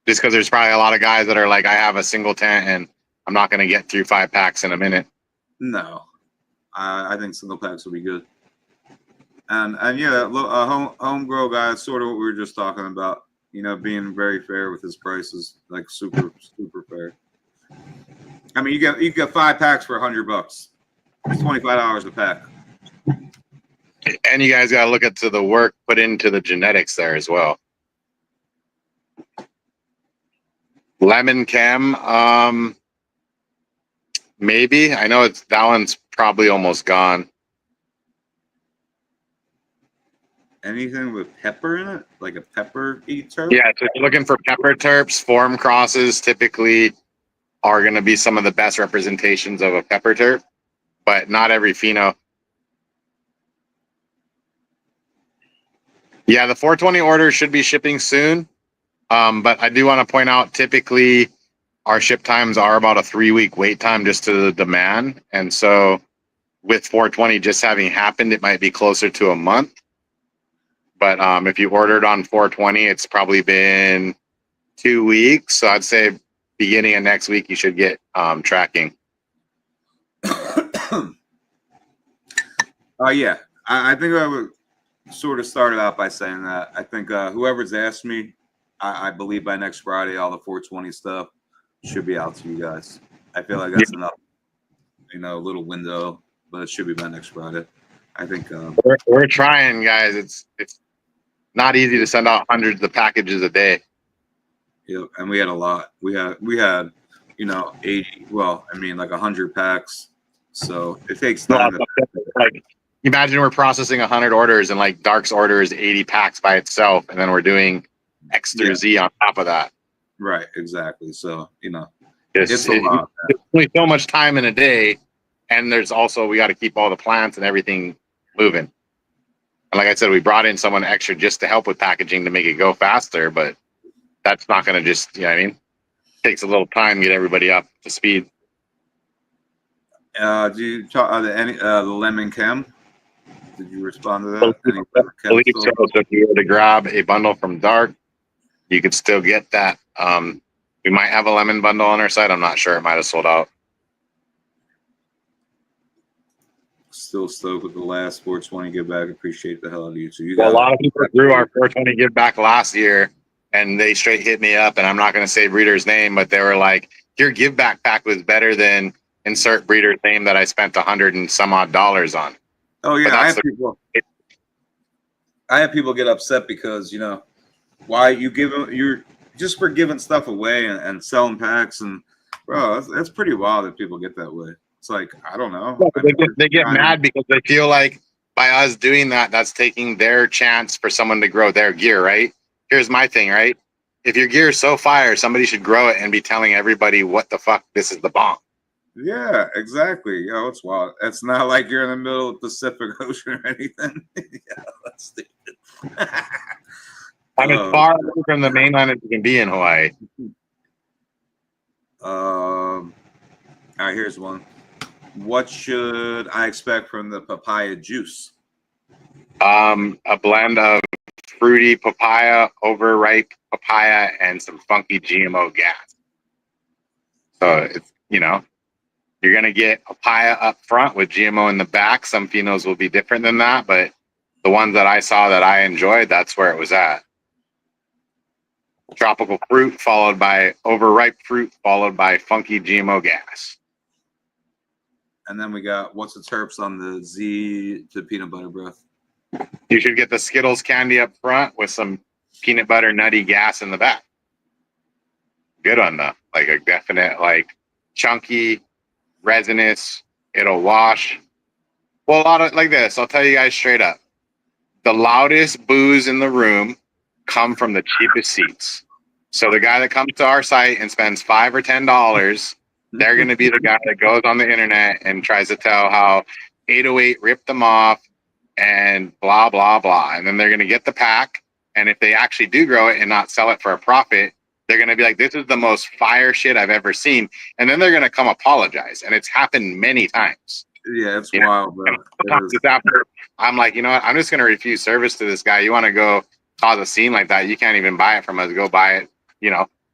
just because there's probably a lot of guys that are like, I have a single tent and I'm not going to get through 5 packs in a minute. No, I think single packs will be good. And yeah, home grow guy is sort of what we were just talking about. Being very fair with his prices, like super fair. I mean, you get 5 packs for $100. It's $25 a pack. And you guys got to look into the work put into the genetics there as well. Lemon Chem, maybe. I know that one's probably almost gone. Anything with pepper in it, like a pepper terp? Yeah, so if you're looking for pepper terps, form crosses typically are going to be some of the best representations of a pepper terp, but not every pheno. Yeah, the 420 order should be shipping soon, but I do want to point out typically our ship times are about a 3-week wait time just to the demand, and so with 420 just having happened, it might be closer to a month. But if you ordered on 420, it's probably been 2 weeks. So I'd say beginning of next week, you should get tracking. Yeah. I think I would sort of start it out by saying that I think whoever's asked me, I believe by next Friday, all the 420 stuff should be out to you guys. I feel like that's enough, a little window, but it should be by next Friday. I think we're trying, guys. It's not easy to send out hundreds of packages a day. Yeah, and we had a lot. We had 80. Well, I mean, like 100 packs. So it takes time. Like, imagine we're processing 100 orders, and like Dark's order is 80 packs by itself, and then we're doing X through Z on top of that. Right, exactly. So it's a lot. There's only so much time in a day, and there's also we got to keep all the plants and everything moving. And like I said, we brought in someone extra just to help with packaging to make it go faster, but that's not going to just, it takes a little time to get everybody up to speed. Do you talk the lemon chem? Did you respond to I that? Any believe so. chemical? So if you were to grab a bundle from Dark, you could still get that. We might have a lemon bundle on our site. I'm not sure. It might have sold out. Still stoked with the last 420 give back. Appreciate the hell out of you. So you Well, a got lot of people grew our 420 give back last year, and they straight hit me up. And I'm not going to say breeder's name, but they were like, "Your give back pack was better than insert breeder's name that I spent $100 and some odd on." Oh yeah, But I that's have people get upset because why you give them, you're just for giving stuff away and selling packs, and bro, that's pretty wild that people get that way. It's like, I don't know. No, I mean, they get mad because they feel like by us doing that, that's taking their chance for someone to grow their gear, right? Here's my thing, right? If your gear is so fire, somebody should grow it and be telling everybody what the fuck, this is the bomb. Yeah, exactly. It's wild. It's not like you're in the middle of the Pacific Ocean or anything. Yeah, that's stupid. I'm as far away from the mainland as you can be in Hawaii. All right, here's one. What should I expect from the papaya juice? A blend of fruity papaya, overripe papaya, and some funky GMO gas. So it's, you're going to get papaya up front with GMO in the back. Some phenols will be different than that, but the ones that I saw that I enjoyed, that's where it was at. Tropical fruit followed by overripe fruit followed by funky GMO gas. And then we got what's the terps on the Z to peanut butter breath? You should get the Skittles candy up front with some peanut butter nutty gas in the back. Good on the, like a definite, like chunky, resinous, it'll wash. Well, a lot of like this, I'll tell you guys straight up. The loudest boos in the room come from the cheapest seats. So the guy that comes to our site and spends $5 or $10, they're going to be the guy that goes on the internet and tries to tell how 808 ripped them off and blah, blah, blah. And then they're going to get the pack. And if they actually do grow it and not sell it for a profit, they're going to be like, this is the most fire shit I've ever seen. And then they're going to come apologize. And it's happened many times. Yeah, it's wild, bro. After, I'm like, you know what? I'm just going to refuse service to this guy. You want to go cause a scene like that? You can't even buy it from us. Go buy it,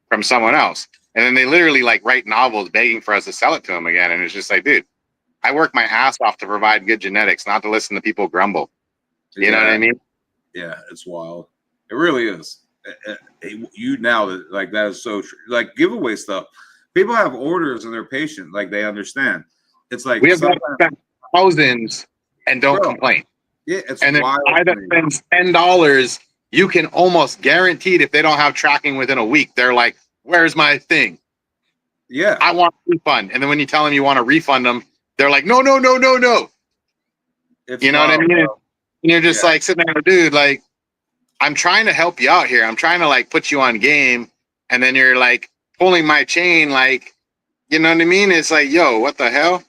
from someone else. And then they literally like write novels begging for us to sell it to them again. And it's just like, dude, I work my ass off to provide good genetics, not to listen to people grumble. You know what I mean? Yeah, it's wild. It really is. You now like that is so true. Like giveaway stuff. People have orders and they're patient. Like they understand. It's like we have spent thousands and don't complain. Yeah, it's and then wild. I that spends $10, you can almost guaranteed if they don't have tracking within a week, they're like, "Where's my thing?" Yeah, I want a refund. And then when you tell them you want to refund them, they're like, "No, no, no, no, no." It's you know wild, what I mean? bro. And you're just like sitting there, dude. Like, I'm trying to help you out here. I'm trying to like put you on game, and then you're like pulling my chain, like, you know what I mean? It's like, yo, what the hell?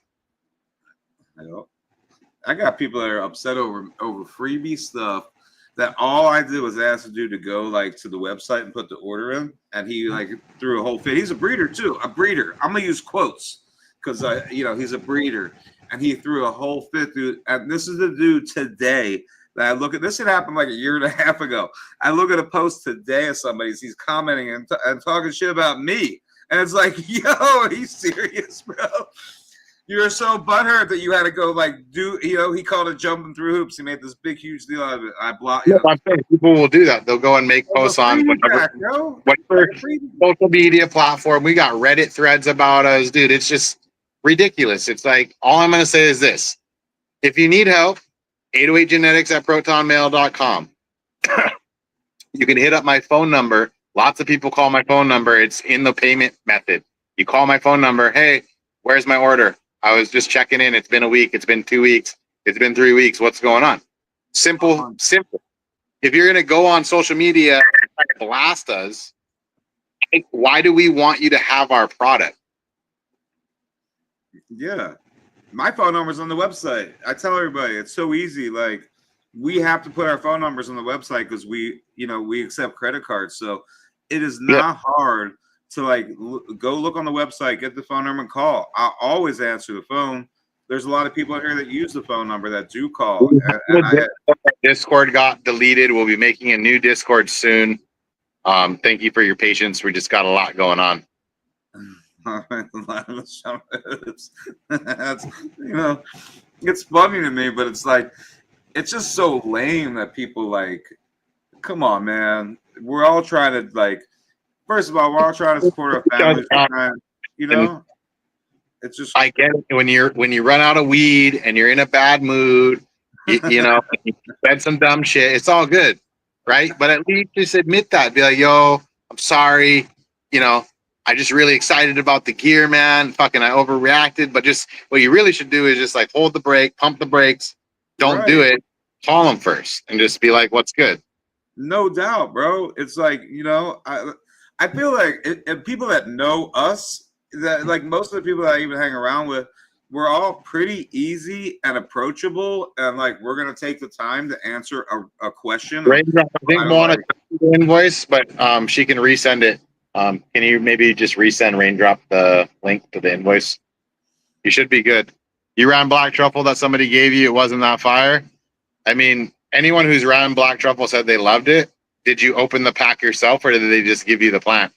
I got people that are upset over freebie stuff that all I did was ask the dude to go like to the website and put the order in, and he like threw a whole fit. He's a breeder too, a breeder. I'm gonna use quotes because he's a breeder, and he threw a whole fit through. And this is the dude today that I look at. This had happened like a year and a half ago. I look at a post today of somebody's. He's commenting and talking shit about me, and it's like, yo, are you serious, bro? You're so butthurt that you had to go like do, he called it jumping through hoops. He made this big, huge deal out of it. I blocked, I'm saying people will do that. They'll go and make posts on whatever social media platform. We got Reddit threads about us, dude. It's just ridiculous. It's like, all I'm going to say is this. If you need help, 808genetics@protonmail.com. You can hit up my phone number. Lots of people call my phone number. It's in the payment method. You call my phone number. Hey, where's my order? I was just checking in. It's been a week. It's been 2 weeks. It's been 3 weeks. What's going on? Simple. If you're going to go on social media and blast us, why do we want you to have our product? Yeah. My phone number's on the website. I tell everybody, it's so easy. Like, we have to put our phone numbers on the website because we accept credit cards. So it is not hard to like go look on the website, get the phone number and call. I always answer the phone. there's a lot of people here that use the phone number that do call. And Discord got deleted. We'll be making a new Discord soon. Thank you for your patience. We just got a lot going on. That's, it's funny to me, but it's like, it's just so lame that people like, come on, man. We're all trying to like, first of all, we're all trying to support our families. It's just, I get it. When you run out of weed and you're in a bad mood, you said some dumb shit. It's all good, right? But at least just admit that. Be like, yo, I'm sorry. I just really excited about the gear, man. Fucking, I overreacted. But just what you really should do is just like hold the brake, pump the brakes. Don't do it. Call them first and just be like, what's good? No doubt, bro. It's like, I feel like people that know us, that like most of the people that I even hang around with, we're all pretty easy and approachable, and like we're gonna take the time to answer a question. Raindrop, I think want to invoice, but she can resend it. Can you maybe just resend Raindrop the link to the invoice? You should be good. You ran Black Truffle that somebody gave you. It wasn't that fire. I mean, anyone who's ran Black Truffle said they loved it. Did you open the pack yourself, or did they just give you the plant?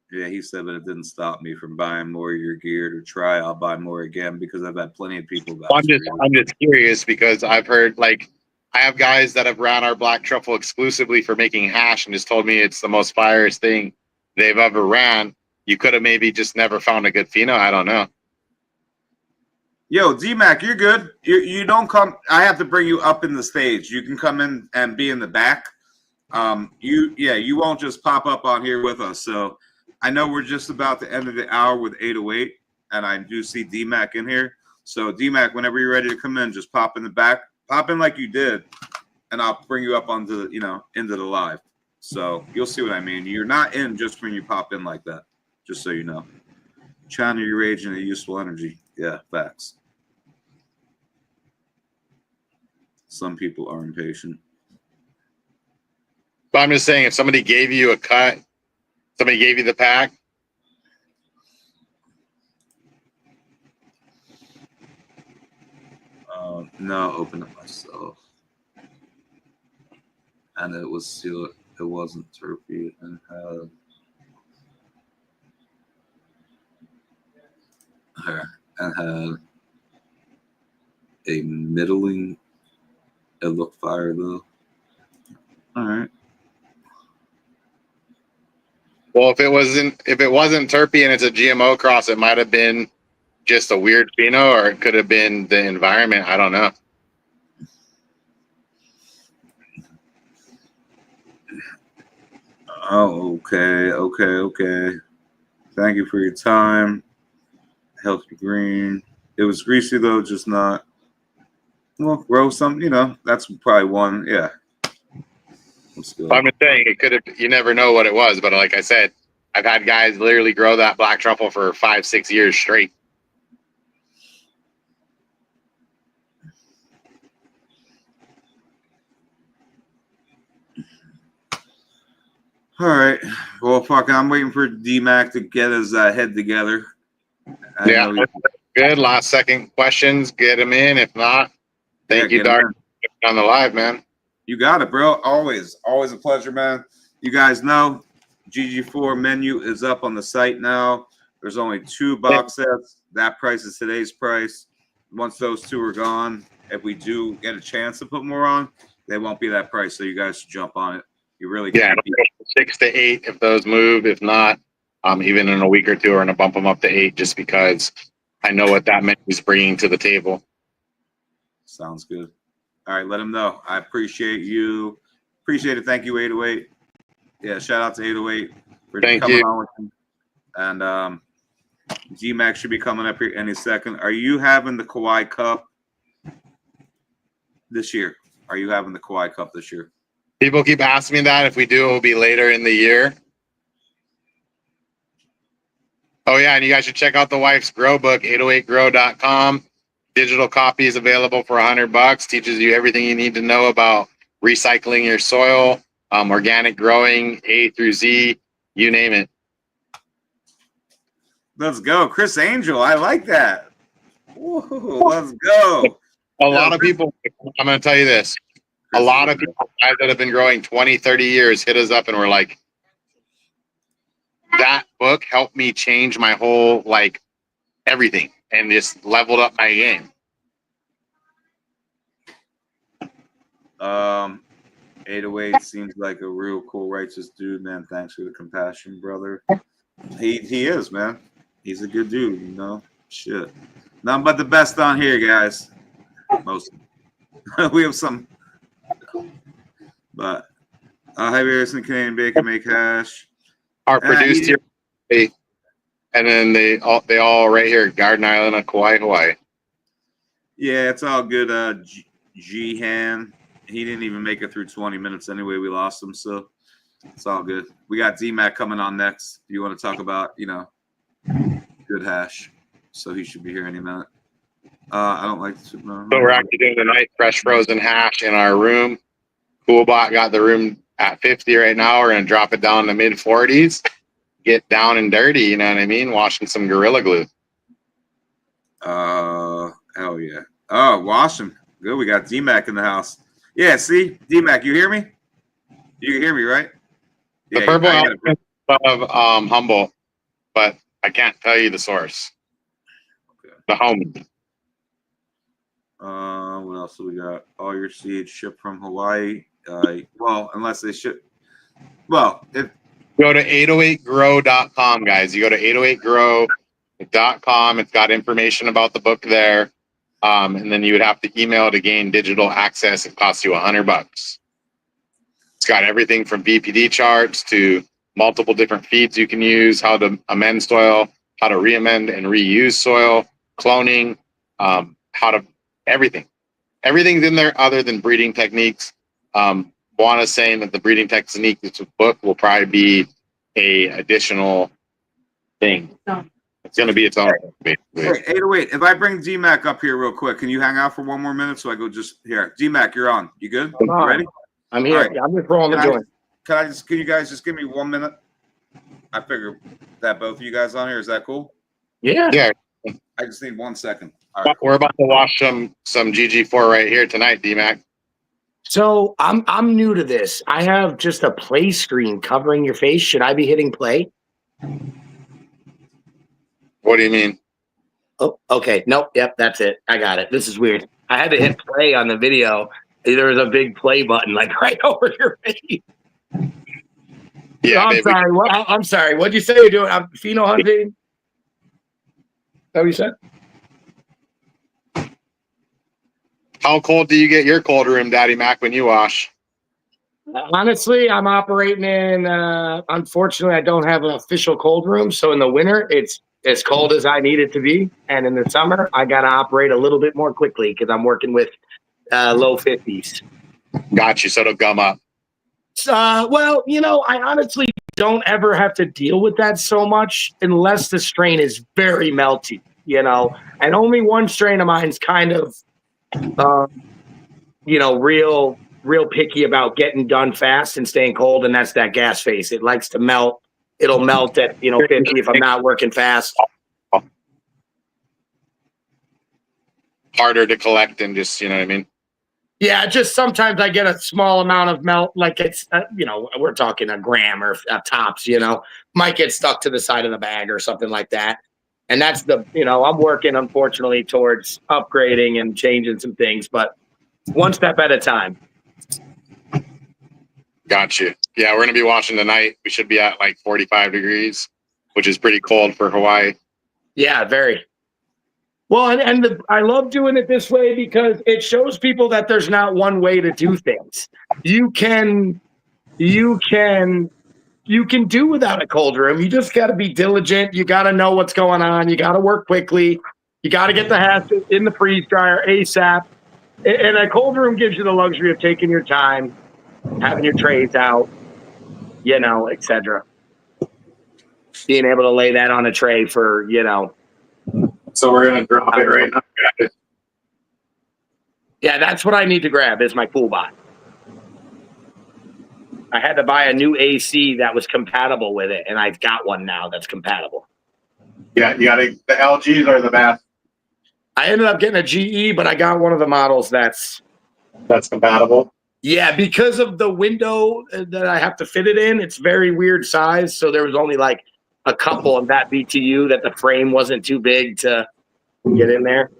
Yeah, he said, but it didn't stop me from buying more of your gear to try. I'll buy more again because I've had plenty of people. I'm just curious because I've heard I have guys that have ran our Black Truffle exclusively for making hash and just told me it's the most fireest thing they've ever ran. You could have maybe just never found a good pheno. I don't know. Yo, D-Mac, you're good. You don't come. I have to bring you up in the stage. You can come in and be in the back. You won't just pop up on here with us. So I know we're just about the end of the hour with 808, and I do see D-Mac in here. So D-Mac, whenever you're ready to come in, just pop in the back. Pop in like you did, and I'll bring you up onto into the live. So you'll see what I mean. You're not in just when you pop in like that, just so you know. Channel your rage into useful energy. Yeah, facts. Some people are impatient. But I'm just saying, if somebody gave you a cut, somebody gave you the pack. No, open it myself. And it was sealed. It wasn't turkey and had a middling. It looked fire though. All right. Well, if it wasn't Terpy and it's a GMO cross, it might have been just a weird pheno, or it could have been the environment. I don't know. Oh, okay. Thank you for your time. Healthy green. It was greasy though, just not. Well, grow some. That's probably one. Yeah. I'm just saying it could have. You never know what it was, but like I said, I've had guys literally grow that Black Truffle for 5-6 years straight. All right. Well, fuck. I'm waiting for D-Mac to get his head together. Yeah, good. Last second questions. Get them in. If not, thank you, Dark, on the live, man. You got it, bro. Always a pleasure, man. You guys know GG4 menu is up on the site now. There's only 2 box sets. That price is today's price. Once those 2 are gone, if we do get a chance to put more on, they won't be that price. So you guys should jump on it. You really can. 6 to 8 if those move. If not, even in a week or 2, we're gonna bump them up to 8 just because I know what that menu is bringing to the table. Sounds good. All right, let them know. I appreciate you. Appreciate it. Thank you, 808. Yeah, shout out to 808 for coming on with me. And G-Mac should be coming up here any second. Are you having the Kawhi Cup this year? Are you having the Kawhi Cup this year? People keep asking me that. If we do, it will be later in the year. Oh, yeah, and you guys should check out the wife's grow book, 808grow.com. Digital copy is available for $100. Teaches you everything you need to know about recycling your soil, organic growing, A through Z, you name it. Let's go. Chris Angel. I like that. Woo, let's go. A lot of people, I'm going to tell you this. A lot of people, guys that have been growing 20, 30 years, hit us up and we're like, that book helped me change my whole, like, everything and just leveled up my game. 808 seems like a real cool, righteous dude, man. Thanks for the compassion, brother. He is, man. He's a good dude, you know. Shit. Nothing but the best on here, guys. Most. We have some. But Heavy Harrison, Canadian Bacon, make hash. Our producer, and then they all right here, Garden Island of Kauai, Hawaii. Yeah, it's all good. Jihan, he didn't even make it through 20 minutes anyway. We lost him, so it's all good. We got D-Mac coming on next. If you want to talk about, good hash, so he should be here any minute. I don't like. So we're actually doing a nice fresh frozen hash in our room. Coolbot got the room at 50 right now. We're gonna drop it down to mid 40s. Get down and dirty, you know what I mean? Washing some Gorilla Glue. Hell yeah. Oh, wash them. Good. We got D-Mac in the house. Yeah, see? D-Mac, you hear me? You can hear me, right? The purple of Humboldt, but I can't tell you the source. Okay. The home. What else do we got? All your seeds shipped from Hawaii. Well, unless they ship. Well, if go to 808grow.com, guys. You go to 808grow.com. It's got information about the book there. And then you would have to email to gain digital access. It costs you $100. It's got everything from BPD charts to multiple different feeds you can use, how to amend soil, how to re-amend and reuse soil, cloning, how to everything. Everything's in there other than breeding techniques. Juana's saying that the breeding technique book will probably be a additional thing. No. It's going to be its own. Hey, 808, if I bring D-Mac up here real quick, can you hang out for one more minute so I go just here? D-Mac, you're on. You good? You ready? I'm here. Right. I'm just rolling the joint. Can you guys just give me 1 minute? I figure that both of you guys on here. Is that cool? Yeah. Yeah. I just need 1 second. All right. We're about to wash some GG4 right here tonight, D-Mac. So I'm new to this. I have just a play screen covering your face. Should I be hitting play? What do you mean? Oh, okay. Nope. Yep, that's it. I got it. This is weird. I had to hit play on the video. There was a big play button like right over your face. Yeah, I'm sorry. I'm sorry. What'd you say you're doing? I'm pheno hunting. Is that what you said? How cold do you get your cold room, Daddy Mac, when you wash? Honestly, I'm operating in, unfortunately, I don't have an official cold room. So in the winter, it's as cold as I need it to be. And in the summer, I got to operate a little bit more quickly because I'm working with low 50s. Got you. So it'll gum up. Well, I honestly don't ever have to deal with that so much unless the strain is very melty, and only one strain of mine's kind of, real picky about getting done fast and staying cold, and that's that gas face. It likes to melt. It'll melt at 50 if I'm not working fast. Harder to collect and just, you know what I mean? Yeah, just sometimes I get a small amount of melt, like it's, we're talking a gram or tops, might get stuck to the side of the bag or something like that. And that's I'm working, unfortunately, towards upgrading and changing some things, but one step at a time. Got you. Yeah, we're going to be washing tonight. We should be at like 45 degrees, which is pretty cold for Hawaii. Yeah, very. Well, I love doing it this way because it shows people that there's not one way to do things. You can do without a cold room. You just got to be diligent. You got to know what's going on. You got to work quickly. You got to get the hash in the freeze dryer ASAP. And a cold room gives you the luxury of taking your time, having your trays out, etc. Being able to lay that on a tray for, So we're going to drop it right now, guys. Yeah, that's what I need to grab is my Coolbot. I had to buy a new AC that was compatible with it, and I've got one now that's compatible. Yeah, you got the LGs or the Bass? I ended up getting a GE, but I got one of the models that's compatible. yeah, because of the window that I have to fit it in, it's very weird size. So there was only like a couple of that BTU that the frame wasn't too big to get in there.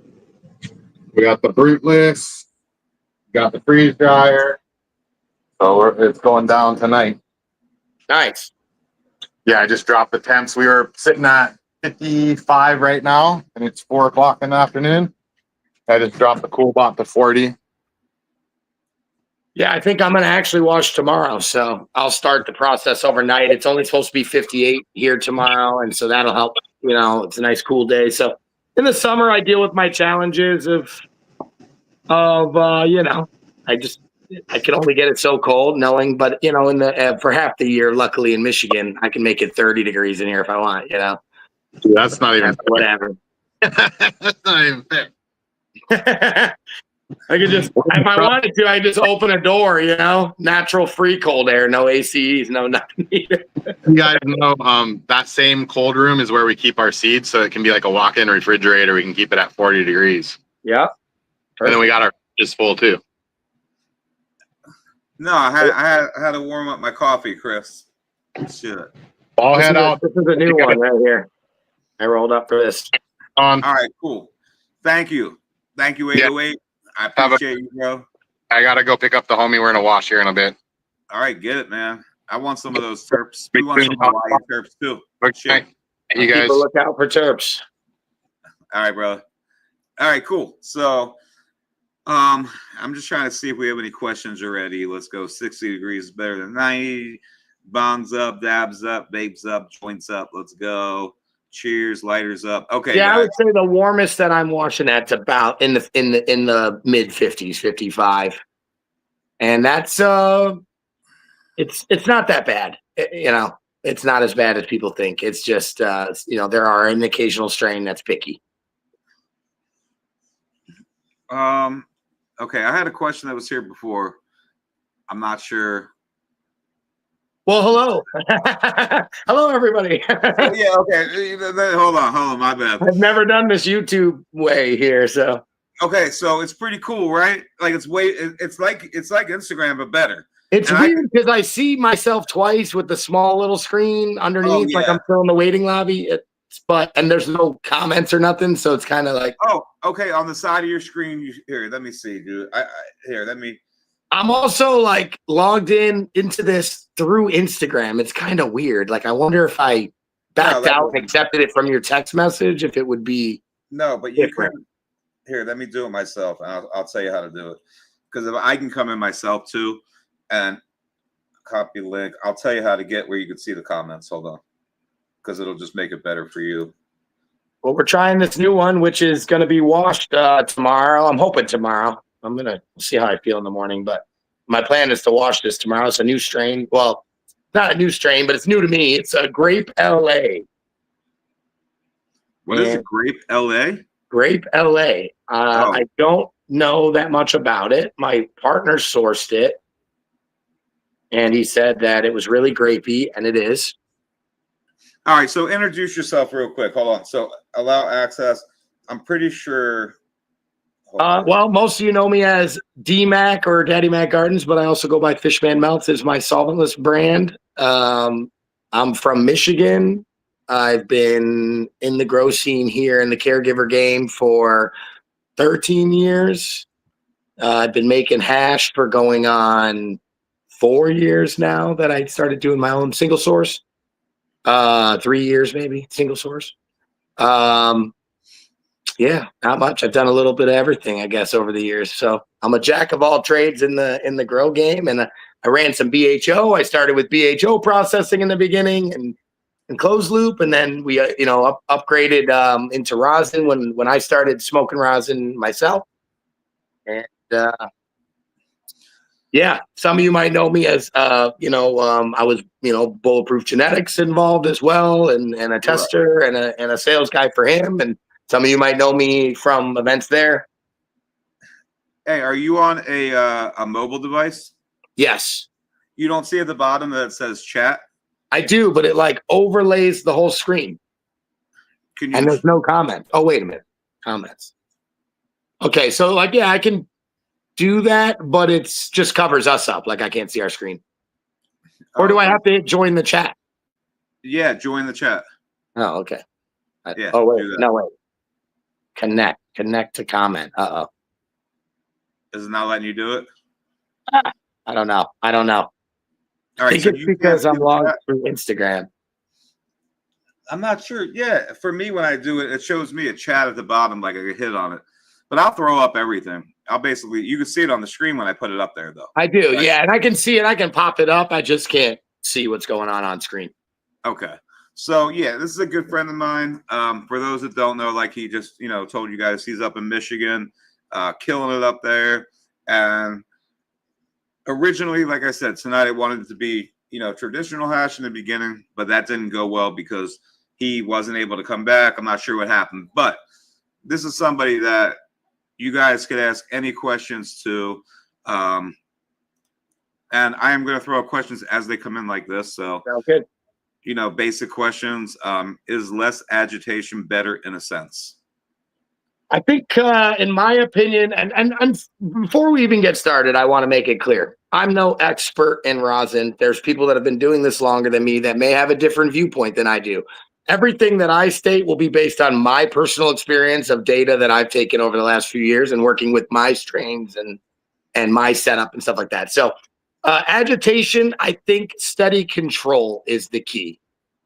We got the Bruteless, got the freeze dryer. So it's going down tonight. Nice. Yeah, I just dropped the temps. We were sitting at 55 right now, and it's 4 o'clock in the afternoon. I just dropped the cool bot to 40. Yeah, I think I'm going to actually wash tomorrow. So I'll start the process overnight. It's only supposed to be 58 here tomorrow. And so that'll help. You know, it's a nice cool day. So in the summer, I deal with my challenges of you know, I can only get it so cold knowing, but you know, in the, for half the year, luckily in Michigan, I can make it 30 degrees in here if I want, you know, Dude, that's not even whatever. that's not even fair. I could just, if I wanted to, I just open a door, you know, natural free cold air, no ACs, no nothing needed. You guys know that same cold room is where we keep our seeds, so it can be like a walk-in refrigerator. We can keep it at 40 degrees. Yeah. And then we got our fridges full too. No, I had to warm up my coffee, Chris. Shit. All head out. This is a new one right here. I rolled up for this. All right, cool. Thank you. Thank you, 808. I appreciate you, bro. I gotta go pick up the homie. We're gonna wash here in a bit. All right, get it, man. I want some of those terps. We want some Hawaii terps too. Okay. You guys. Keep a lookout for terps. All right, bro. All right, cool. So, I'm just trying to see if we have any questions already. Let's go. 60 degrees is better than 90. Bongs up, dabs up, babes up, joints up. Let's go. Cheers, lighters up. Okay. Yeah, guys. I would say the warmest that I'm washing at's about in the mid 50s, 55, and that's it's not that bad. You know, it's not as bad as people think. It's just you know, there are an occasional strain that's picky. Okay, I had a question that was here before. I'm not sure. Well, hello. Hello, everybody. Yeah, okay. Hold on, my bad. I've never done this YouTube way here, so. Okay, so it's pretty cool, right? Like it's like Instagram, but better. It's weird because I see myself twice with the small little screen underneath, like I'm still in the waiting lobby. And there's no comments or nothing, so it's kind of like. Oh, okay. On the side of your screen, here. Let me see, dude. I'm also like logged into this through Instagram. It's kind of weird. Like I wonder if I backed out and accepted it from your text message, if it would be. No, but you can. Here, let me do it myself, and I'll tell you how to do it. Because if I can come in myself too, and copy link, I'll tell you how to get where you can see the comments. Hold on, because it'll just make it better for you. Well, we're trying this new one, which is going to be washed tomorrow. I'm hoping tomorrow. I'm going to see how I feel in the morning, but my plan is to wash this tomorrow. It's a new strain. Well, not a new strain, but it's new to me. It's a Grape LA. What is it? Grape LA? Grape LA. I don't know that much about it. My partner sourced it, and he said that it was really grapey, and it is. All right, so introduce yourself real quick. Hold on. So allow access. I'm pretty sure. Well, most of you know me as D-Mac or Daddy Mac Gardens, but I also go by Fishman Meltz as my solventless brand. I'm from Michigan. I've been in the grow scene here in the caregiver game for 13 years. I've been making hash for going on 4 years now that I started doing my own single source. 3 years maybe, single source. Yeah, not much. I've done a little bit of everything, I guess, over the years. So I'm a jack of all trades in the grow game, and I ran some BHO. I started with BHO processing in the beginning and closed loop, and then we upgraded into rosin when I started smoking rosin myself. And yeah, some of you might know me as I was Bulletproof Genetics involved as well, and a tester and a sales guy for him, and some of you might know me from events there. Hey, are you on a mobile device? Yes. You don't see at the bottom that it says chat? I do, but it like overlays the whole screen. And there's no comment. Oh, wait a minute. Comments. Okay, so like, yeah, I can do that, but it's just covers us up. Like I can't see our screen. Or do I have to join the chat? Yeah, join the chat. Oh, okay. Yeah. Oh, do wait. that. No, wait. Connect to comment. Uh-oh. Is it not letting you do it? I don't know. All right. I think So it's you because can't I'm do logged chat? through Instagram. I'm not sure. Yeah, for me, when I do it, it shows me a chat at the bottom, like I could hit on it. But I'll throw up everything. You can see it on the screen when I put it up there, though. I do, Right? yeah, and I can see it. I can pop it up. I just can't see what's going on screen. Okay. So yeah, this is a good friend of mine. For those that don't know, like he just told you guys, he's up in Michigan, killing it up there. And originally, like I said, tonight I wanted it to be traditional hash in the beginning, but that didn't go well because he wasn't able to come back. I'm not sure what happened, but this is somebody that you guys could ask any questions to. And I am going to throw out questions as they come in like this. So, Sounds good. Basic questions. Is less agitation better in a sense? I think, in my opinion, and before we even get started, I want to make it clear. I'm no expert in rosin. There's people that have been doing this longer than me that may have a different viewpoint than I do. Everything that I state will be based on my personal experience of data that I've taken over the last few years and working with my strains and my setup and stuff like that. So agitation, I think steady control is the key.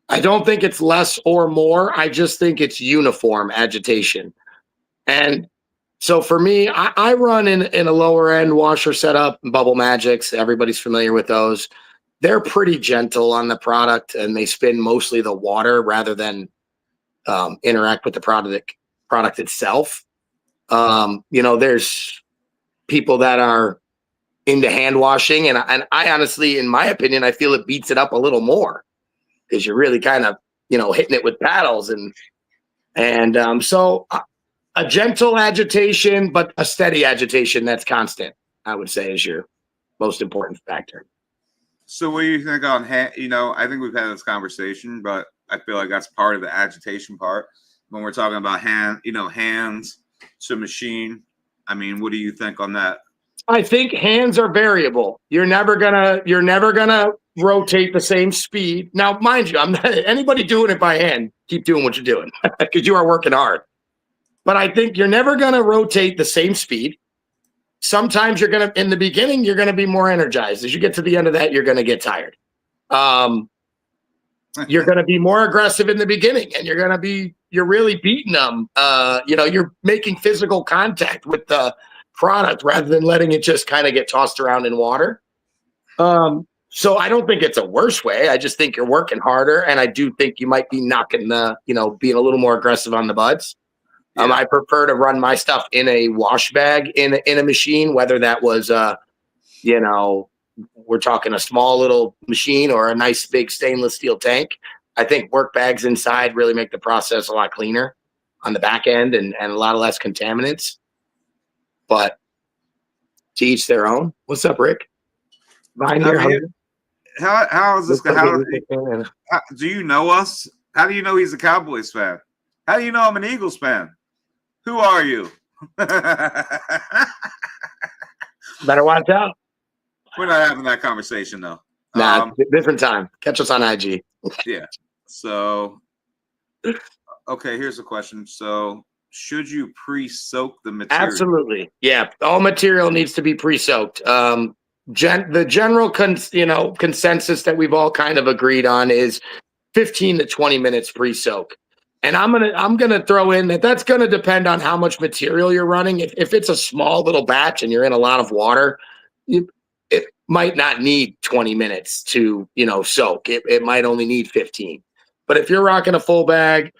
I don't think it's less or more. I just think it's uniform agitation. And so for me, I run in a lower end washer setup, Bubble Magics. Everybody's familiar with those. They're pretty gentle on the product, and they spin mostly the water rather than interact with the product itself. There's people that are into hand washing, and I honestly, in my opinion, I feel it beats it up a little more because you're really kind of hitting it with paddles so a gentle agitation, but a steady agitation that's constant, I would say, is your most important factor. So what do you think on hand? I think we've had this conversation, but I feel like that's part of the agitation part when we're talking about hands to machine. I mean, what do you think on that? I think hands are variable. You're never gonna rotate the same speed. Now, mind you, I'm not anybody doing it by hand. Keep doing what you're doing because you are working hard. But I think you're never gonna rotate the same speed. Sometimes in the beginning, you're gonna be more energized. As you get to the end of that, you're gonna get tired. You're gonna be more aggressive in the beginning, and you're really beating them. You're making physical contact with the product rather than letting it just kind of get tossed around in water. So I don't think it's a worse way. I just think you're working harder, and I do think you might be knocking being a little more aggressive on the buds. Yeah. I prefer to run my stuff in a wash bag in a machine, whether that was we're talking a small little machine or a nice big stainless steel tank. I think work bags inside really make the process a lot cleaner on the back end and a lot less contaminants. But to each their own. What's up, Rick? How is this guy? Do you know us? How do you know he's a Cowboys fan? How do you know I'm an Eagles fan? Who are you? Better watch out. We're not having that conversation though. Nah, different time. Catch us on IG. Yeah. So, okay, here's a question. So, should you pre-soak the material? Absolutely. Yeah. All material needs to be pre-soaked. The general consensus that we've all kind of agreed on is 15 to 20 minutes pre-soak. And I'm gonna throw in that's gonna depend on how much material you're running. If it's a small little batch and you're in a lot of water, it might not need 20 minutes to soak. It might only need 15. But if you're rocking a full bag,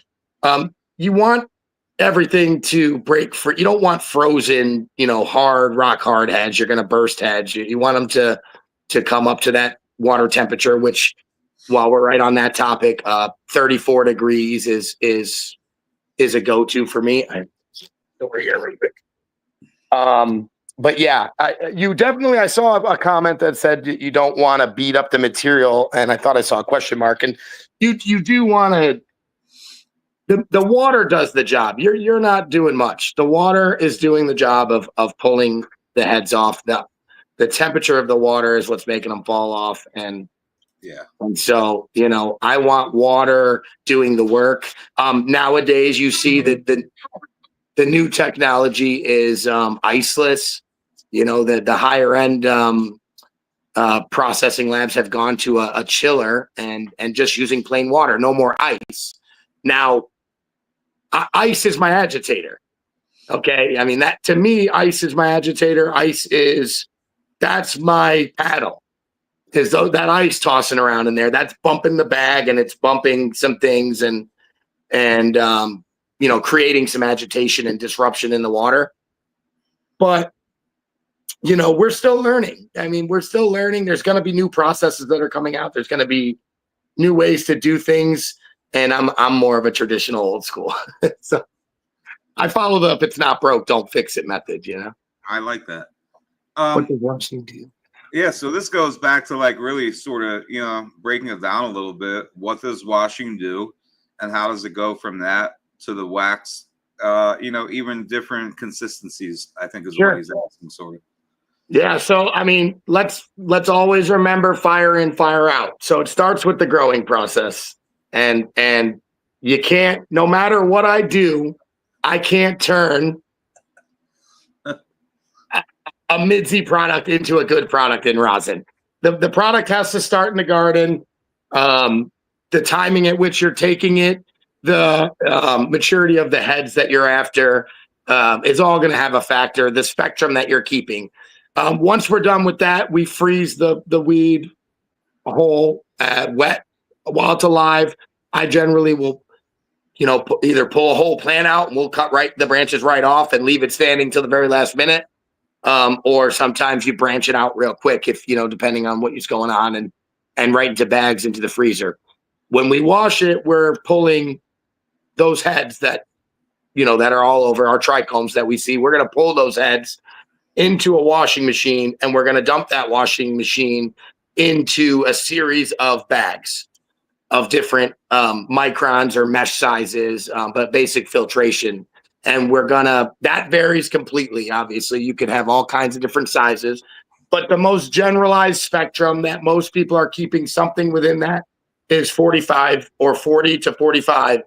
you want everything to break free. You don't want frozen, rock hard heads. You're gonna burst heads. You want them to come up to that water temperature, which, while we're right on that topic, 34 degrees is a go-to for me. Over here real quick. But yeah, I saw a comment that said you don't want to beat up the material, and I thought I saw a question mark. And you do want to the water does the job. You're not doing much. The water is doing the job of pulling the heads off. The temperature of the water is what's making them fall off. And so, I want water doing the work. Nowadays you see that the new technology is iceless. The higher end processing labs have gone to a chiller and just using plain water, no more ice. Now, ice is my agitator. Okay. I mean, that to me, ice is my agitator. That's my paddle. Because that ice tossing around in there, that's bumping the bag and it's bumping some things and creating some agitation and disruption in the water. But, we're still learning. I mean, we're still learning. There's going to be new processes that are coming out. There's going to be new ways to do things. And I'm more of a traditional old school. So I follow the if it's not broke, don't fix it method, I like that. What does washing do? Yeah, so this goes back to like really sort of, breaking it down a little bit. What does washing do and how does it go from that to the wax? Even different consistencies, I think is what he's asking sort of. Yeah, so I mean, let's always remember fire in, fire out. So it starts with the growing process. And you can't, no matter what I do, I can't turn a mid-Z product into a good product in rosin. The product has to start in the garden. The timing at which you're taking it, the maturity of the heads that you're after is all going to have a factor. The spectrum that you're keeping. Once we're done with that, we freeze the weed whole wet while it's alive. I generally will, either pull a whole plant out and we'll cut the branches right off and leave it standing till the very last minute. Or sometimes you branch it out real quick if, depending on what's going on and right into bags into the freezer. When we wash it, we're pulling those heads that are all over our trichomes that we see. We're going to pull those heads into a washing machine and we're going to dump that washing machine into a series of bags of different microns or mesh sizes, but basic filtration. And that varies completely. Obviously, you could have all kinds of different sizes, but the most generalized spectrum that most people are keeping something within that is 45 or 40 to 45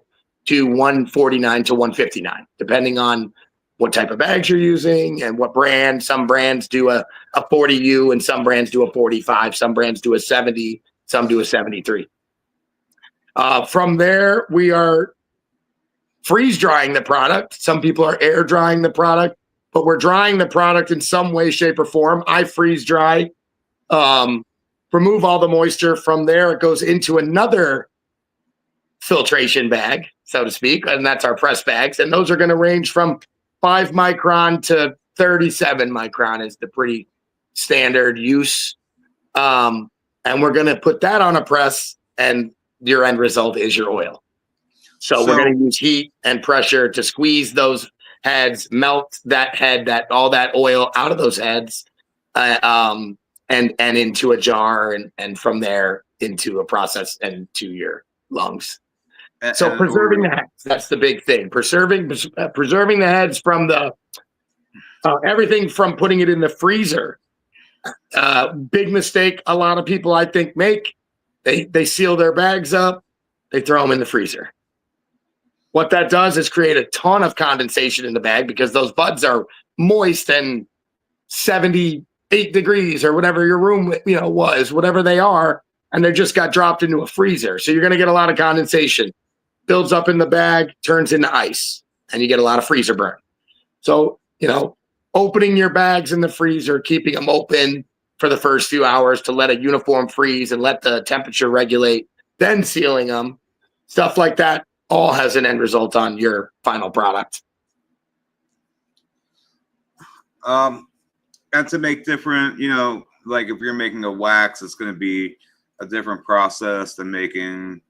to 149 to 159, depending on what type of bags you're using and what brand. Some brands do a 40U and some brands do a 45. Some brands do a 70, some do a 73. From there, we are freeze drying the product. Some people are air drying the product, but we're drying the product in some way, shape, or form. I freeze dry, remove all the moisture. From there, it goes into another filtration bag, so to speak, and that's our press bags. And those are going to range from 5 micron to 37 micron is the pretty standard use. And we're going to put that on a press, and your end result is your oil. So we're going to use heat and pressure to squeeze those heads, melt that head, all that oil out of those heads, and into a jar, and from there into a process and to your lungs. So preserving the heads, that's the big thing. Preserving the heads from the everything from putting it in the freezer. Big mistake a lot of people I think make. They seal their bags up, they throw them in the freezer. What that does is create a ton of condensation in the bag because those buds are moist and 78 degrees or whatever your room was, whatever they are, and they just got dropped into a freezer. So you're going to get a lot of condensation. Builds up in the bag, turns into ice, and you get a lot of freezer burn. So, opening your bags in the freezer, keeping them open for the first few hours to let a uniform freeze and let the temperature regulate, then sealing them, stuff like that, all has an end result on your final product. And to make different, like if you're making a wax, it's going to be a different process than making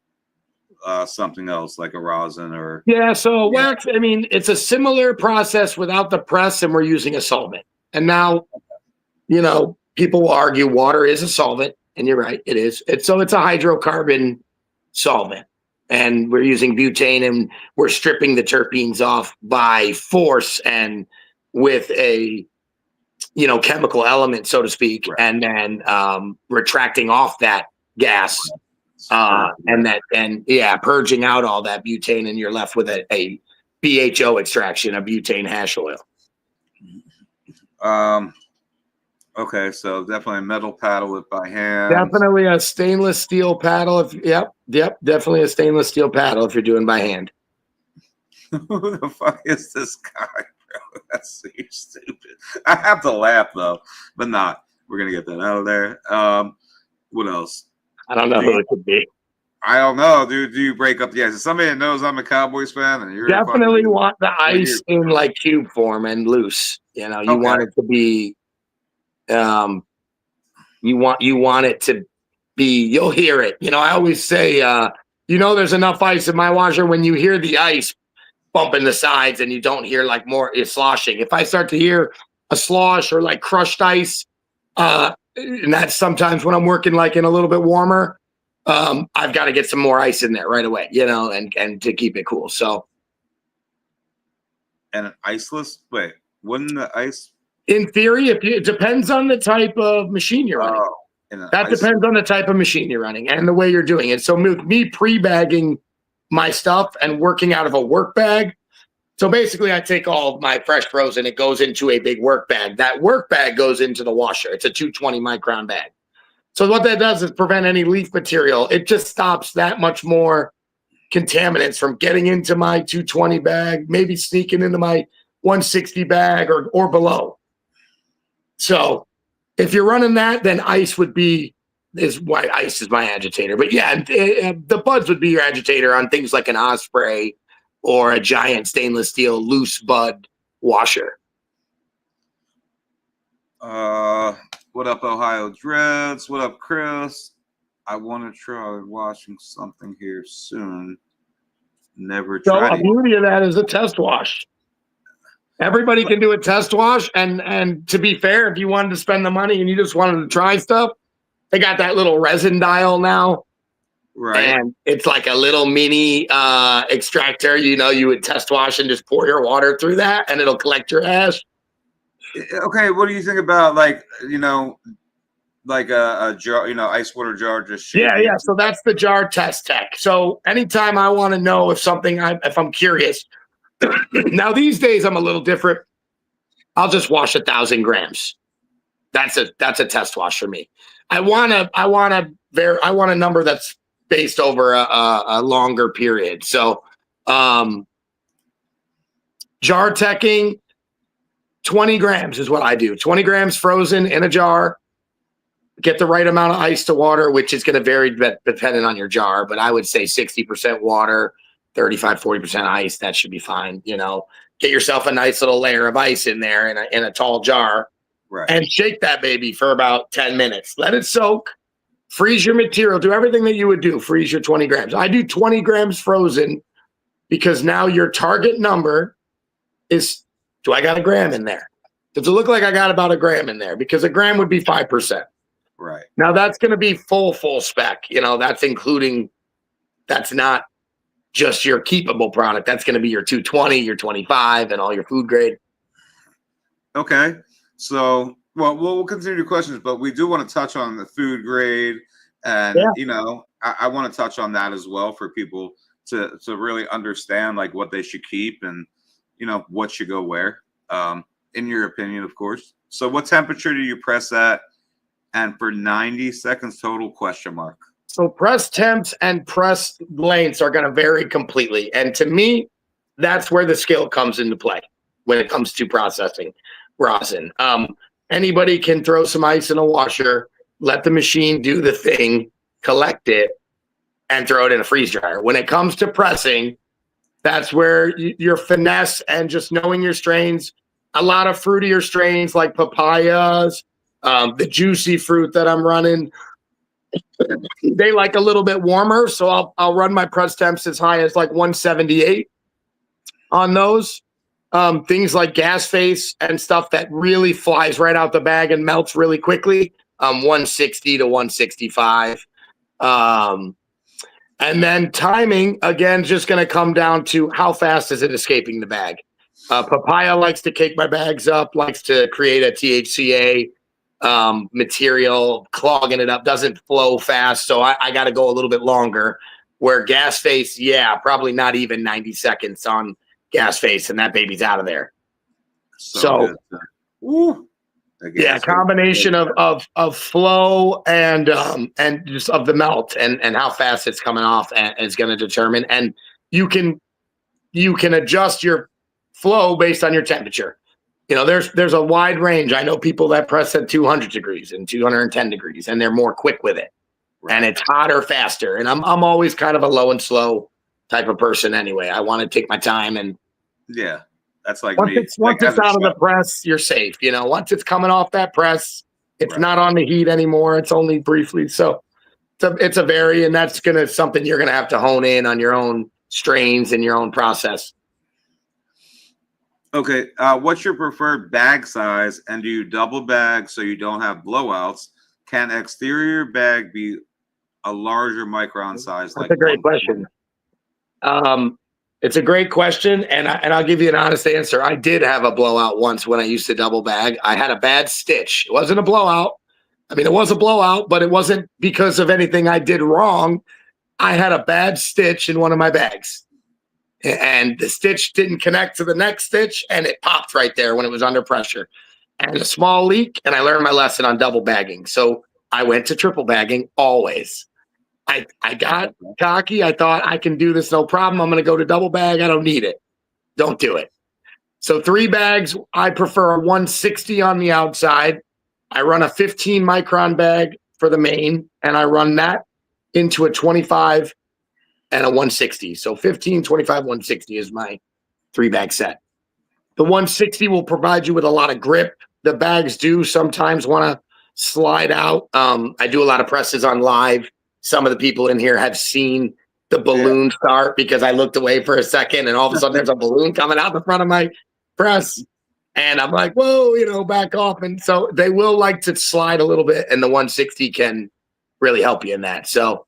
something else like a rosin or wax. I mean, it's a similar process without the press, and we're using a solvent. And now, people will argue water is a solvent, and you're right, it is. It's a hydrocarbon solvent. and we're using butane, and we're stripping the terpenes off by force and with a chemical element, so to speak, Right. and then retracting off that gas, purging out all that butane, and you're left with a BHO extraction, a butane hash oil. Okay, so definitely a metal paddle with by hand. Definitely a stainless steel paddle. Definitely a stainless steel paddle if you're doing by hand. Who the fuck is this guy, bro? That's so stupid. I have to laugh though, but not. We're gonna get that out of there. What else? I don't know who it could be. I don't know, dude. Do you break up the ice? Is somebody that knows I'm a Cowboys fan, and you're Definitely want the ice in like cube form and loose. You want it to be. You want it to be. You'll hear it. I always say, there's enough ice in my washer when you hear the ice bumping the sides, and you don't hear like more sloshing. If I start to hear a slosh or like crushed ice, and that's sometimes when I'm working like in a little bit warmer. I've got to get some more ice in there right away, and to keep it cool. So, and an iceless. Wait, wouldn't the ice? In theory, it depends on the type of machine you're running. That depends on the type of machine you're running and the way you're doing it. So, me pre-bagging my stuff and working out of a work bag. So basically, I take all of my fresh frozen. It goes into a big work bag. That work bag goes into the washer. It's a 220 micron bag. So what that does is prevent any leaf material. It just stops that much more contaminants from getting into my 220 bag, maybe sneaking into my 160 bag or below. So if you're running that, then ice is why ice is my agitator. But yeah, the buds would be your agitator on things like an Osprey or a giant stainless steel loose bud washer. What up, Ohio Dreads? What up, Chris? I want to try washing something here soon. Never tried. So the beauty of that is a test wash. Everybody can do a test wash, and to be fair, if you wanted to spend the money and you just wanted to try stuff, they got that little resin dial now. Right. And it's like a little mini extractor. You would test wash and just pour your water through that, and it'll collect your ash. Okay, what do you think about like a jar, ice water jar? Just yeah. So that's the jar test tech. So anytime I want to know if I'm curious. Now these days I'm a little different. I'll just wash 1,000 grams. That's a test wash for me. I want a number that's based over a longer period. So jar teching. 20 grams is what I do. 20 grams frozen in a jar. Get the right amount of ice to water, which is going to vary depending on your jar. But I would say 60% water, 35, 40% ice. That should be fine. Get yourself a nice little layer of ice in there in a tall jar. Right. And shake that baby for about 10 minutes. Let it soak. Freeze your material. Do everything that you would do. Freeze your 20 grams. I do 20 grams frozen because now your target number is, do I got a gram in there? Does it look like I got about a gram in there? Because a gram would be 5%. Right. Now that's going to be full spec. That's not just your keepable product. That's going to be your 220, your 25, and all your food grade. Okay. So, we'll continue the questions, but we do want to touch on the food grade, and I want to touch on that as well for people to really understand like what they should keep and what should go where. In your opinion, of course. So, what temperature do you press at, and for 90 seconds total? ? So press temps and press lengths are going to vary completely, and to me, that's where the skill comes into play when it comes to processing rosin. Anybody can throw some ice in a washer, let the machine do the thing, collect it, and throw it in a freeze dryer. When it comes to pressing, that's where your finesse and just knowing your strains. A lot of fruitier strains like papayas, the juicy fruit that I'm running, they like a little bit warmer. So I'll run my press temps as high as like 178 on those. Things like gas face and stuff that really flies right out the bag and melts really quickly. 160 to 165. And then timing, again, just going to come down to how fast is it escaping the bag. Papaya likes to cake my bags up, likes to create a THCA material, clogging it up, doesn't flow fast. So I got to go a little bit longer. Where gas face, yeah, probably not even 90 seconds on gas face, and that baby's out of there. So yeah, combination of flow and just of the melt and how fast it's coming off is going to determine. And you can adjust your flow based on your temperature. You know, there's a wide range. I know people that press at 200 degrees and 210 degrees, and they're more quick with it. Right. And it's hotter, faster. And I'm always kind of a low and slow type of person anyway. I want to take my time and yeah. That's like once it's out of the press, you're safe. You know, once it's coming off that press, it's not on the heat anymore. It's only briefly. So it's a vary, and that's something you're gonna have to hone in on your own strains and your own process. Okay, what's your preferred bag size, and do you double bag so you don't have blowouts? Can exterior bag be a larger micron size? That's a great question. It's a great question, and I'll give you an honest answer. I did have a blowout once when I used to double bag. I had a bad stitch. It wasn't a blowout. I mean, it was a blowout, but it wasn't because of anything I did wrong. I had a bad stitch in one of my bags, and the stitch didn't connect to the next stitch, and it popped right there when it was under pressure. And a small leak, and I learned my lesson on double bagging. So I went to triple bagging always. I got cocky. I thought I can do this, no problem. I'm going to go to double bag. I don't need it. Don't do it. So 3 bags, I prefer a 160 on the outside. I run a 15 micron bag for the main, and I run that into a 25 and a 160. So 15, 25, 160 is my 3-bag set. The 160 will provide you with a lot of grip. The bags do sometimes want to slide out. I do a lot of presses on live. Some of the people in here have seen the balloon start because I looked away for a second and all of a sudden there's a balloon coming out the front of my press. And I'm like, whoa, back off. And so they will like to slide a little bit, and the 160 can really help you in that. So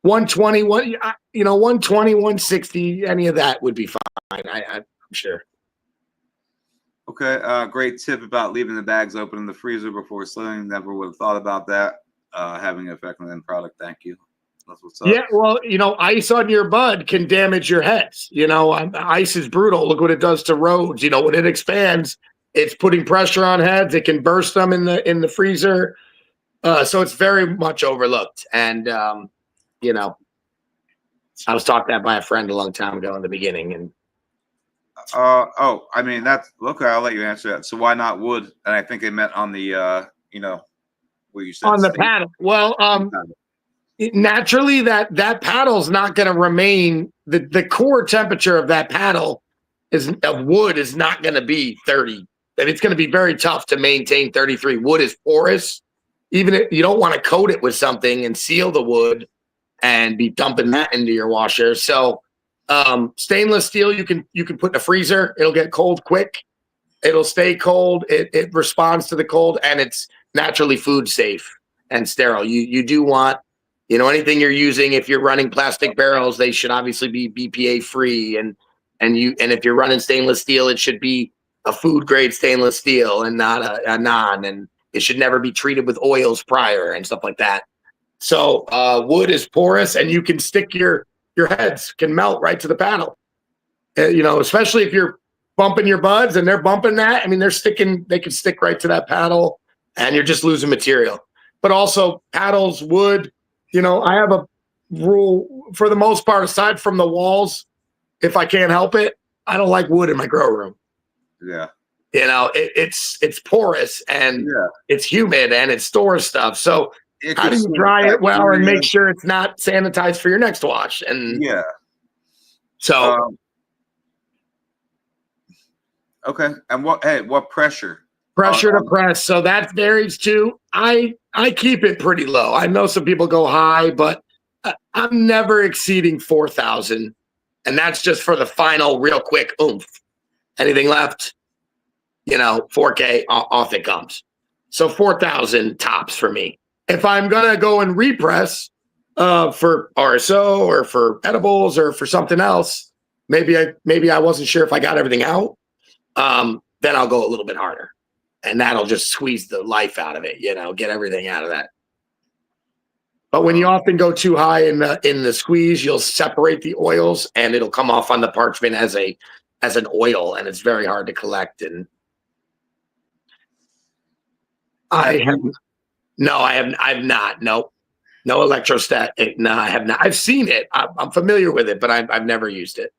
120, 120, 160, any of that would be fine. I'm sure. Okay, great tip about leaving the bags open in the freezer before slitting. Never would have thought about that. Having an effect on the end product. Thank you. That's what's up. Yeah, well, ice on your bud can damage your heads. Ice is brutal. Look what it does to roads. When it expands, it's putting pressure on heads. It can burst them in the freezer. So it's very much overlooked. And I was talked at by a friend a long time ago in the beginning. And I'll let you answer that. So why not wood? And I think it meant on the where you said on the paddle. Well, naturally that paddle's not going to remain the core temperature of that paddle of wood is not going to be 30. And it's going to be very tough to maintain 33. Wood is porous. Even if you don't want to coat it with something and seal the wood and be dumping that into your washer. So stainless steel you can put in a freezer. It'll get cold quick. It'll stay cold. It responds to the cold, and it's naturally food safe and sterile. You do want, anything you're using, if you're running plastic barrels, they should obviously be BPA free. And if you're running stainless steel, it should be a food grade stainless steel and not a non. And it should never be treated with oils prior and stuff like that. So wood is porous, and you can stick your heads can melt right to the paddle. Especially if you're bumping your buds and they're bumping that. I mean, they can stick right to that paddle, and you're just losing material. But also paddles, wood, I have a rule for the most part, aside from the walls, if I can't help it, I don't like wood in my grow room. Yeah. It's porous and it's humid and it stores stuff. So how do you dry it well and make sure it's not sanitized for your next wash? And so okay. And what pressure? Pressure to press. So that varies too. I keep it pretty low. I know some people go high, but I'm never exceeding 4,000. And that's just for the final real quick oomph. Anything left, 4K, off it comes. So 4,000 tops for me. If I'm going to go and repress, for RSO or for edibles or for something else, maybe I wasn't sure if I got everything out. Then I'll go a little bit harder, and that'll just squeeze the life out of it, get everything out of that. But when you often go too high in the squeeze, you'll separate the oils, and it'll come off on the parchment as an oil, and it's very hard to collect. And I have not. Nope. No electrostat. No, I have not. I've seen it. I'm familiar with it, but I've never used it.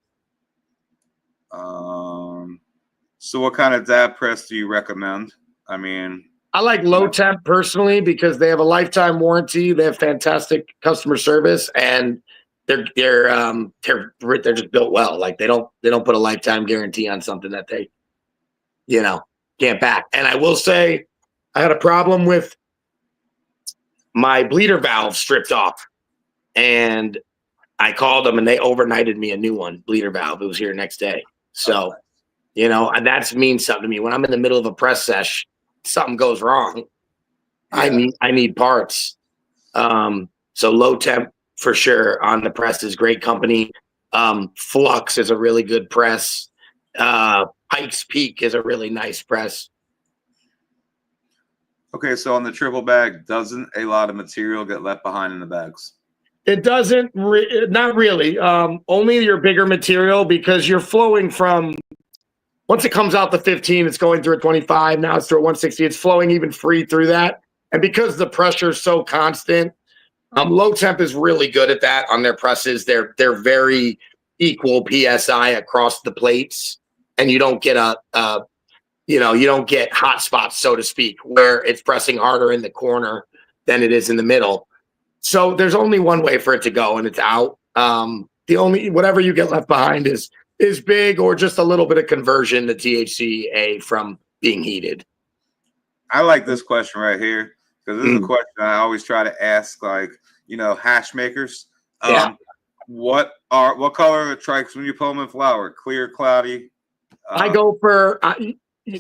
So what kind of dab press do you recommend? I mean, I like low temp personally because they have a lifetime warranty. They have fantastic customer service, and they're just built well. Like they don't put a lifetime guarantee on something that they, can't back. And I will say, I had a problem with my bleeder valve stripped off, and I called them, and they overnighted me a new one, bleeder valve. It was here next day. So, and that means something to me. When I'm in the middle of a press sesh, something goes wrong. Yeah. I need parts. So low temp for sure on the press is great company. Flux is a really good press. Pike's Peak is a really nice press. Okay, so on the triple bag, doesn't a lot of material get left behind in the bags? It doesn't, not really. Only your bigger material, because you're flowing from, once it comes out the 15, it's going through a 25. Now it's through a 160. It's flowing even free through that. And because the pressure is so constant, low temp is really good at that on their presses. They're very equal PSI across the plates, and you don't get you don't get hot spots, so to speak, where it's pressing harder in the corner than it is in the middle. So there's only one way for it to go, and it's out. Whatever you get left behind is big, or just a little bit of conversion to THCA from being heated. I like this question right here, because this is a question I always try to ask, like, hash makers. What color are the trikes when you put them in flour? Clear, cloudy? I go for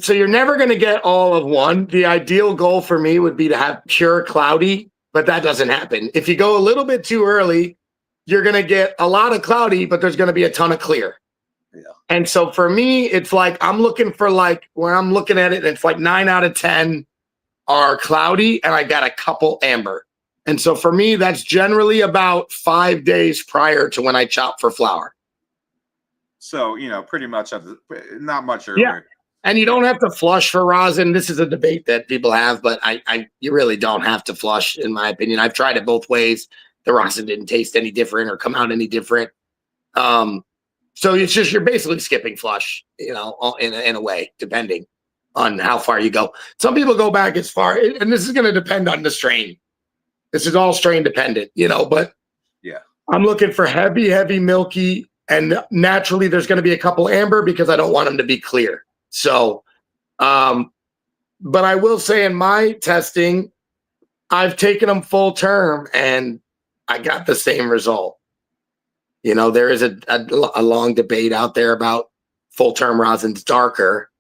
so you're never going to get all of one. The ideal goal for me would be to have pure cloudy, but that doesn't happen. If you go a little bit too early, you're going to get a lot of cloudy, but there's going to be a ton of clear. Yeah. And so for me, it's like I'm looking for, like, where I'm looking at it, it's like 9 out of 10 are cloudy, and I got a couple amber. And so for me, that's generally about 5 days prior to when I chop for flour. So, pretty much not much earlier. Yeah. And you don't have to flush for rosin. This is a debate that people have, but you really don't have to flush, in my opinion. I've tried it both ways. The rosin didn't taste any different or come out any different. So it's just, you're basically skipping flush, in a way, depending on how far you go. Some people go back as far, and this is going to depend on the strain. This is all strain dependent, but yeah, I'm looking for heavy, milky, and naturally there's going to be a couple amber because I don't want them to be clear. So, but I will say in my testing, I've taken them full term and I got the same result. There is a long debate out there about full term rosin's darker,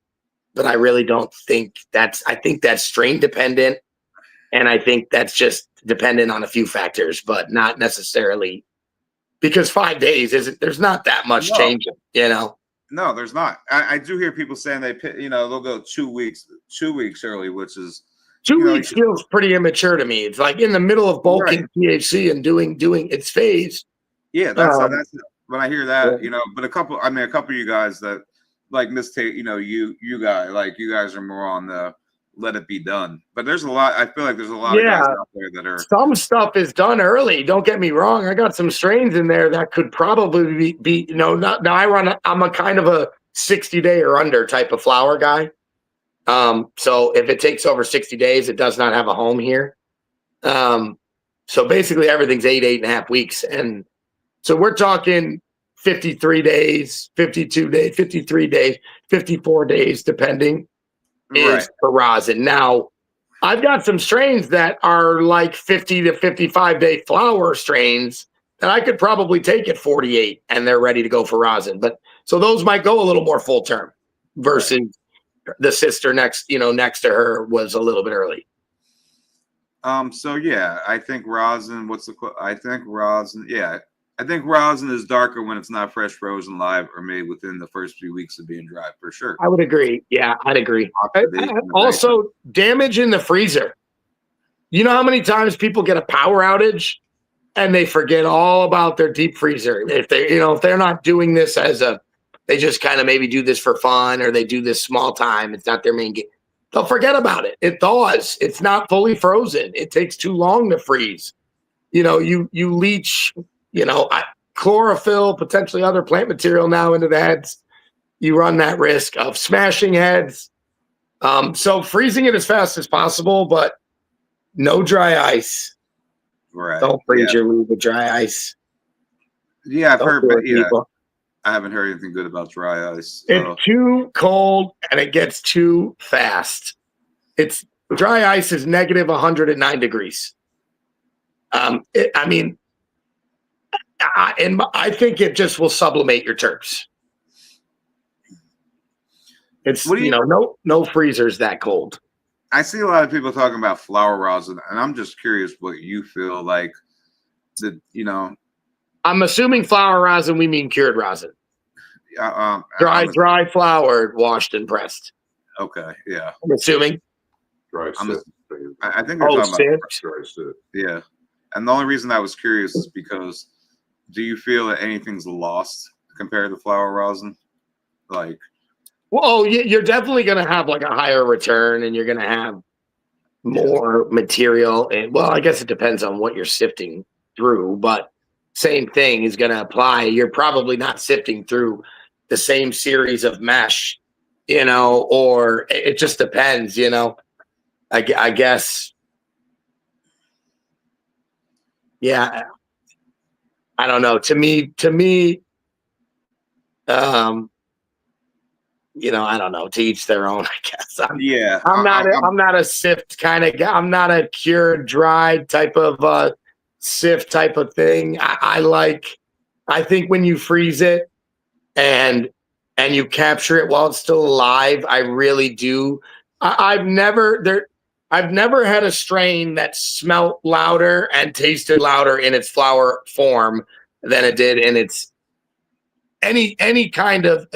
but I really don't think I think that's strain dependent. And I think that's just dependent on a few factors, but not necessarily, because 5 days there's not that much change, No, there's not. I do hear people saying they'll go 2 weeks early, which is 2 weeks feels pretty immature to me. It's like in the middle of bulking THC and doing its phase. Yeah, that's when I hear that, but a couple of you guys that like mistake, you guys are more on the let it be done. But there's a lot. I feel like there's a lot of guys out there that are. Some stuff is done early. Don't get me wrong. I got some strains in there that could probably be I'm a kind of a 60-day or under type of flower guy. So if it takes over 60 days, it does not have a home here. So basically everything's 8.5 weeks. And so we're talking 53 days, 52 days, 53 days, 54 days, depending. Is for rosin. Now, I've got some strains that are like 50 to 55 day flower strains that I could probably take at 48 and they're ready to go for rosin. But so those might go a little more full term versus the sister next to her was a little bit early. So yeah, I think rosin. I think rosin. Yeah, I think rosin is darker when it's not fresh, frozen, live, or made within the first few weeks of being dried, for sure. I would agree. Yeah, I'd agree. Oxidation of Also, damage in the freezer. You know how many times people get a power outage and they forget all about their deep freezer? If they're not doing this they just kind of maybe do this for fun, or they do this small time. It's not their main game. They'll forget about it. It thaws. It's not fully frozen. It takes too long to freeze. You leach, chlorophyll, potentially other plant material now into the heads. You run that risk of smashing heads. So freezing it as fast as possible, but no dry ice. Right. Don't freeze your meat with dry ice. Yeah, I've heard, but yeah, people. I haven't heard anything good about dry ice. So. It's too cold and it gets too fast. It's dry ice is negative 109 degrees. I think it just will sublimate your terps. It's no freezers that cold. I see a lot of people talking about flower rosin, and I'm just curious what you feel like. I'm assuming flower rosin, we mean cured rosin. Dry flour, washed and pressed. Okay, yeah. I'm assuming. Dry sip. I think they're talking about dry sip. Yeah. And the only reason I was curious is because do you feel that anything's lost compared to flower rosin? Well, you're definitely going to have like a higher return, and you're going to have more material. And well, I guess it depends on what you're sifting through, but same thing is going to apply. You're probably not sifting through the same series of mesh, or it just depends, I guess. Yeah. I don't know. To me, I don't know, to each their own, I guess. I'm not a sift kind of guy. I'm not a cured, dried type of sift type of thing. I think when you freeze it and you capture it while it's still alive, I really do. I've never had a strain that smelt louder and tasted louder in its flower form than it did in its any kind of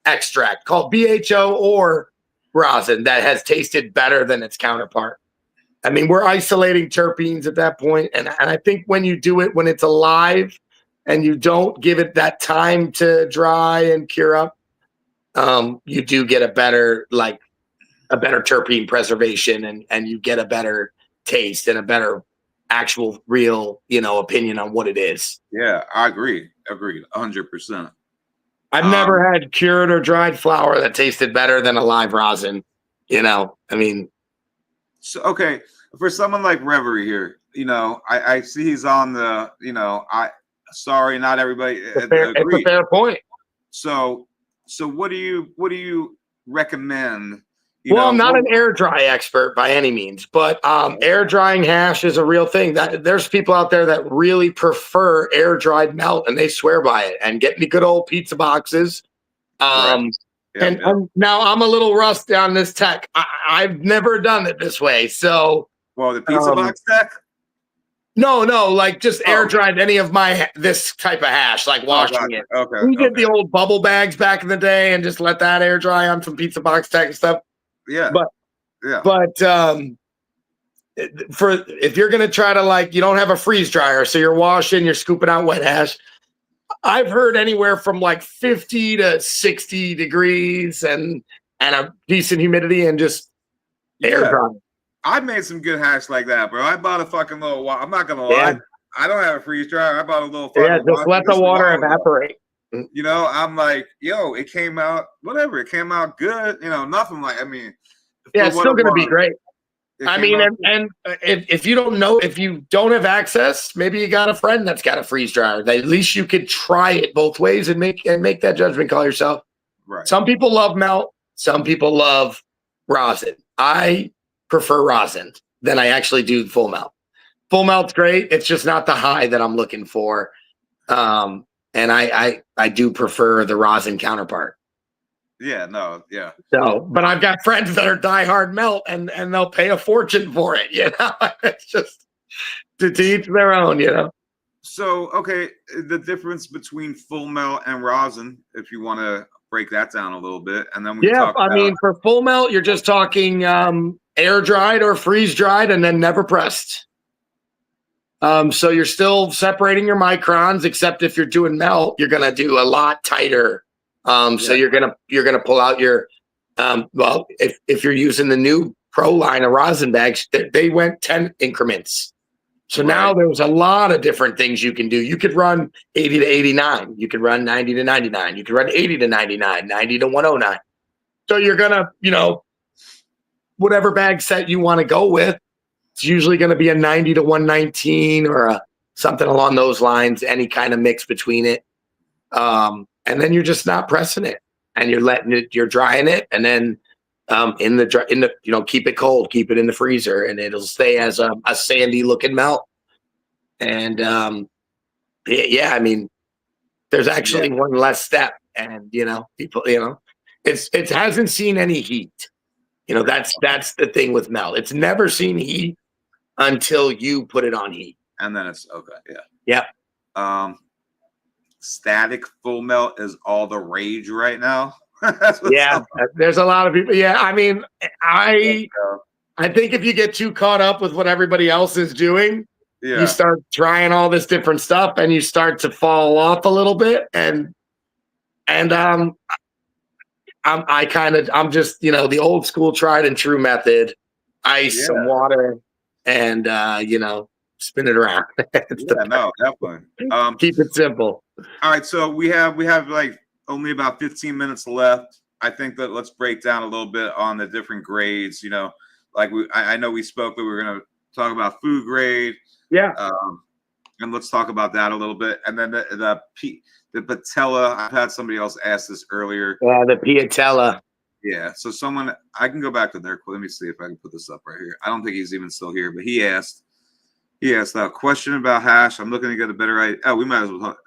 extract called BHO or rosin that has tasted better than its counterpart. I mean, we're isolating terpenes at that point, and I think when you do it when it's alive and you don't give it that time to dry and cure up, you do get a better terpene preservation, and you get a better taste and a better actual real opinion on what it is. Yeah, I agreed 100%. I've never had cured or dried flour that tasted better than a live rosin. So okay, for someone like Reverie here, I see he's on the, sorry, not everybody it's a fair point. So what do you recommend? I'm not an air dry expert by any means, but air drying hash is a real thing. There's people out there that really prefer air dried melt, and they swear by it and get the good old pizza boxes. Now I'm a little rusty on this tech. I've never done it this way. So, the pizza box tech? No, like just air dried any of this type of hash, like washing it. Okay. We did the old bubble bags back in the day and just let that air dry on some pizza box tech and stuff. Yeah. But if you're gonna try to you don't have a freeze dryer, so you're washing, you're scooping out wet hash. I've heard anywhere from 50 to 60 degrees and a decent humidity and just air dry. I made some good hash like that, bro. I bought a fucking little. I'm not gonna lie. I don't have a freeze dryer. I bought a little. Just let the water evaporate. I'm like, it came out, whatever. It came out good. Nothing it's still going to be great. And if you don't know, if you don't have access, maybe you got a friend that's got a freeze dryer. At least you could try it both ways and make that judgment call yourself. Right. Some people love melt. Some people love rosin. I prefer rosin than I actually do full melt. Full melt's great. It's just not the high that I'm looking for. And I do prefer the rosin counterpart. Yeah, no, yeah. So, but I've got friends that are diehard melt, and they'll pay a fortune for it. You know, it's just to each their own. You know. So, okay, the difference between full melt and rosin, if you want to break that down a little bit, and then we can Yeah, talk I about. mean, for full melt, you're just talking air dried or freeze dried, and then never pressed. So you're still separating your microns, except if you're doing melt, you're gonna do a lot tighter. So you're gonna pull out your well, if you're using the new Pro line of rosin bags, they went 10 increments. So now there's a lot of different things you can do. You could run 80 to 89. You could run 90 to 99. You could run 80 to 99, 90 to 109. So you're gonna, whatever bag set you want to go with, it's usually going to be a 90 to 119 or something along those lines, any kind of mix between it. And then you're just not pressing it, and you're drying it, and then keep it cold, keep it in the freezer, and it'll stay as a sandy looking melt. And I mean, there's actually one less step, and people, it hasn't seen any heat. That's the thing with melt. It's never seen heat until you put it on heat. And then it's okay. Yeah. Yeah. Static full melt is all the rage right now. There's a lot of people. Yeah. I mean, I think if you get too caught up with what everybody else is doing, you start trying all this different stuff and you start to fall off a little bit. I'm just, the old school tried and true method, ice, some water, and spin it around. No, definitely. Keep it simple. All right, so we have like only about 15 minutes left. I think that let's break down a little bit on the different grades. I know we spoke that we were going to talk about food grade. Yeah. And let's talk about that a little bit. And then the patella. I've had somebody else ask this earlier. The piatella. Yeah. So I can go back to their. Let me see if I can put this up right here. I don't think he's even still here, but he asked a question about hash. I'm looking to get a better idea. Oh, we might as well talk.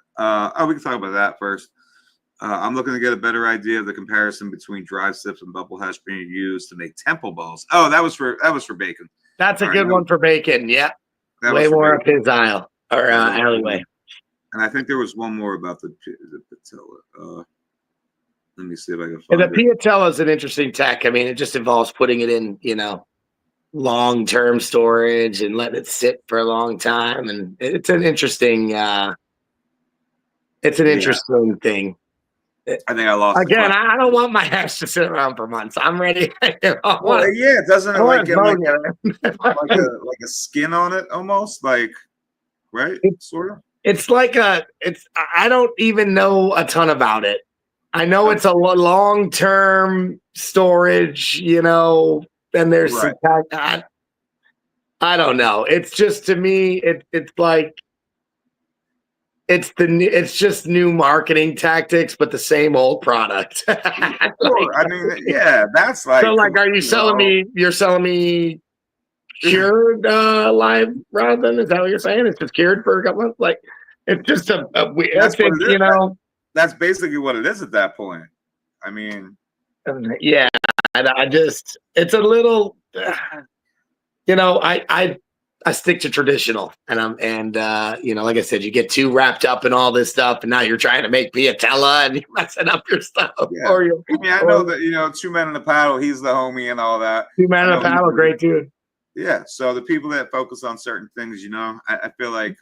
We can talk about that first. I'm looking to get a better idea of the comparison between dry sips and bubble hash being used to make temple balls. Oh, that was for bacon. That's a good one for bacon. Yeah. Way more up his aisle or alleyway. And I think there was one more about the patella. Let me see if I can find it. The piatella is an interesting tech. I mean, it just involves putting it in, long-term storage and letting it sit for a long time. And it's an interesting, interesting thing. I think I lost again. I don't want my hash to sit around for months. I'm ready. It doesn't it like get like a skin on it almost, like, right? Sort of. It's like I don't even know a ton about it. I know it's a long-term storage, and there's some I don't know. It's just, to me, it's like it's just new marketing tactics, but the same old product. Sure. I mean, that's like. So, like, are you selling me? You're selling me cured live rosin? Is that what you're saying? It's just cured for a couple months? Like, it's just a weird. That's basically what it is at that point. I mean, I just, it's a little, I stick to traditional, and like I said, you get too wrapped up in all this stuff, and now you're trying to make piatella and you're messing up your stuff. Yeah. I know that, Two Men in the Paddle, he's the homie and all that. Two Men in the Paddle, great dude. Yeah. So the people that focus on certain things, I feel like,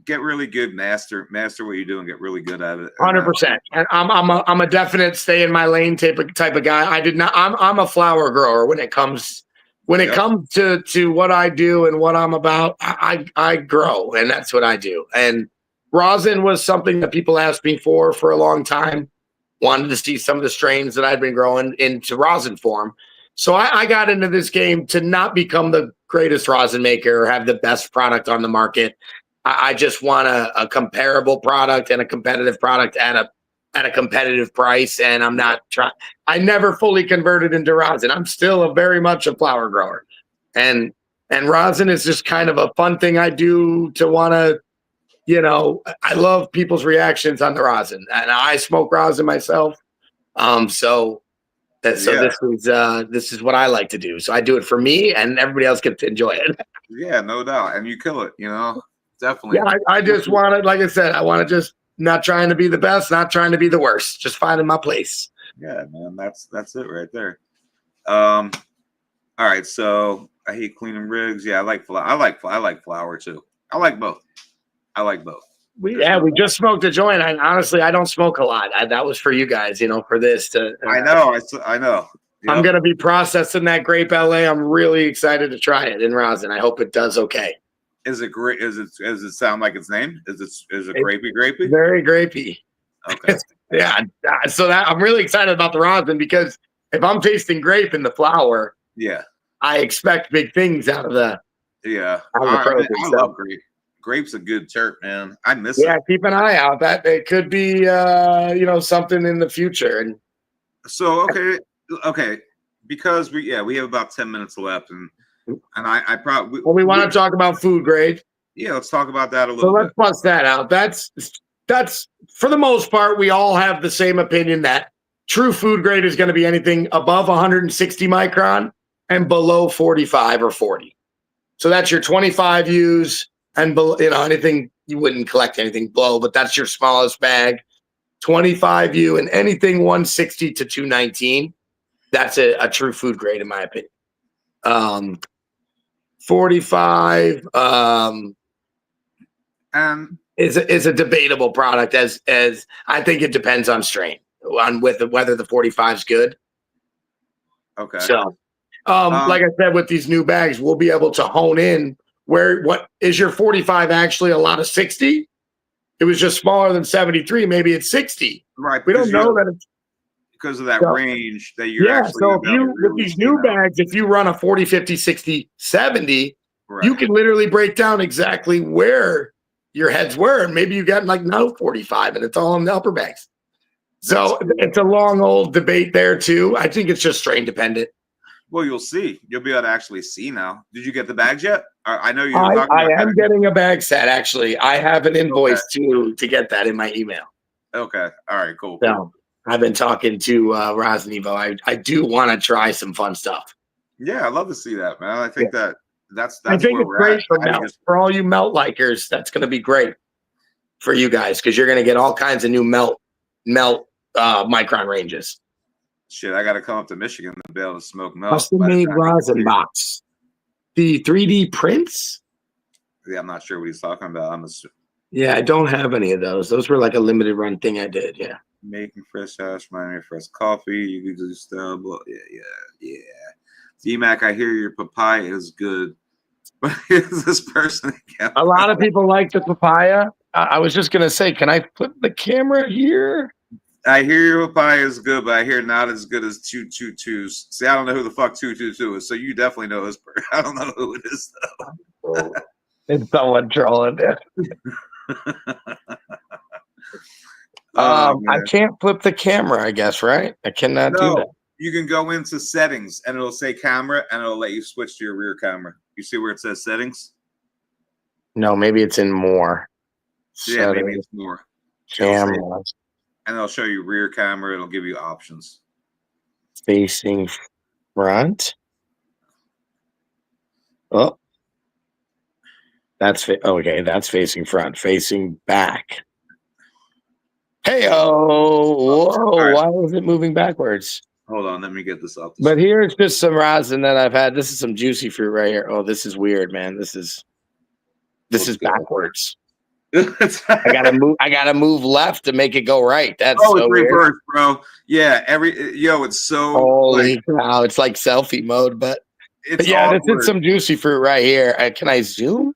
get really good, master what you do and get really good at it. 100%. And I'm a definite stay in my lane type of guy. I'm a flower grower when it comes to what I do and what I'm about. I grow, and that's what I do. And rosin was something that people asked me for a long time. Wanted to see some of the strains that I'd been growing into rosin form. So I got into this game to not become the greatest rosin maker or have the best product on the market. I just want a comparable product and a competitive product at a competitive price. And I'm not trying. I never fully converted into rosin. I'm still very much a flower grower, and rosin is just kind of a fun thing I do to want to. I love people's reactions on the rosin, and I smoke rosin myself. So this is what I like to do. So I do it for me, and everybody else gets to enjoy it. Yeah, no doubt, and you kill it. Definitely. Yeah, I just want to, like I said, I want to just not trying to be the best, not trying to be the worst, just finding my place. Yeah, man, that's it right there. All right, so I hate cleaning rigs. Yeah, I like flour too. I like both. We just smoked a joint. Honestly, I don't smoke a lot. That was for you guys, for this. I know. Yep. I'm going to be processing that grape LA. I'm really excited to try it in rosin. I hope it does okay. Is it great? Does it sound like its name? Is it grapey? Very grapey. Okay. Yeah. So I'm really excited about the rosin because if I'm tasting grape in the flour, yeah, I expect big things out of the I love grape. Grape's a good terp, man. I miss it. Yeah, keep an eye out. That it could be something in the future. And so okay, because we have about 10 minutes left, and I probably we want to talk about food grade. Yeah, let's talk about that a little bit. So let's bust that out. That's for the most part, we all have the same opinion that true food grade is going to be anything above 160 micron and below 45 or 40. So that's your 25 U's and below, anything you wouldn't collect anything below, but that's your smallest bag. 25 U and anything 160 to 219. That's a true food grade in my opinion. 45 is a debatable product as I think it depends on strain on whether the 45 is good. Okay. So like I said, with these new bags, we'll be able to hone in what is your 45 actually a lot of 60? It was just smaller than 73. Maybe it's 60. Right. We don't know that it's because of that range that you're actually. So if with these new bags, if you run a 40, 50, 60, 70, you can literally break down exactly where your heads were. And maybe you got like no 45 and it's all in the upper bags. So it's a long old debate there too. I think it's just strain dependent. Well, you'll see. You'll be able to actually see now. Did you get the bags yet? I know I am getting a bag set, actually. I have an invoice to get that in my email. Okay. All right, cool. So I've been talking to Rosnevo. I do want to try some fun stuff. Yeah, I'd love to see that, man. I think that's I think where it's we're great at. For all you melt likers, that's going to be great for you guys because you're going to get all kinds of new melt micron ranges. Shit, I got to come up to Michigan to be able to smoke melt. Custom-made rosin box. The 3D prints? Yeah, I'm not sure what he's talking about. Yeah, I don't have any of those. Those were like a limited run thing I did, yeah. Making fresh hash, mining fresh coffee. You can do stuff. Yeah. D-Mac, I hear your papaya is good. But is this person again? A lot of people like the papaya. I was just going to say, can I put the camera here? I hear your papaya is good, but I hear not as good as 222s. See, I don't know who the fuck 222 is, so you definitely know this person. I don't know who it is, though. It's someone trolling it. I can't flip the camera, I guess, right? I cannot do that. You can go into settings, and it'll say camera, and it'll let you switch to your rear camera. You see where it says settings? No, maybe it's in more. Yeah, maybe it's more. Cameras. And it'll show you rear camera. It'll give you options. Facing front. Oh. That's okay. That's facing front. Facing back. Hey-oh. Whoa. Right. Why was it moving backwards? Hold on. Let me get this up. But here's just some rosin that I've had. This is some juicy fruit right here. Oh, this is weird, man. This is backwards. I gotta move left to make it go right. That's so it's weird. Reverse, bro. Yeah, it's so holy cow. It's like selfie mode, but yeah, this is some juicy fruit right here. Can I zoom?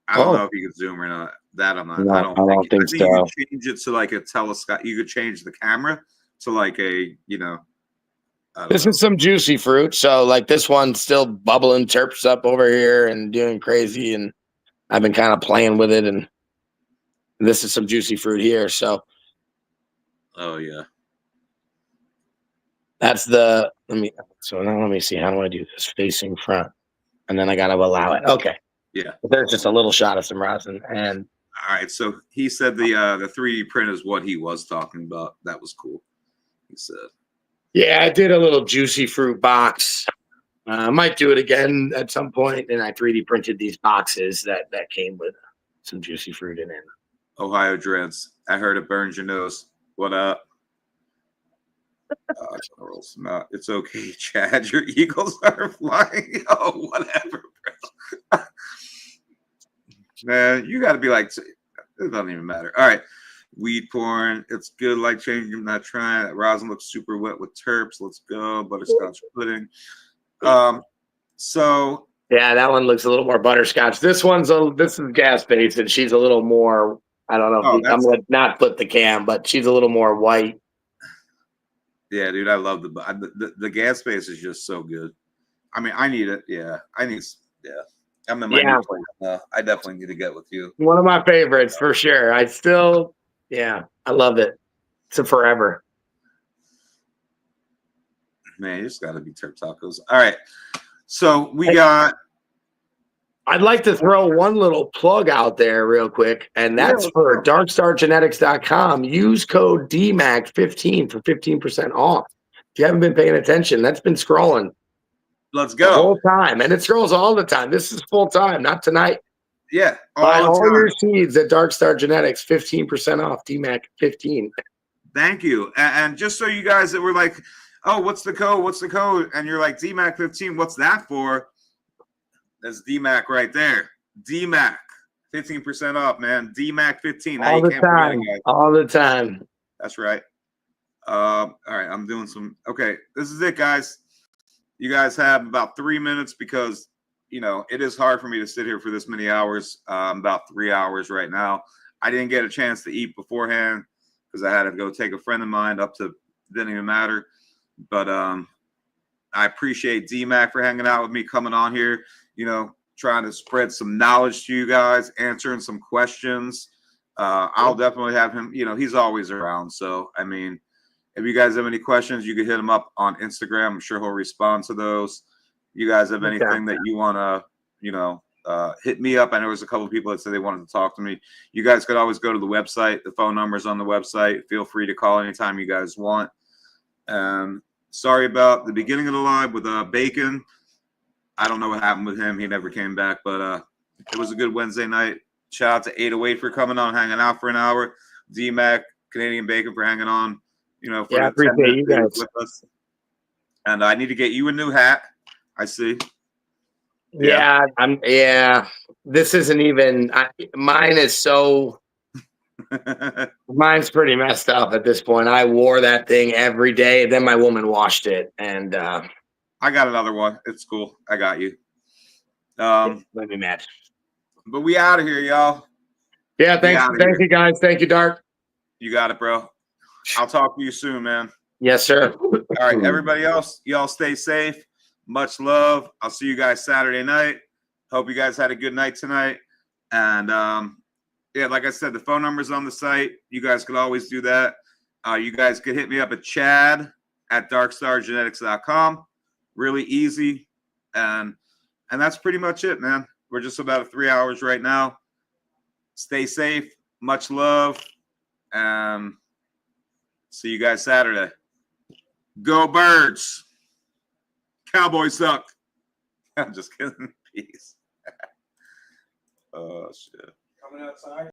I don't know if you can zoom or not. That I'm not. No, I don't think so. You can change it to like a telescope. You could change the camera to like a, This is some juicy fruit. So like this one's still bubbling terps up over here and doing crazy, and I've been kind of playing with it, and this is some juicy fruit here. So, oh yeah, that's the. So now let me see. How do I do this? Facing front, and then I got to allow it. Okay. Yeah. There's just a little shot of some rosin, and all right. So he said the 3D print is what he was talking about. That was cool. He said. Yeah, I did a little juicy fruit box. I might do it again at some point, and I 3D printed these boxes that came with some juicy fruit in it. Ohio Dreads. I heard it burns your nose. What up? Charles, no, it's okay, Chad. Your Eagles are flying. Oh, whatever, bro. Man, you got to be like, it doesn't even matter. All right. Weed porn. It's good. Like changing. I'm not trying. Rosin looks super wet with terps. Let's go. Butterscotch pudding. So yeah, that one looks a little more butterscotch. This is gas based, and she's a little more. I don't know. I'm gonna not flip the cam, but she's a little more white. Yeah, dude, I love the gas base is just so good. I mean, I need it. Yeah, I'm in my new place now. I definitely need to get with you. One of my favorites for sure. I love it. It's a forever. Man, it's got to be turp tacos. All right, so we got. I'd like to throw one little plug out there real quick, and that's for darkstargenetics.com. Use code DMAC15 for 15% off. If you haven't been paying attention, that's been scrolling. Let's go. The whole time, and it scrolls all the time. This is full time, not tonight. Yeah. Buy all your seeds at Darkstar Genetics, 15% off, DMAC15. Thank you. And just so you guys that were like, oh, what's the code? What's the code? And you're like, DMAC15, what's that for? That's DMAC right there. DMAC, 15% off, man. DMAC15. All the time. All the time. That's right. All right, I'm doing some. Okay, this is it, guys. You guys have about 3 minutes because, you know, it is hard for me to sit here for this many hours. About 3 hours right now. I didn't get a chance to eat beforehand because I had to go take a friend of mine up to, didn't even matter. But I appreciate DMAC for hanging out with me, coming on here, you know, trying to spread some knowledge to you guys, answering some questions. I'll definitely have him, you know, he's always around. So, I mean, if you guys have any questions, you can hit him up on Instagram. I'm sure he'll respond to those. You guys have anything that you want to, you know, hit me up. I know there's a couple of people that said they wanted to talk to me. You guys could always go to the website. The phone number's on the website. Feel free to call anytime you guys want. Sorry about the beginning of the live with Bacon. I don't know what happened with him. He never came back, but it was a good Wednesday night. Shout out to 808 for coming on, hanging out for an hour. DMAC, Canadian Bacon for hanging on. You know, for I appreciate you guys with us. And I need to get you a new hat. I see. Yeah. This isn't even. Mine is so. Mine's pretty messed up at this point. I wore that thing every day. Then my woman washed it, and I got another one. It's cool. I got you. Let me match. But we out of here, y'all. Yeah, thank you guys. Thank you, Dark. You got it, bro. I'll talk to you soon, man. Yes, sir. All right, everybody else, y'all stay safe. Much love. I'll see you guys Saturday night. Hope you guys had a good night tonight. And yeah, like I said, the phone number's on the site. You guys could always do that. You guys could hit me up at chad@darkstargenetics.com. Really easy. And that's pretty much it, man. We're just about 3 hours right now. Stay safe. Much love. See you guys Saturday. Go Birds. Cowboys suck. I'm just kidding. Peace. Oh, shit. Coming outside.